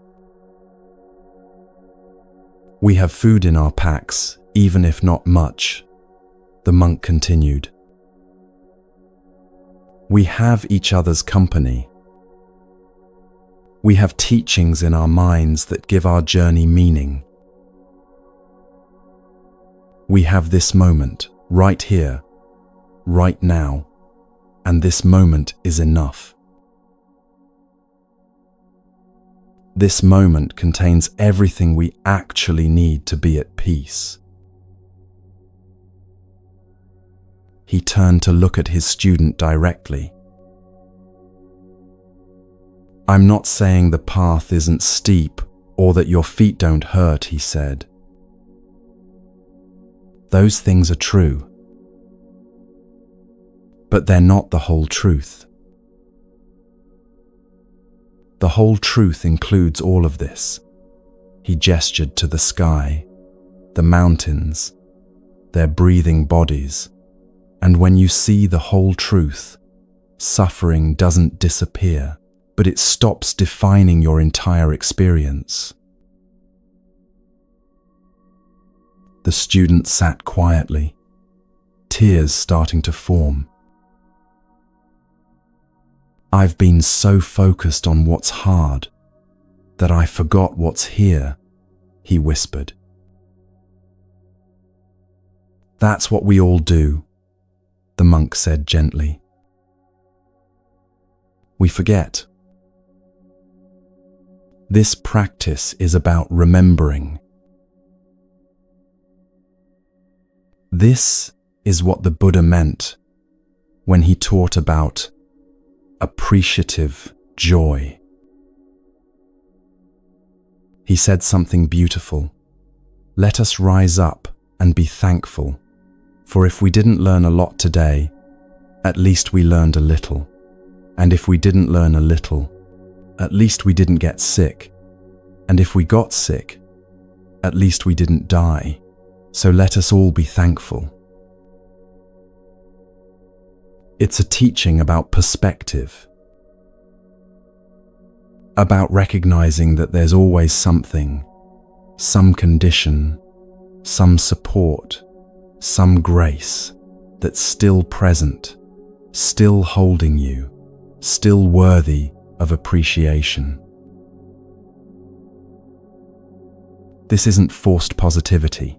We have food in our packs, even if not much, the monk continued. We have each other's company. We have teachings in our minds that give our journey meaning. We have this moment, right here, right now, and this moment is enough. This moment contains everything we actually need to be at peace. He turned to look at his student directly. I'm not saying the path isn't steep or that your feet don't hurt, he said. Those things are true. But they're not the whole truth. The whole truth includes all of this. He gestured to the sky, the mountains, their breathing bodies. And when you see the whole truth, suffering doesn't disappear, but it stops defining your entire experience. The student sat quietly, tears starting to form. I've been so focused on what's hard that I forgot what's here, he whispered. That's what we all do, the monk said gently. We forget. This practice is about remembering. This is what the Buddha meant when he taught about appreciative joy. He said something beautiful. Let us rise up and be thankful, for if we didn't learn a lot today, at least we learned a little. And if we didn't learn a little, at least we didn't get sick. And if we got sick, at least we didn't die. So let us all be thankful. It's a teaching about perspective, about recognizing that there's always something, some condition, some support, some grace that's still present, still holding you, still worthy of appreciation. This isn't forced positivity.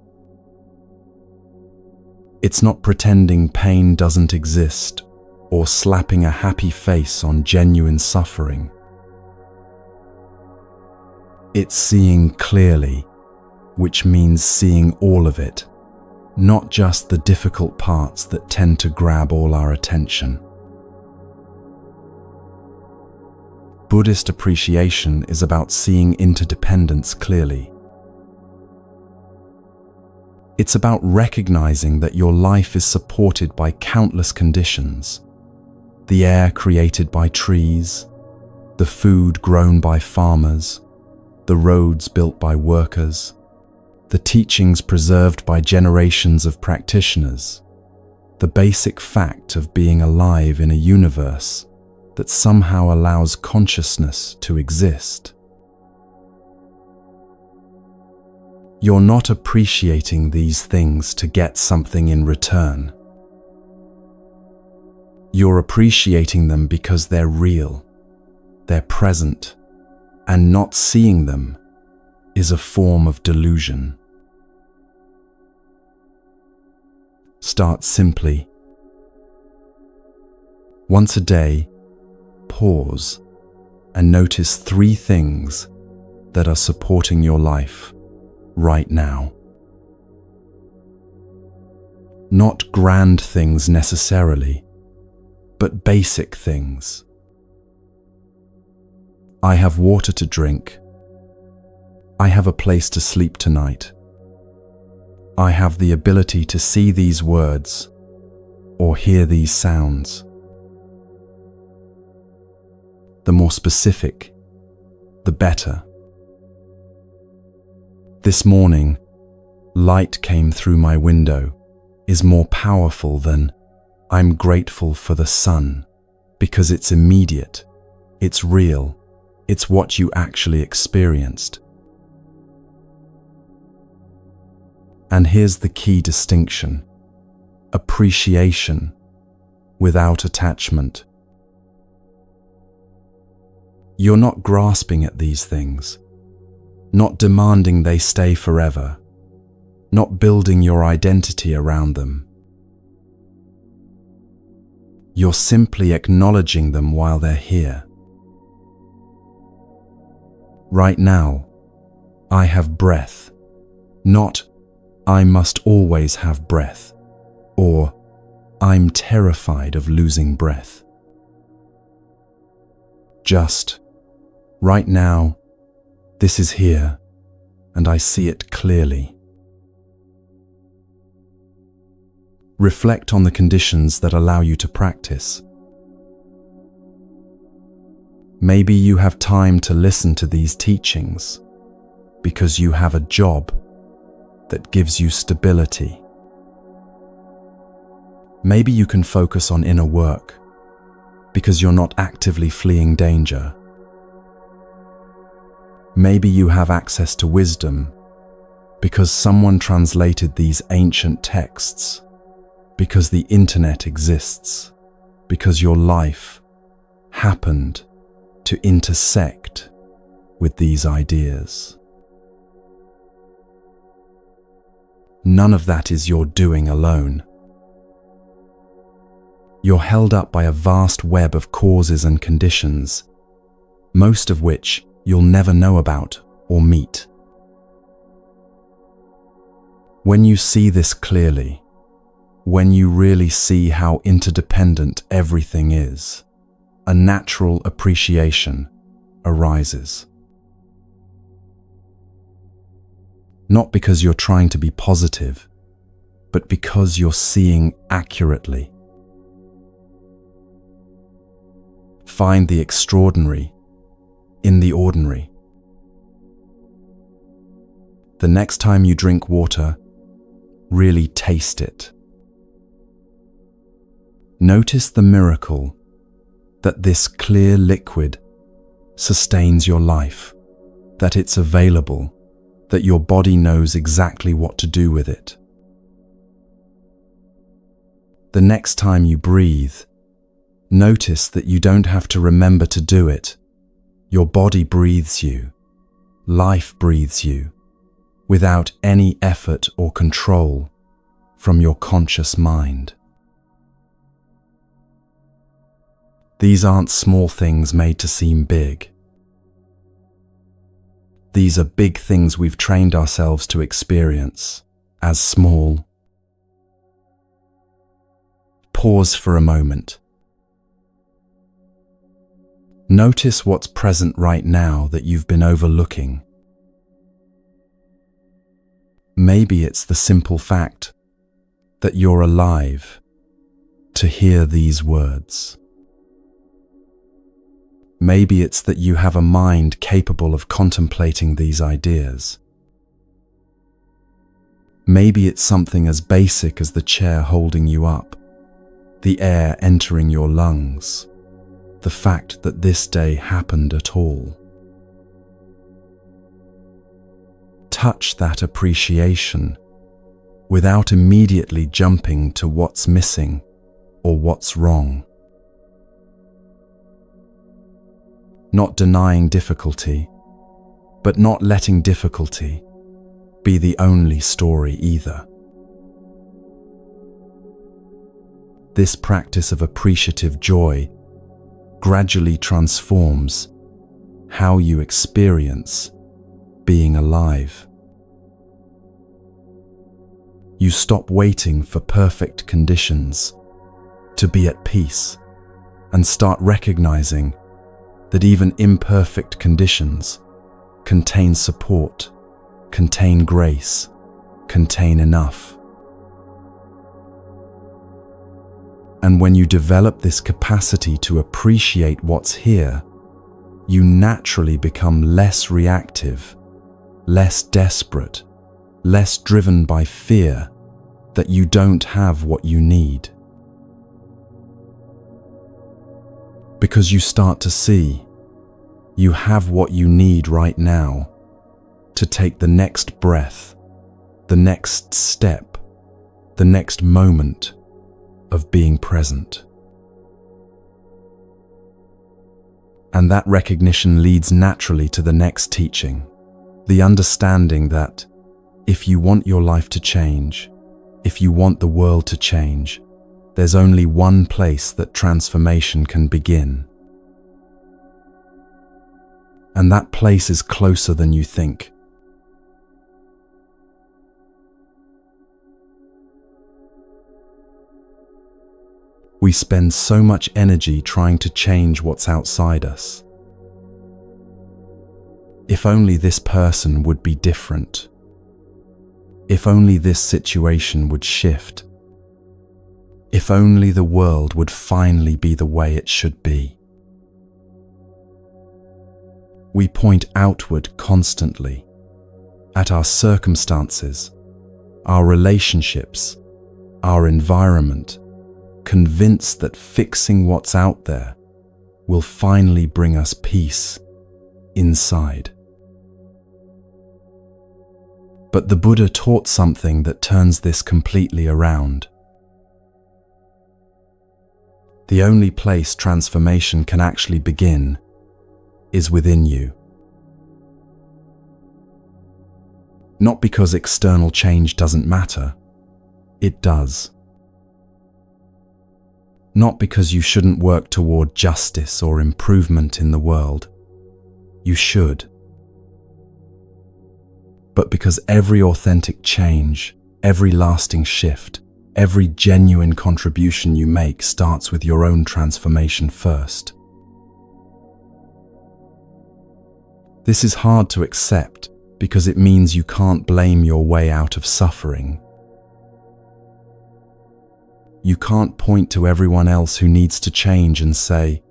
It's not pretending pain doesn't exist or slapping a happy face on genuine suffering. It's seeing clearly, which means seeing all of it, not just the difficult parts that tend to grab all our attention. Buddhist appreciation is about seeing interdependence clearly. It's about recognizing that your life is supported by countless conditions. The air created by trees, the food grown by farmers, the roads built by workers, the teachings preserved by generations of practitioners, the basic fact of being alive in a universe that somehow allows consciousness to exist. You're not appreciating these things to get something in return. You're appreciating them because they're real, they're present, and not seeing them is a form of delusion. Start simply. Once a day, pause and notice 3 things that are supporting your life right now. Not grand things necessarily, but basic things. I have water to drink. I have a place to sleep tonight. I have the ability to see these words or hear these sounds. The more specific, the better. This morning, light came through my window is more powerful than I'm grateful for the sun because it's immediate, it's real, it's what you actually experienced. And here's the key distinction: appreciation without attachment. You're not grasping at these things, not demanding they stay forever, not building your identity around them. You're simply acknowledging them while they're here. Right now, I have breath, not I must always have breath, or I'm terrified of losing breath. Just, right now, this is here, and I see it clearly. Reflect on the conditions that allow you to practice. Maybe you have time to listen to these teachings because you have a job that gives you stability. Maybe you can focus on inner work because you're not actively fleeing danger. Maybe you have access to wisdom because someone translated these ancient texts, because the internet exists, because your life happened to intersect with these ideas. None of that is your doing alone. You're held up by a vast web of causes and conditions, most of which you'll never know about or meet. When you see this clearly, when you really see how interdependent everything is, a natural appreciation arises. Not because you're trying to be positive, but because you're seeing accurately. Find the extraordinary in the ordinary. The next time you drink water, really taste it. Notice the miracle that this clear liquid sustains your life, that it's available, that your body knows exactly what to do with it. The next time you breathe, notice that you don't have to remember to do it. Your body breathes you, life breathes you, without any effort or control from your conscious mind. These aren't small things made to seem big. These are big things we've trained ourselves to experience as small. Pause for a moment. Notice what's present right now that you've been overlooking. Maybe it's the simple fact that you're alive to hear these words. Maybe it's that you have a mind capable of contemplating these ideas. Maybe it's something as basic as the chair holding you up, the air entering your lungs, the fact that this day happened at all. Touch that appreciation without immediately jumping to what's missing or what's wrong. Not denying difficulty, but not letting difficulty be the only story either. This practice of appreciative joy gradually transforms how you experience being alive. You stop waiting for perfect conditions to be at peace and start recognizing that even imperfect conditions contain support, contain grace, contain enough. And when you develop this capacity to appreciate what's here, you naturally become less reactive, less desperate, less driven by fear that you don't have what you need. Because you start to see you have what you need right now to take the next breath, the next step, the next moment of being present. And that recognition leads naturally to the next teaching, the understanding that if you want your life to change, if you want the world to change, there's only one place that transformation can begin. And that place is closer than you think. We spend so much energy trying to change what's outside us. If only this person would be different. If only this situation would shift. If only the world would finally be the way it should be. We point outward constantly at our circumstances, our relationships, our environment, convinced that fixing what's out there will finally bring us peace inside. But the Buddha taught something that turns this completely around. The only place transformation can actually begin is within you. Not because external change doesn't matter, it does. Not because you shouldn't work toward justice or improvement in the world. You should. But because every authentic change, every lasting shift, every genuine contribution you make starts with your own transformation first. This is hard to accept because it means you can't blame your way out of suffering. You can't point to everyone else who needs to change and say,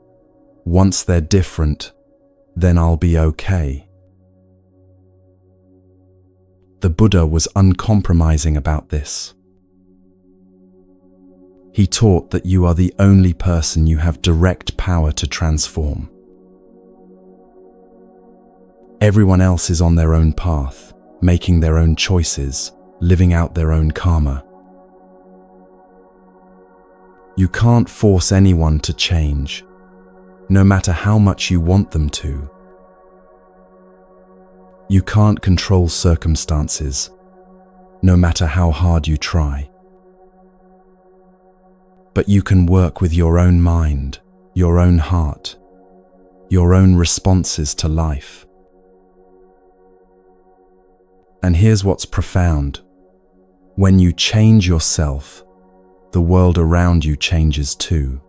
once they're different, then I'll be okay. The Buddha was uncompromising about this. He taught that you are the only person you have direct power to transform. Everyone else is on their own path, making their own choices, living out their own karma. You can't force anyone to change, no matter how much you want them to. You can't control circumstances, no matter how hard you try. But you can work with your own mind, your own heart, your own responses to life. And here's what's profound. When you change yourself, the world around you changes too.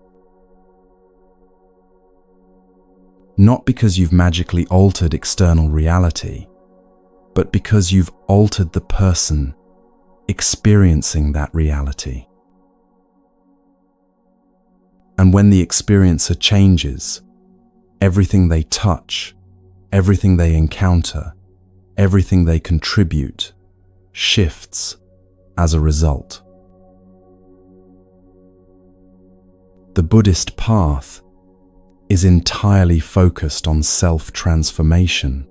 Not because you've magically altered external reality, but because you've altered the person experiencing that reality. And when the experiencer changes, everything they touch, everything they encounter, everything they contribute shifts as a result. The Buddhist path is entirely focused on self-transformation,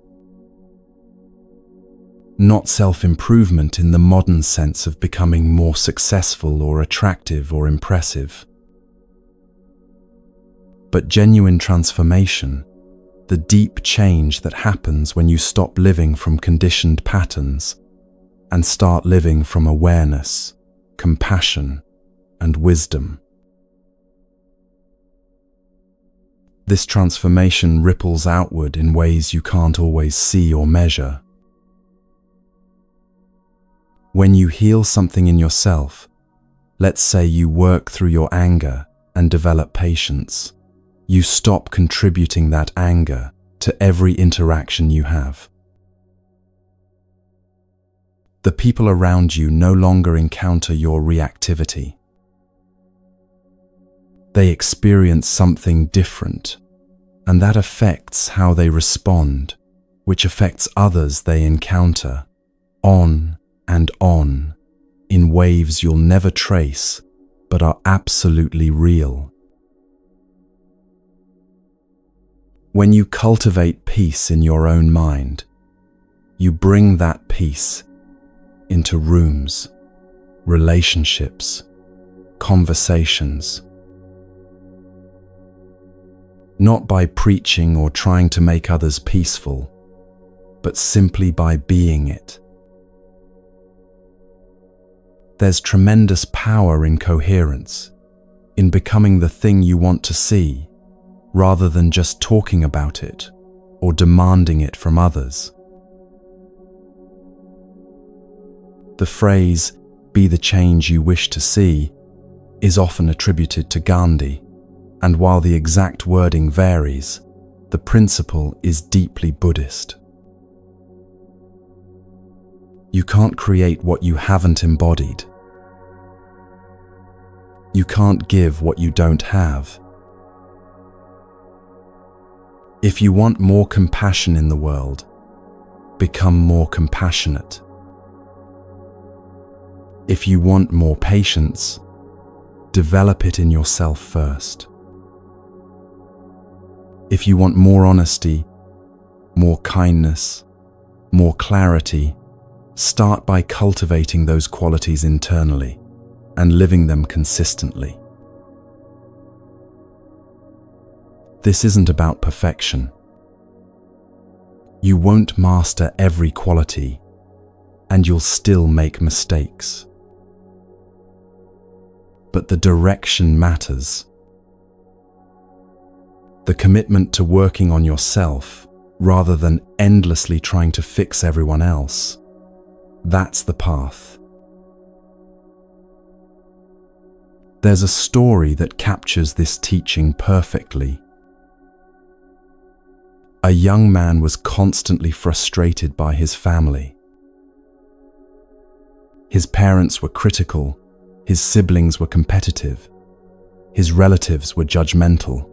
not self-improvement in the modern sense of becoming more successful or attractive or impressive, but genuine transformation, the deep change that happens when you stop living from conditioned patterns and start living from awareness, compassion, and wisdom. This transformation ripples outward in ways you can't always see or measure. When you heal something in yourself, let's say you work through your anger and develop patience, you stop contributing that anger to every interaction you have. The people around you no longer encounter your reactivity. They experience something different, and that affects how they respond, which affects others they encounter, on and on, in waves you'll never trace, but are absolutely real. When you cultivate peace in your own mind, you bring that peace into rooms, relationships, conversations. Not by preaching or trying to make others peaceful, but simply by being it. There's tremendous power in coherence, in becoming the thing you want to see, rather than just talking about it or demanding it from others. The phrase, "be the change you wish to see," is often attributed to Gandhi, and while the exact wording varies, the principle is deeply Buddhist. You can't create what you haven't embodied. You can't give what you don't have. If you want more compassion in the world, become more compassionate. If you want more patience, develop it in yourself first. If you want more honesty, more kindness, more clarity, start by cultivating those qualities internally and living them consistently. This isn't about perfection. You won't master every quality, and you'll still make mistakes. But the direction matters. The commitment to working on yourself, rather than endlessly trying to fix everyone else, that's the path. There's a story that captures this teaching perfectly. A young man was constantly frustrated by his family. His parents were critical, his siblings were competitive, his relatives were judgmental.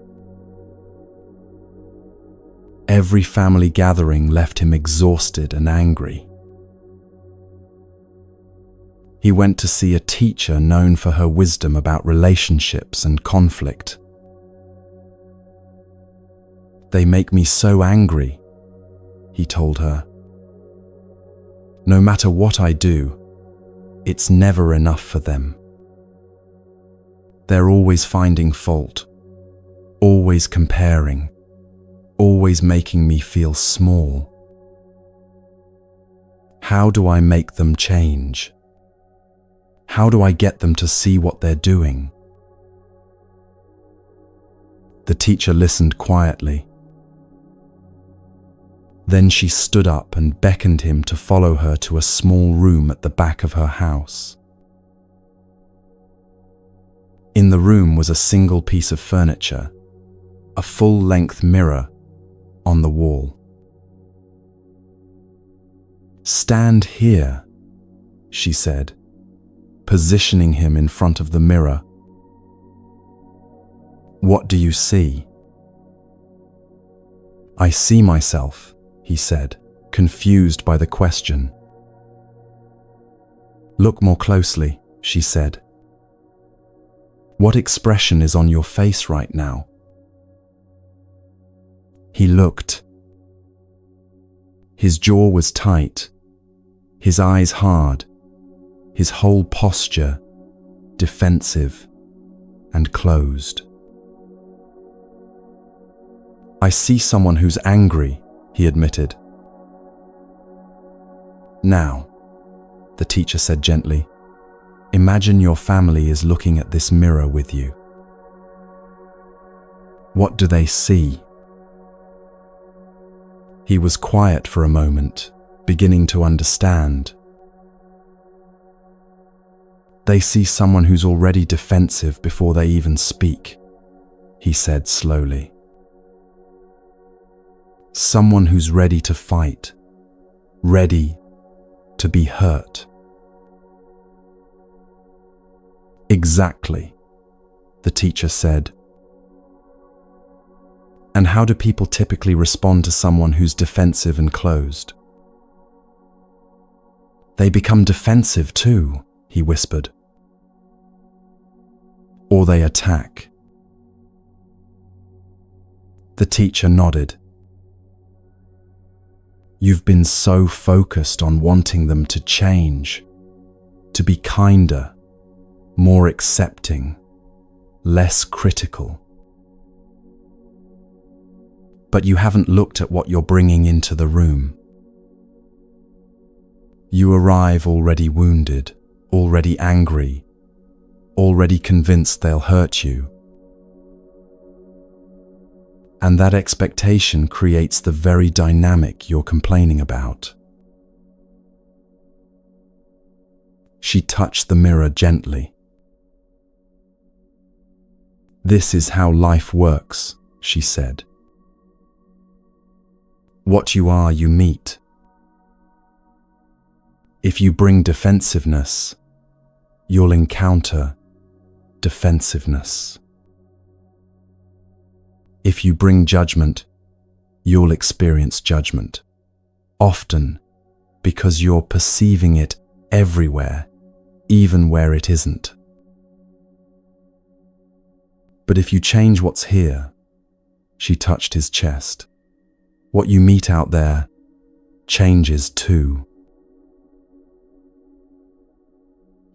Every family gathering left him exhausted and angry. He went to see a teacher known for her wisdom about relationships and conflict. "They make me so angry," he told her. "No matter what I do, it's never enough for them. They're always finding fault, always comparing, always making me feel small. How do I make them change? How do I get them to see what they're doing?" The teacher listened quietly. Then she stood up and beckoned him to follow her to a small room at the back of her house. In the room was a single piece of furniture, a full-length mirror on the wall. "Stand here," she said, positioning him in front of the mirror. "What do you see?" "I see myself," he said, confused by the question. "Look more closely," she said. What expression is on your face right now? He looked. His jaw was tight, his eyes hard, his whole posture defensive and closed. I see someone who's angry, he admitted. Now, the teacher said gently, imagine your family is looking at this mirror with you. What do they see? He was quiet for a moment, beginning to understand. They see someone who's already defensive before they even speak, he said slowly. Someone who's ready to fight, ready to be hurt. Exactly, the teacher said. And how do people typically respond to someone who's defensive and closed? They become defensive too, he whispered. Or they attack. The teacher nodded. You've been so focused on wanting them to change, to be kinder, more accepting, less critical. But you haven't looked at what you're bringing into the room. You arrive already wounded, already angry, already convinced they'll hurt you. And that expectation creates the very dynamic you're complaining about. She touched the mirror gently. This is how life works, she said. What you are, you meet. If you bring defensiveness, you'll encounter defensiveness. If you bring judgment, you'll experience judgment, often because you're perceiving it everywhere, even where it isn't. But if you change what's here, she touched his chest, what you meet out there changes too.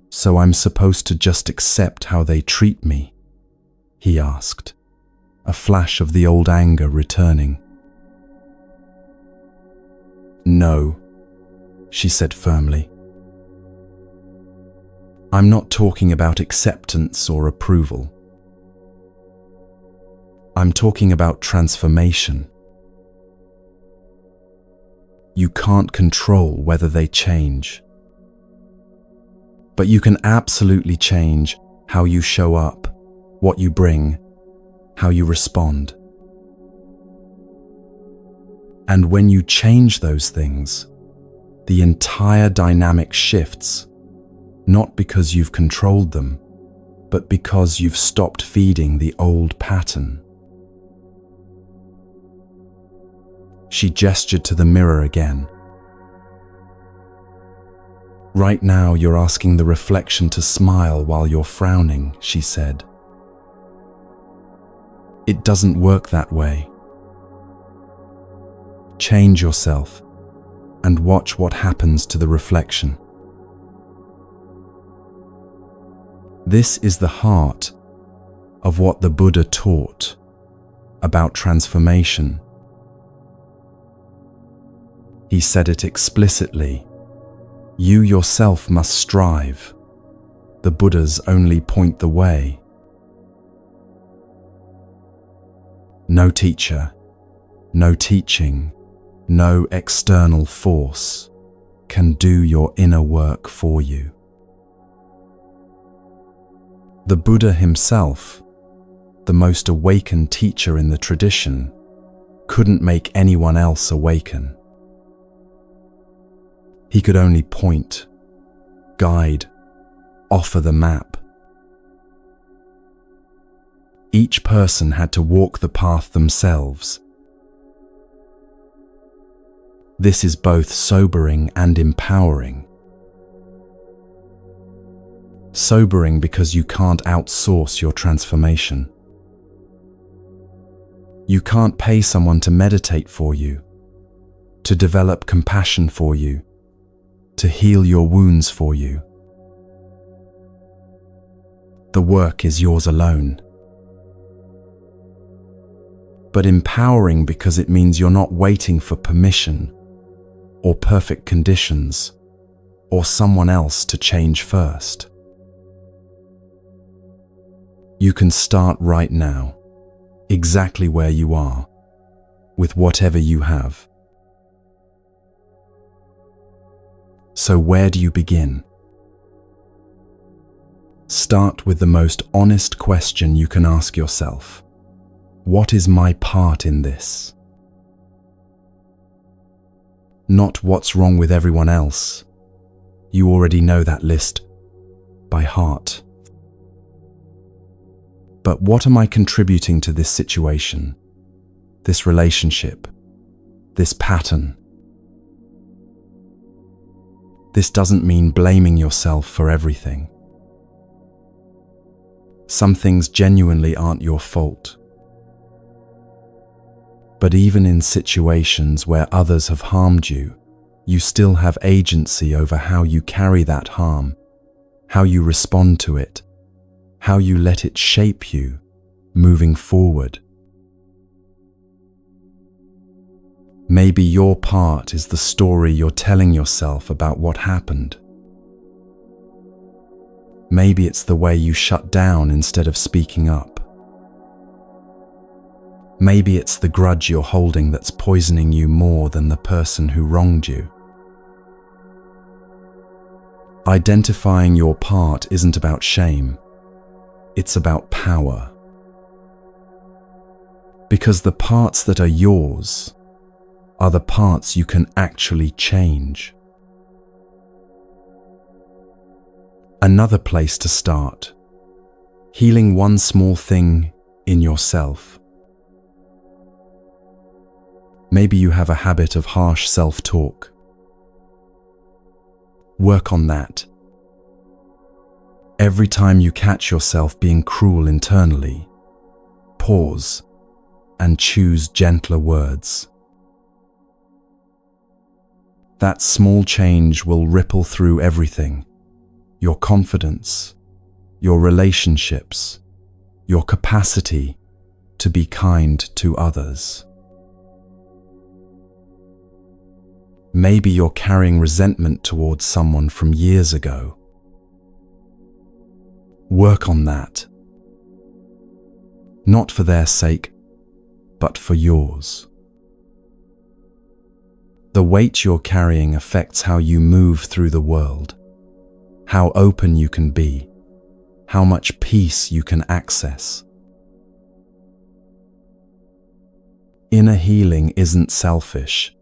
So I'm supposed to just accept how they treat me? He asked, a flash of the old anger returning. No, she said firmly. I'm not talking about acceptance or approval. I'm talking about transformation. You can't control whether they change. But you can absolutely change how you show up, what you bring, how you respond. And when you change those things, the entire dynamic shifts, not because you've controlled them, but because you've stopped feeding the old pattern. She gestured to the mirror again. Right now you're asking the reflection to smile while you're frowning, she said. It doesn't work that way. Change yourself and watch what happens to the reflection. This is the heart of what the Buddha taught about transformation. He said it explicitly. You yourself must strive. The Buddhas only point the way. No teacher, no teaching, no external force can do your inner work for you. The Buddha himself, the most awakened teacher in the tradition, couldn't make anyone else awaken. He could only point, guide, offer the map. Each person had to walk the path themselves. This is both sobering and empowering. Sobering because you can't outsource your transformation. You can't pay someone to meditate for you, to develop compassion for you, to heal your wounds for you. The work is yours alone. But empowering because it means you're not waiting for permission or perfect conditions or someone else to change first. You can start right now, exactly where you are, with whatever you have. So where do you begin? Start with the most honest question you can ask yourself. What is my part in this? Not what's wrong with everyone else. You already know that list by heart. But what am I contributing to this situation, this relationship, this pattern? This doesn't mean blaming yourself for everything. Some things genuinely aren't your fault. But even in situations where others have harmed you, you still have agency over how you carry that harm, how you respond to it, how you let it shape you, moving forward. Maybe your part is the story you're telling yourself about what happened. Maybe it's the way you shut down instead of speaking up. Maybe it's the grudge you're holding that's poisoning you more than the person who wronged you. Identifying your part isn't about shame. It's about power. Because the parts that are yours are the parts you can actually change. Another place to start, healing one small thing in yourself. Maybe you have a habit of harsh self-talk. Work on that. Every time you catch yourself being cruel internally, pause and choose gentler words. That small change will ripple through everything: your confidence, your relationships, your capacity to be kind to others. Maybe you're carrying resentment towards someone from years ago. Work on that. Not for their sake, but for yours. The weight you're carrying affects how you move through the world, how open you can be, how much peace you can access. Inner healing isn't selfish.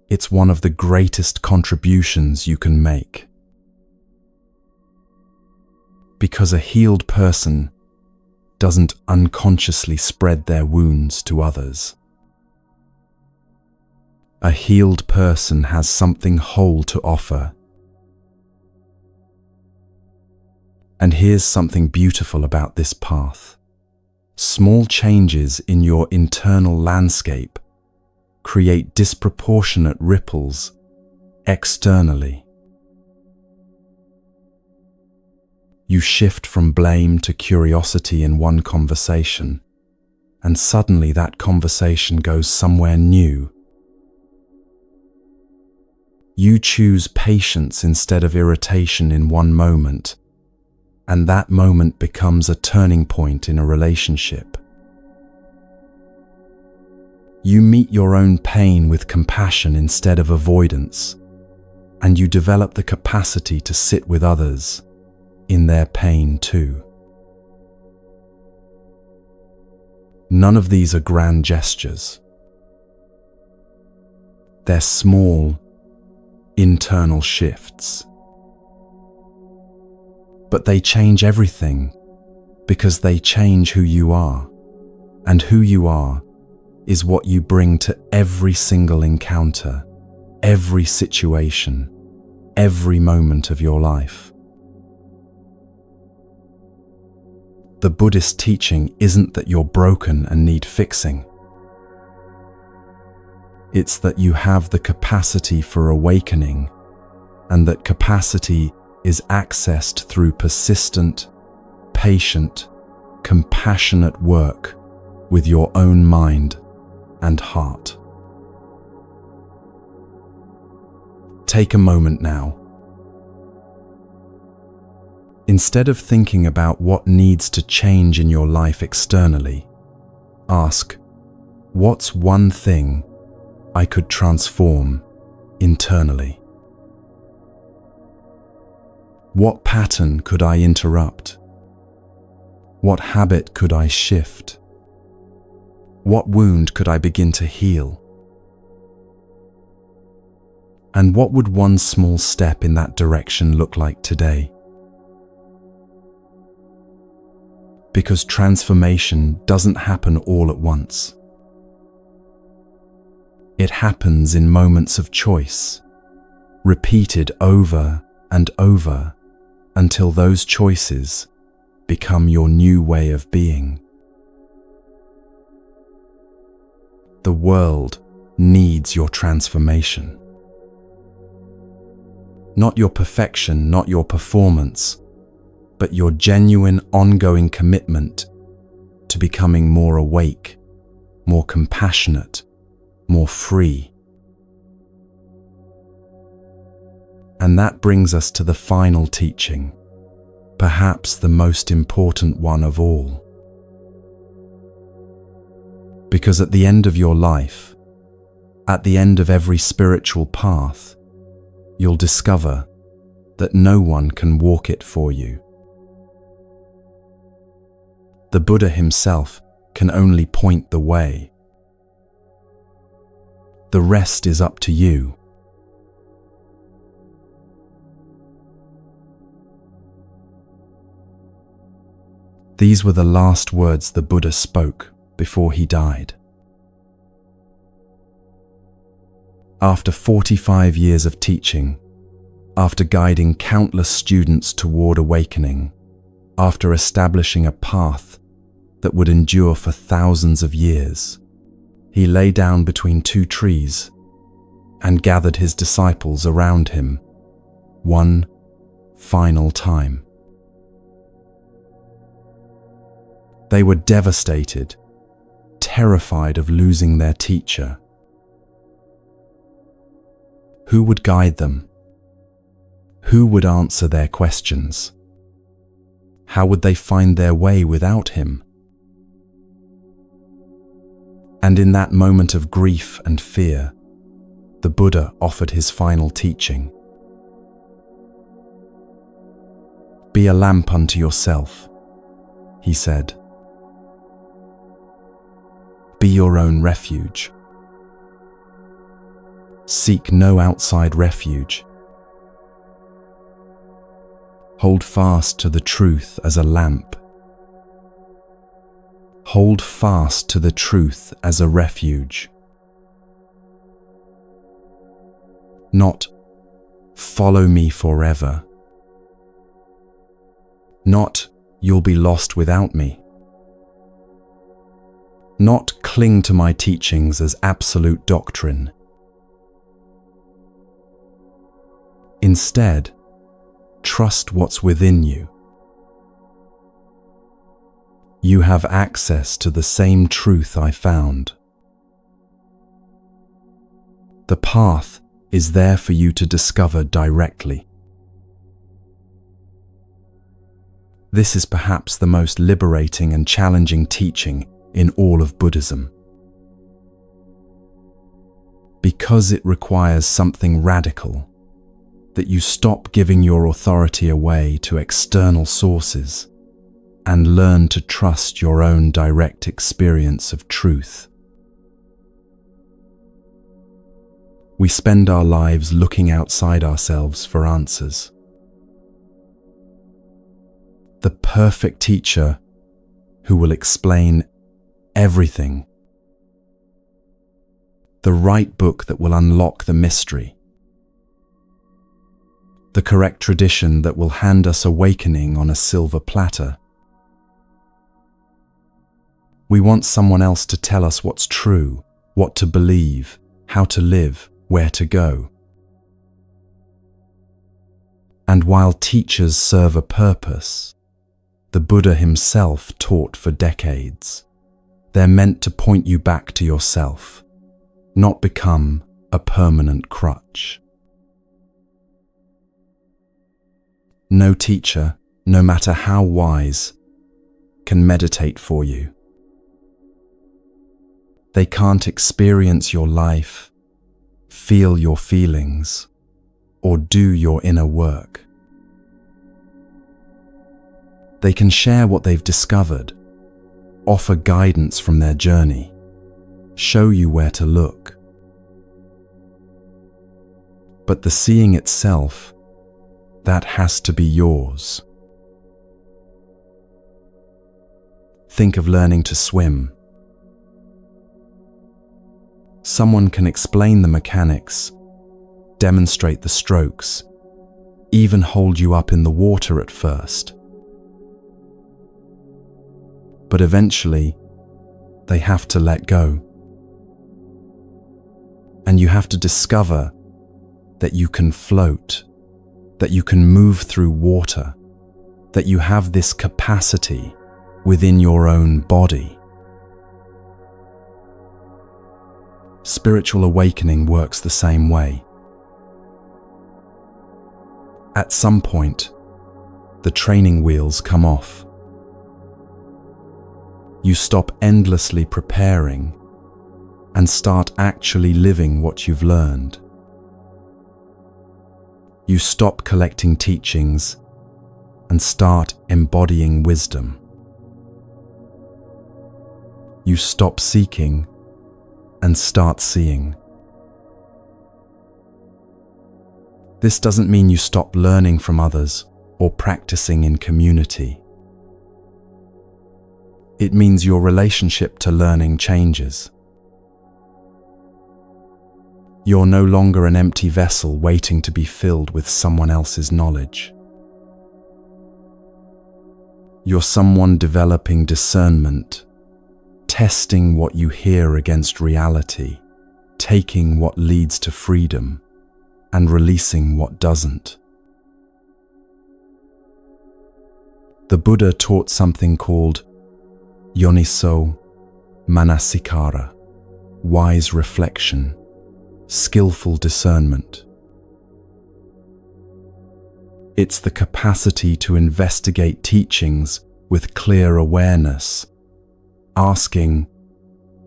It's one of the greatest contributions you can make. Because a healed person doesn't unconsciously spread their wounds to others. A healed person has something whole to offer. And here's something beautiful about this path. Small changes in your internal landscape create disproportionate ripples externally. You shift from blame to curiosity in one conversation, and suddenly that conversation goes somewhere new. You choose patience instead of irritation in one moment, and that moment becomes a turning point in a relationship. You meet your own pain with compassion instead of avoidance, and you develop the capacity to sit with others in their pain too. None of these are grand gestures. They're small, internal shifts. But they change everything because they change who you are, and who you are is what you bring to every single encounter, every situation, every moment of your life. The Buddhist teaching isn't that you're broken and need fixing. It's that you have the capacity for awakening, and that capacity is accessed through persistent, patient, compassionate work with your own mind and heart. Take a moment now. Instead of thinking about what needs to change in your life externally, ask, what's one thing I could transform internally? What pattern could I interrupt? What habit could I shift? What wound could I begin to heal? And what would one small step in that direction look like today? Because transformation doesn't happen all at once. It happens in moments of choice, repeated over and over until those choices become your new way of being. The world needs your transformation. Not your perfection, not your performance, but your genuine, ongoing commitment to becoming more awake, more compassionate, more free. And that brings us to the final teaching, perhaps the most important one of all. Because at the end of your life, at the end of every spiritual path, you'll discover that no one can walk it for you. The Buddha himself can only point the way. The rest is up to you. These were the last words the Buddha spoke before he died. After 45 years of teaching, after guiding countless students toward awakening, after establishing a path that would endure for thousands of years, he lay down between two trees and gathered his disciples around him one final time. They were devastated, terrified of losing their teacher. Who would guide them? Who would answer their questions? How would they find their way without him? And in that moment of grief and fear, the Buddha offered his final teaching. Be a lamp unto yourself, he said. Be your own refuge. Seek no outside refuge. Hold fast to the truth as a lamp. Hold fast to the truth as a refuge. Not follow me forever. Not you'll be lost without me. Not cling to my teachings as absolute doctrine. Instead, trust what's within you. You have access to the same truth I found. The path is there for you to discover directly. This is perhaps the most liberating and challenging teaching in all of Buddhism. Because it requires something radical, that you stop giving your authority away to external sources and learn to trust your own direct experience of truth. We spend our lives looking outside ourselves for answers. The perfect teacher who will explain everything. The right book that will unlock the mystery. The correct tradition that will hand us awakening on a silver platter. We want someone else to tell us what's true, what to believe, how to live, where to go. And while teachers serve a purpose, the Buddha himself taught for decades. They're meant to point you back to yourself, not become a permanent crutch. No teacher, no matter how wise, can meditate for you. They can't experience your life, feel your feelings, or do your inner work. They can share what they've discovered, offer guidance from their journey, show you where to look. But the seeing itself, that has to be yours. Think of learning to swim. Someone can explain the mechanics, demonstrate the strokes, even hold you up in the water at first. But eventually, they have to let go. And you have to discover that you can float, that you can move through water, that you have this capacity within your own body. Spiritual awakening works the same way. At some point, the training wheels come off. You stop endlessly preparing and start actually living what you've learned. You stop collecting teachings and start embodying wisdom. You stop seeking and start seeing. This doesn't mean you stop learning from others or practicing in community. It means your relationship to learning changes. You're no longer an empty vessel waiting to be filled with someone else's knowledge. You're someone developing discernment, testing what you hear against reality, taking what leads to freedom, and releasing what doesn't. The Buddha taught something called Yoniso Manasikara, wise reflection, skillful discernment. It's the capacity to investigate teachings with clear awareness, asking,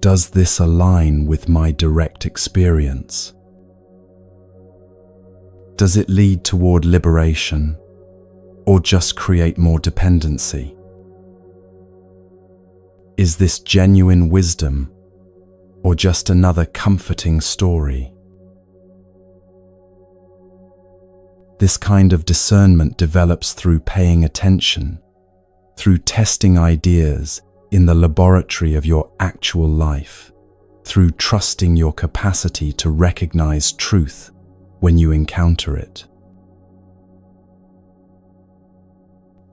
does this align with my direct experience? Does it lead toward liberation, or just create more dependency? Is this genuine wisdom, or just another comforting story? This kind of discernment develops through paying attention, through testing ideas in the laboratory of your actual life, through trusting your capacity to recognize truth when you encounter it.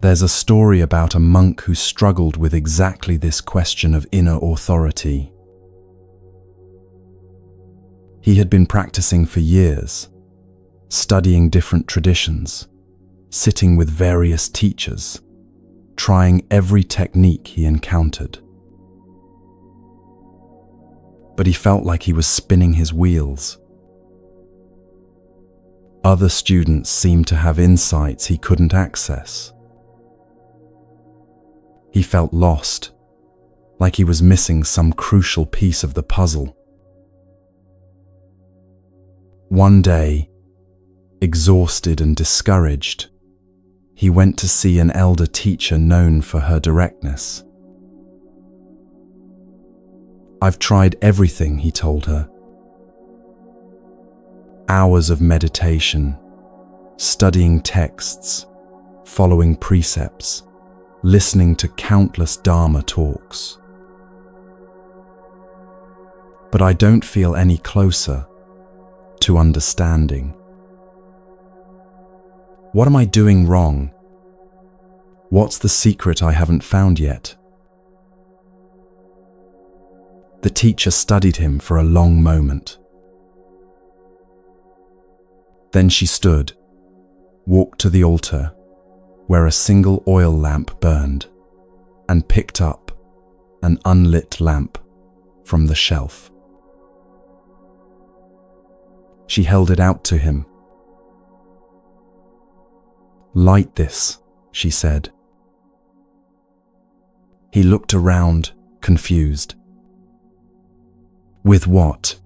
There's a story about a monk who struggled with exactly this question of inner authority. He had been practicing for years, studying different traditions, sitting with various teachers, trying every technique he encountered. But he felt like he was spinning his wheels. Other students seemed to have insights he couldn't access. He felt lost, like he was missing some crucial piece of the puzzle. One day, exhausted and discouraged, he went to see an elder teacher known for her directness. "I've tried everything," he told her. Hours of meditation, studying texts, following precepts, listening to countless Dharma talks. But I don't feel any closer to understanding. What am I doing wrong? What's the secret I haven't found yet? The teacher studied him for a long moment. Then she stood, walked to the altar, where a single oil lamp burned, and picked up an unlit lamp from the shelf. She held it out to him. "Light this," she said. He looked around, confused. "With what?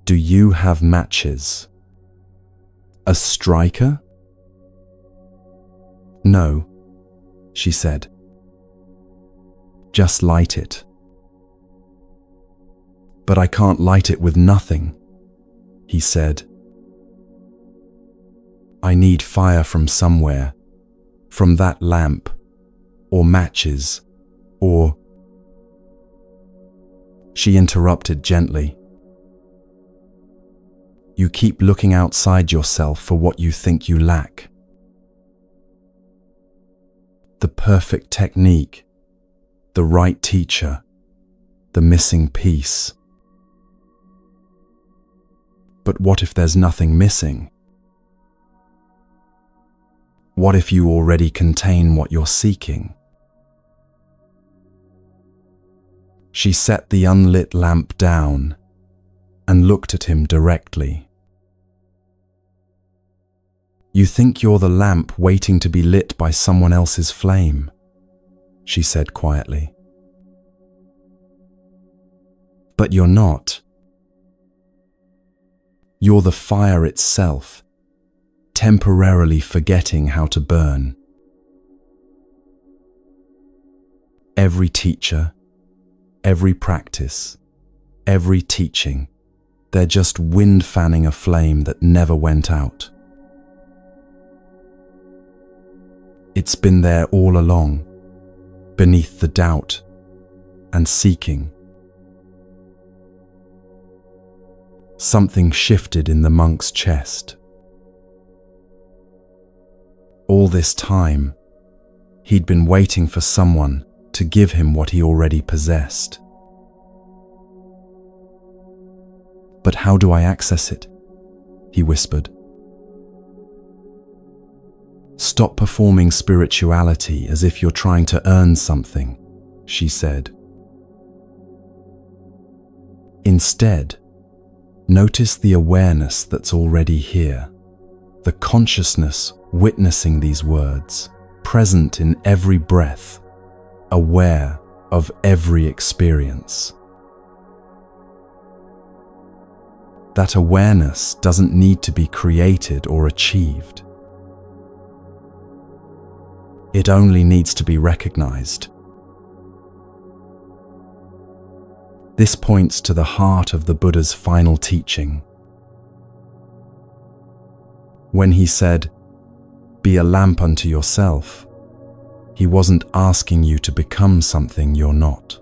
Do you have matches? A striker?" "No," she said. "Just light it." "But I can't light it with nothing," he said. "I need fire from somewhere, from that lamp, or matches, or—" She interrupted gently. "You keep looking outside yourself for what you think you lack. The perfect technique, the right teacher, the missing piece. But what if there's nothing missing? What if you already contain what you're seeking?" She set the unlit lamp down and looked at him directly. "You think you're the lamp waiting to be lit by someone else's flame," she said quietly. "But you're not. You're the fire itself, temporarily forgetting how to burn. Every teacher, every practice, every teaching, they're just wind fanning a flame that never went out. It's been there all along, beneath the doubt and seeking." Something shifted in the monk's chest. All this time, he'd been waiting for someone to give him what he already possessed. "But how do I access it?" he whispered. "Stop performing spirituality as if you're trying to earn something," she said. "Instead, notice the awareness that's already here, the consciousness witnessing these words, present in every breath, aware of every experience. That awareness doesn't need to be created or achieved. It only needs to be recognized." This points to the heart of the Buddha's final teaching. When he said, "Be a lamp unto yourself," he wasn't asking you to become something you're not.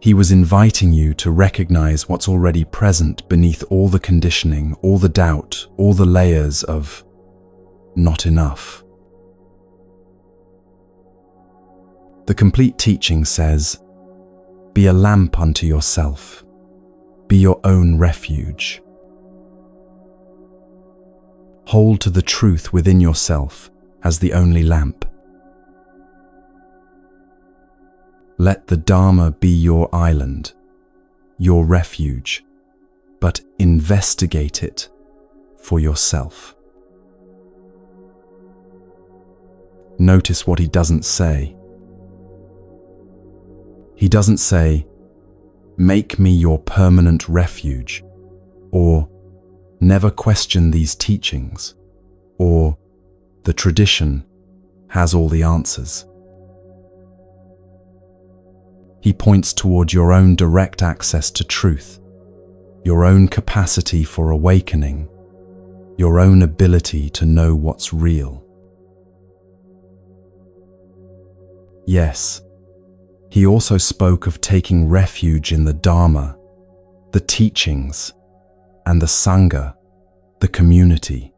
He was inviting you to recognize what's already present beneath all the conditioning, all the doubt, all the layers of not enough. The complete teaching says, "Be a lamp unto yourself. Be your own refuge. Hold to the truth within yourself as the only lamp. Let the Dharma be your island, your refuge, but investigate it for yourself." Notice what he doesn't say. He doesn't say, "Make me your permanent refuge," or "Never question these teachings," or "The tradition has all the answers." He points toward your own direct access to truth, your own capacity for awakening, your own ability to know what's real. Yes, he also spoke of taking refuge in the Dharma, the teachings, and the Sangha, the community.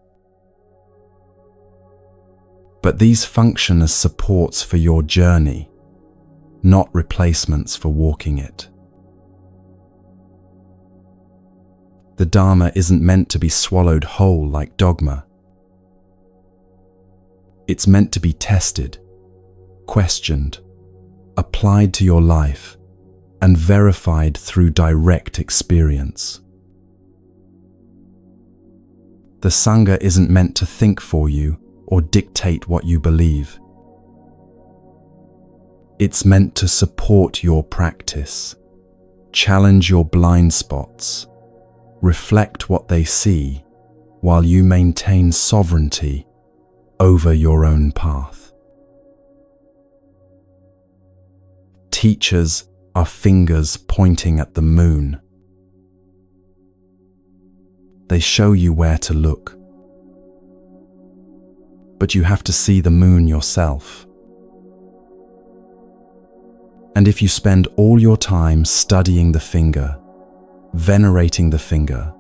But these function as supports for your journey, not replacements for walking it. The Dharma isn't meant to be swallowed whole like dogma. It's meant to be tested, questioned, applied to your life, and verified through direct experience. The Sangha isn't meant to think for you or dictate what you believe. It's meant to support your practice, challenge your blind spots, reflect what they see, while you maintain sovereignty over your own path. Teachers are fingers pointing at the moon. They show you where to look. But you have to see the moon yourself. And if you spend all your time studying the finger, venerating the finger,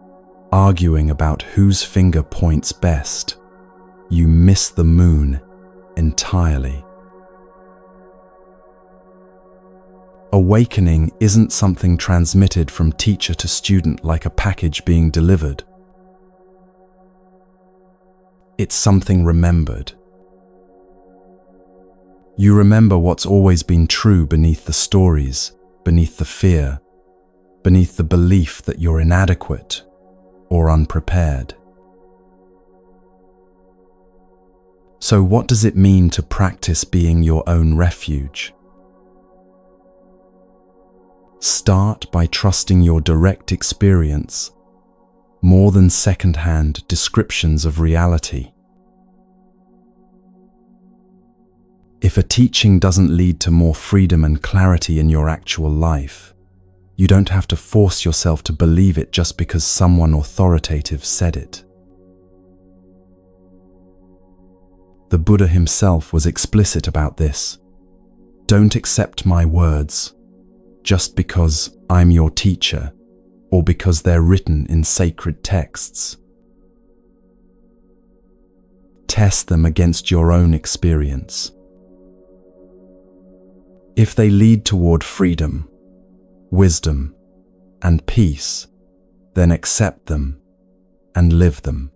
arguing about whose finger points best, you miss the moon entirely. Awakening isn't something transmitted from teacher to student like a package being delivered. It's something remembered. You remember what's always been true beneath the stories, beneath the fear, beneath the belief that you're inadequate or unprepared. So what does it mean to practice being your own refuge? Start by trusting your direct experience more than second-hand descriptions of reality. If a teaching doesn't lead to more freedom and clarity in your actual life, you don't have to force yourself to believe it just because someone authoritative said it. The Buddha himself was explicit about this. Don't accept my words just because I'm your teacher or because they're written in sacred texts. Test them against your own experience. If they lead toward freedom, wisdom, and peace, then accept them and live them.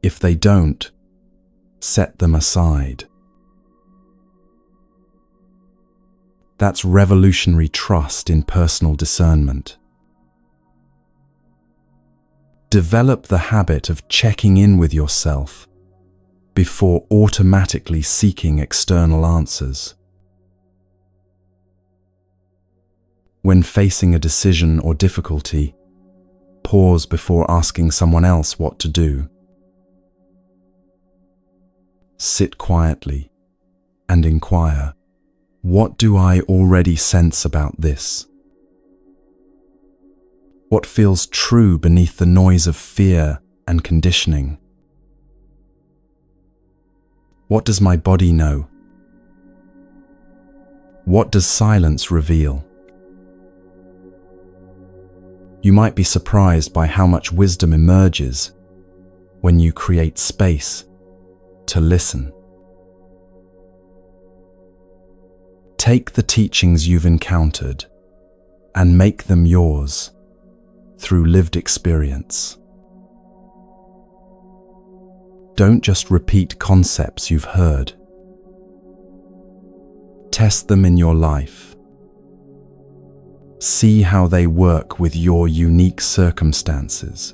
If they don't, set them aside. That's revolutionary trust in personal discernment. Develop the habit of checking in with yourself before automatically seeking external answers. When facing a decision or difficulty, pause before asking someone else what to do. Sit quietly and inquire, what do I already sense about this? What feels true beneath the noise of fear and conditioning? What does my body know? What does silence reveal? You might be surprised by how much wisdom emerges when you create space to listen. Take the teachings you've encountered and make them yours through lived experience. Don't just repeat concepts you've heard. Test them in your life. See how they work with your unique circumstances,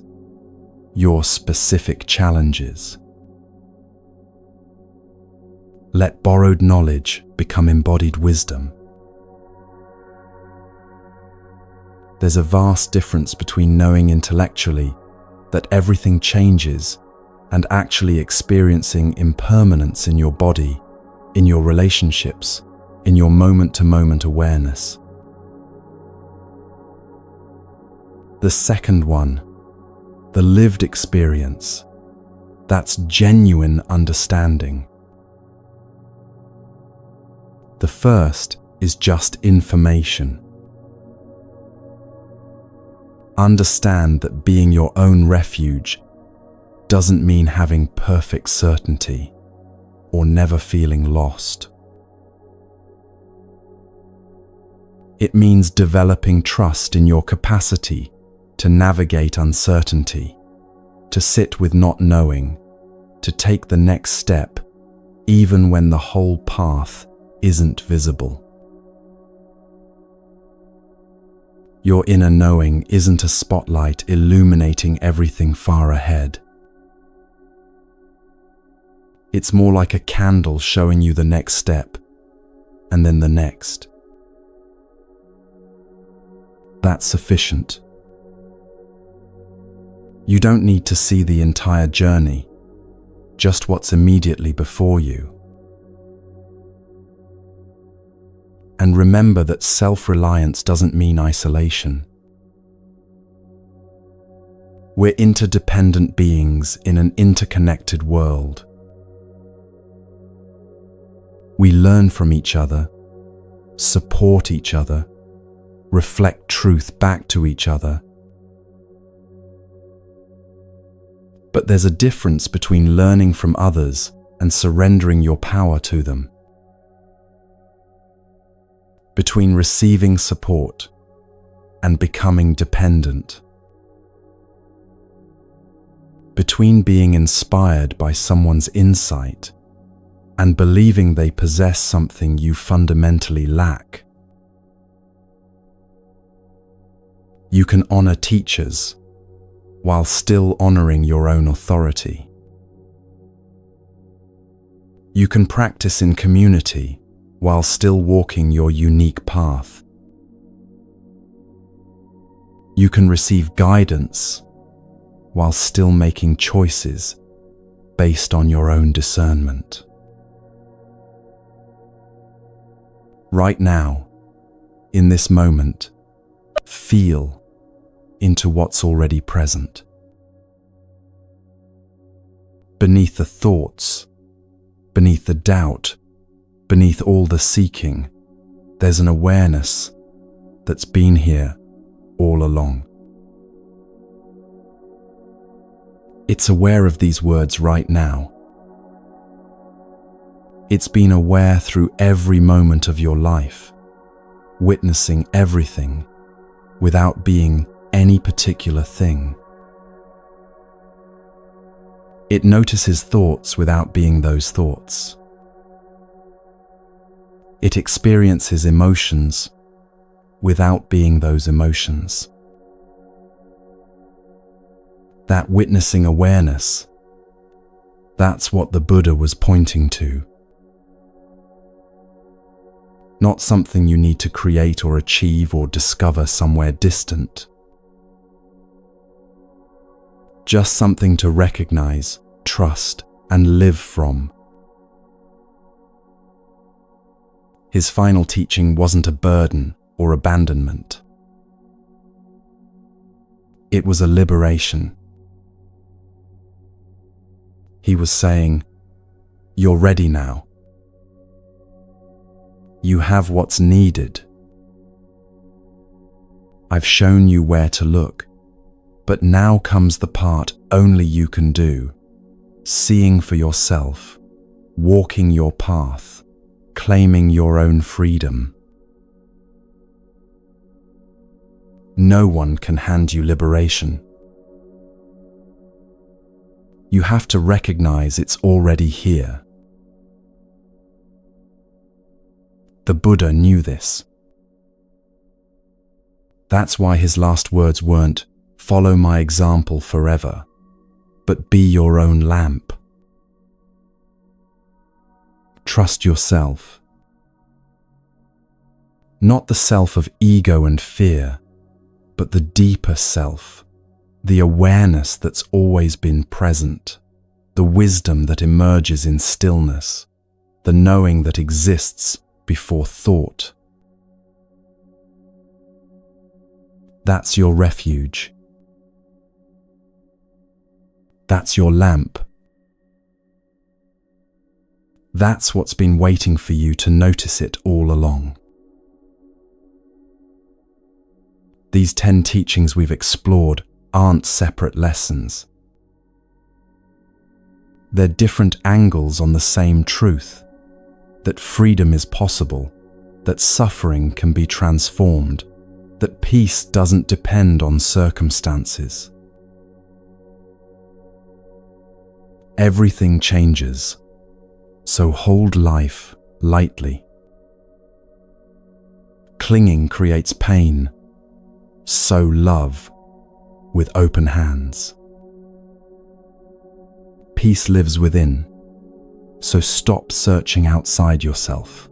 your specific challenges. Let borrowed knowledge become embodied wisdom. There's a vast difference between knowing intellectually that everything changes and actually experiencing impermanence in your body, in your relationships, in your moment-to-moment awareness. The second one, the lived experience, that's genuine understanding. The first is just information. Understand that being your own refuge doesn't mean having perfect certainty or never feeling lost. It means developing trust in your capacity to navigate uncertainty, to sit with not knowing, to take the next step, even when the whole path isn't visible. Your inner knowing isn't a spotlight illuminating everything far ahead. It's more like a candle showing you the next step, and then the next. That's sufficient. You don't need to see the entire journey, just what's immediately before you. And remember that self-reliance doesn't mean isolation. We're interdependent beings in an interconnected world. We learn from each other, support each other, reflect truth back to each other. But there's a difference between learning from others and surrendering your power to them. Between receiving support and becoming dependent. Between being inspired by someone's insight and believing they possess something you fundamentally lack. You can honor teachers while still honoring your own authority. You can practice in community while still walking your unique path. You can receive guidance while still making choices based on your own discernment. Right now, in this moment, feel into what's already present. Beneath the thoughts, beneath the doubt, beneath all the seeking, there's an awareness that's been here all along. It's aware of these words right now. It's been aware through every moment of your life, witnessing everything without being any particular thing. It notices thoughts without being those thoughts. It experiences emotions without being those emotions. That witnessing awareness, that's what the Buddha was pointing to. Not something you need to create or achieve or discover somewhere distant. Just something to recognize, trust, and live from. His final teaching wasn't a burden or abandonment. It was a liberation. He was saying, "You're ready now. You have what's needed. I've shown you where to look, but now comes the part only you can do, seeing for yourself, walking your path, claiming your own freedom. No one can hand you liberation. You have to recognize it's already here." The Buddha knew this. That's why his last words weren't, "Follow my example forever," but "Be your own lamp." Trust yourself. Not the self of ego and fear, but the deeper self, the awareness that's always been present, the wisdom that emerges in stillness, the knowing that exists before thought. That's your refuge. That's your lamp. That's what's been waiting for you to notice it all along. These 10 teachings we've explored aren't separate lessons. They're different angles on the same truth, that freedom is possible that suffering can be transformed, that peace doesn't depend on circumstances. Everything changes, so hold life lightly. Clinging creates pain, so love with open hands. Peace lives within, so stop searching outside yourself.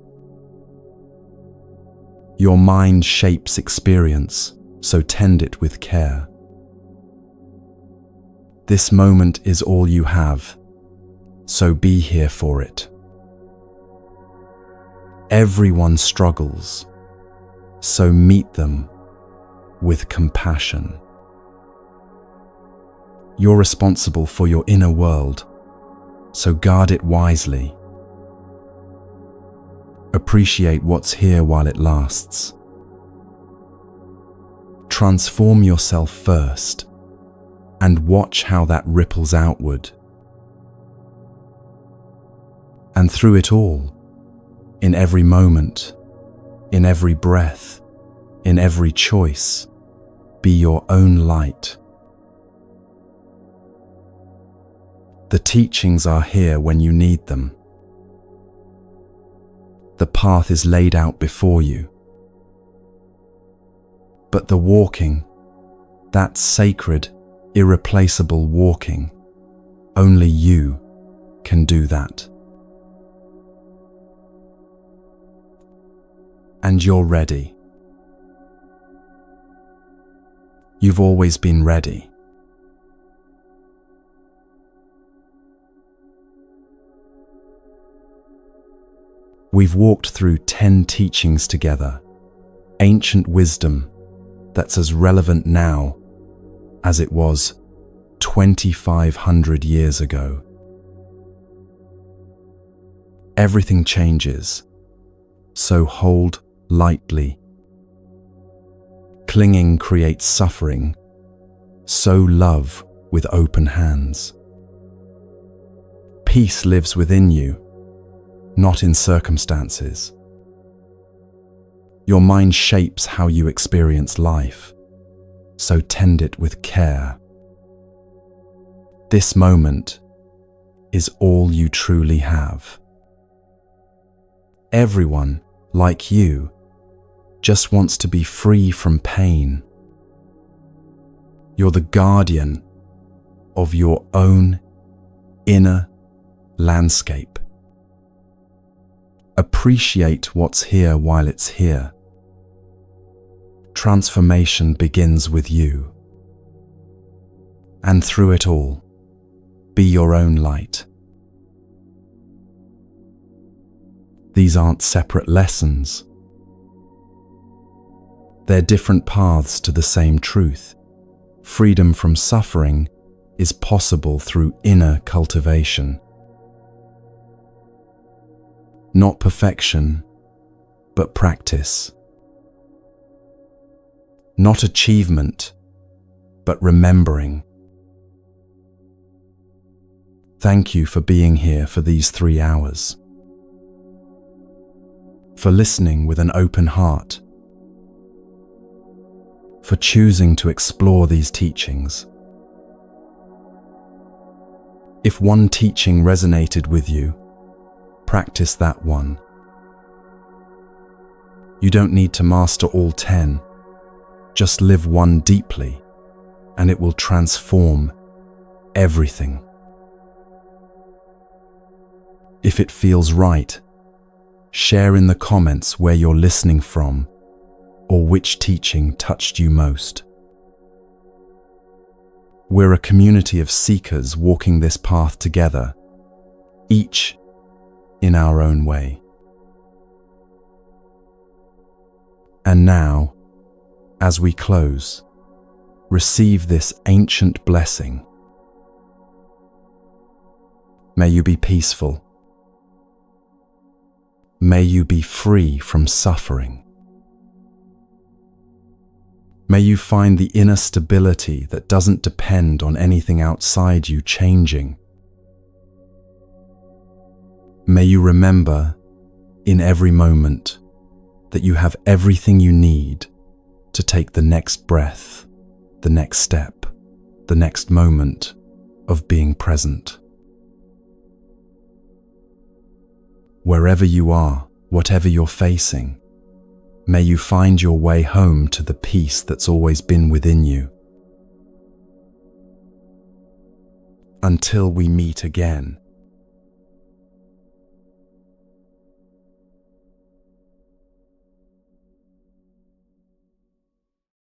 Your mind shapes experience, so tend it with care. This moment is all you have, so be here for it. Everyone struggles, so meet them with compassion. You're responsible for your inner world, so guard it wisely. Appreciate what's here while it lasts. Transform yourself first, and watch how that ripples outward. And through it all, in every moment, in every breath, in every choice, be your own light. The teachings are here when you need them. The path is laid out before you. But the walking, that sacred, irreplaceable walking, only you can do that. And you're ready. You've always been ready. We've walked through 10 teachings together, ancient wisdom that's as relevant now as it was 2,500 years ago. Everything changes, so hold lightly. Clinging creates suffering, so love with open hands. Peace lives within you, not in circumstances. Your mind shapes how you experience life, so tend it with care. This moment is all you truly have. Everyone, like you, just wants to be free from pain. You're the guardian of your own inner landscape. Appreciate what's here while it's here. Transformation begins with you. And through it all, be your own light. These aren't separate lessons. They're different paths to the same truth. Freedom from suffering is possible through inner cultivation. Not perfection, but practice. Not achievement, but remembering. Thank you for being here for these 3 hours. For listening with an open heart. For choosing to explore these teachings. If one teaching resonated with you, practice that one. You don't need to master all 10. Just live one deeply, and it will transform everything. If it feels right, share in the comments where you're listening from or which teaching touched you most. We're a community of seekers walking this path together, each in our own way. And now, as we close, receive this ancient blessing. May you be peaceful. May you be free from suffering. May you find the inner stability that doesn't depend on anything outside you changing. May you remember, in every moment, that you have everything you need to take the next breath, the next step, the next moment of being present. Wherever you are, whatever you're facing, may you find your way home to the peace that's always been within you. Until we meet again,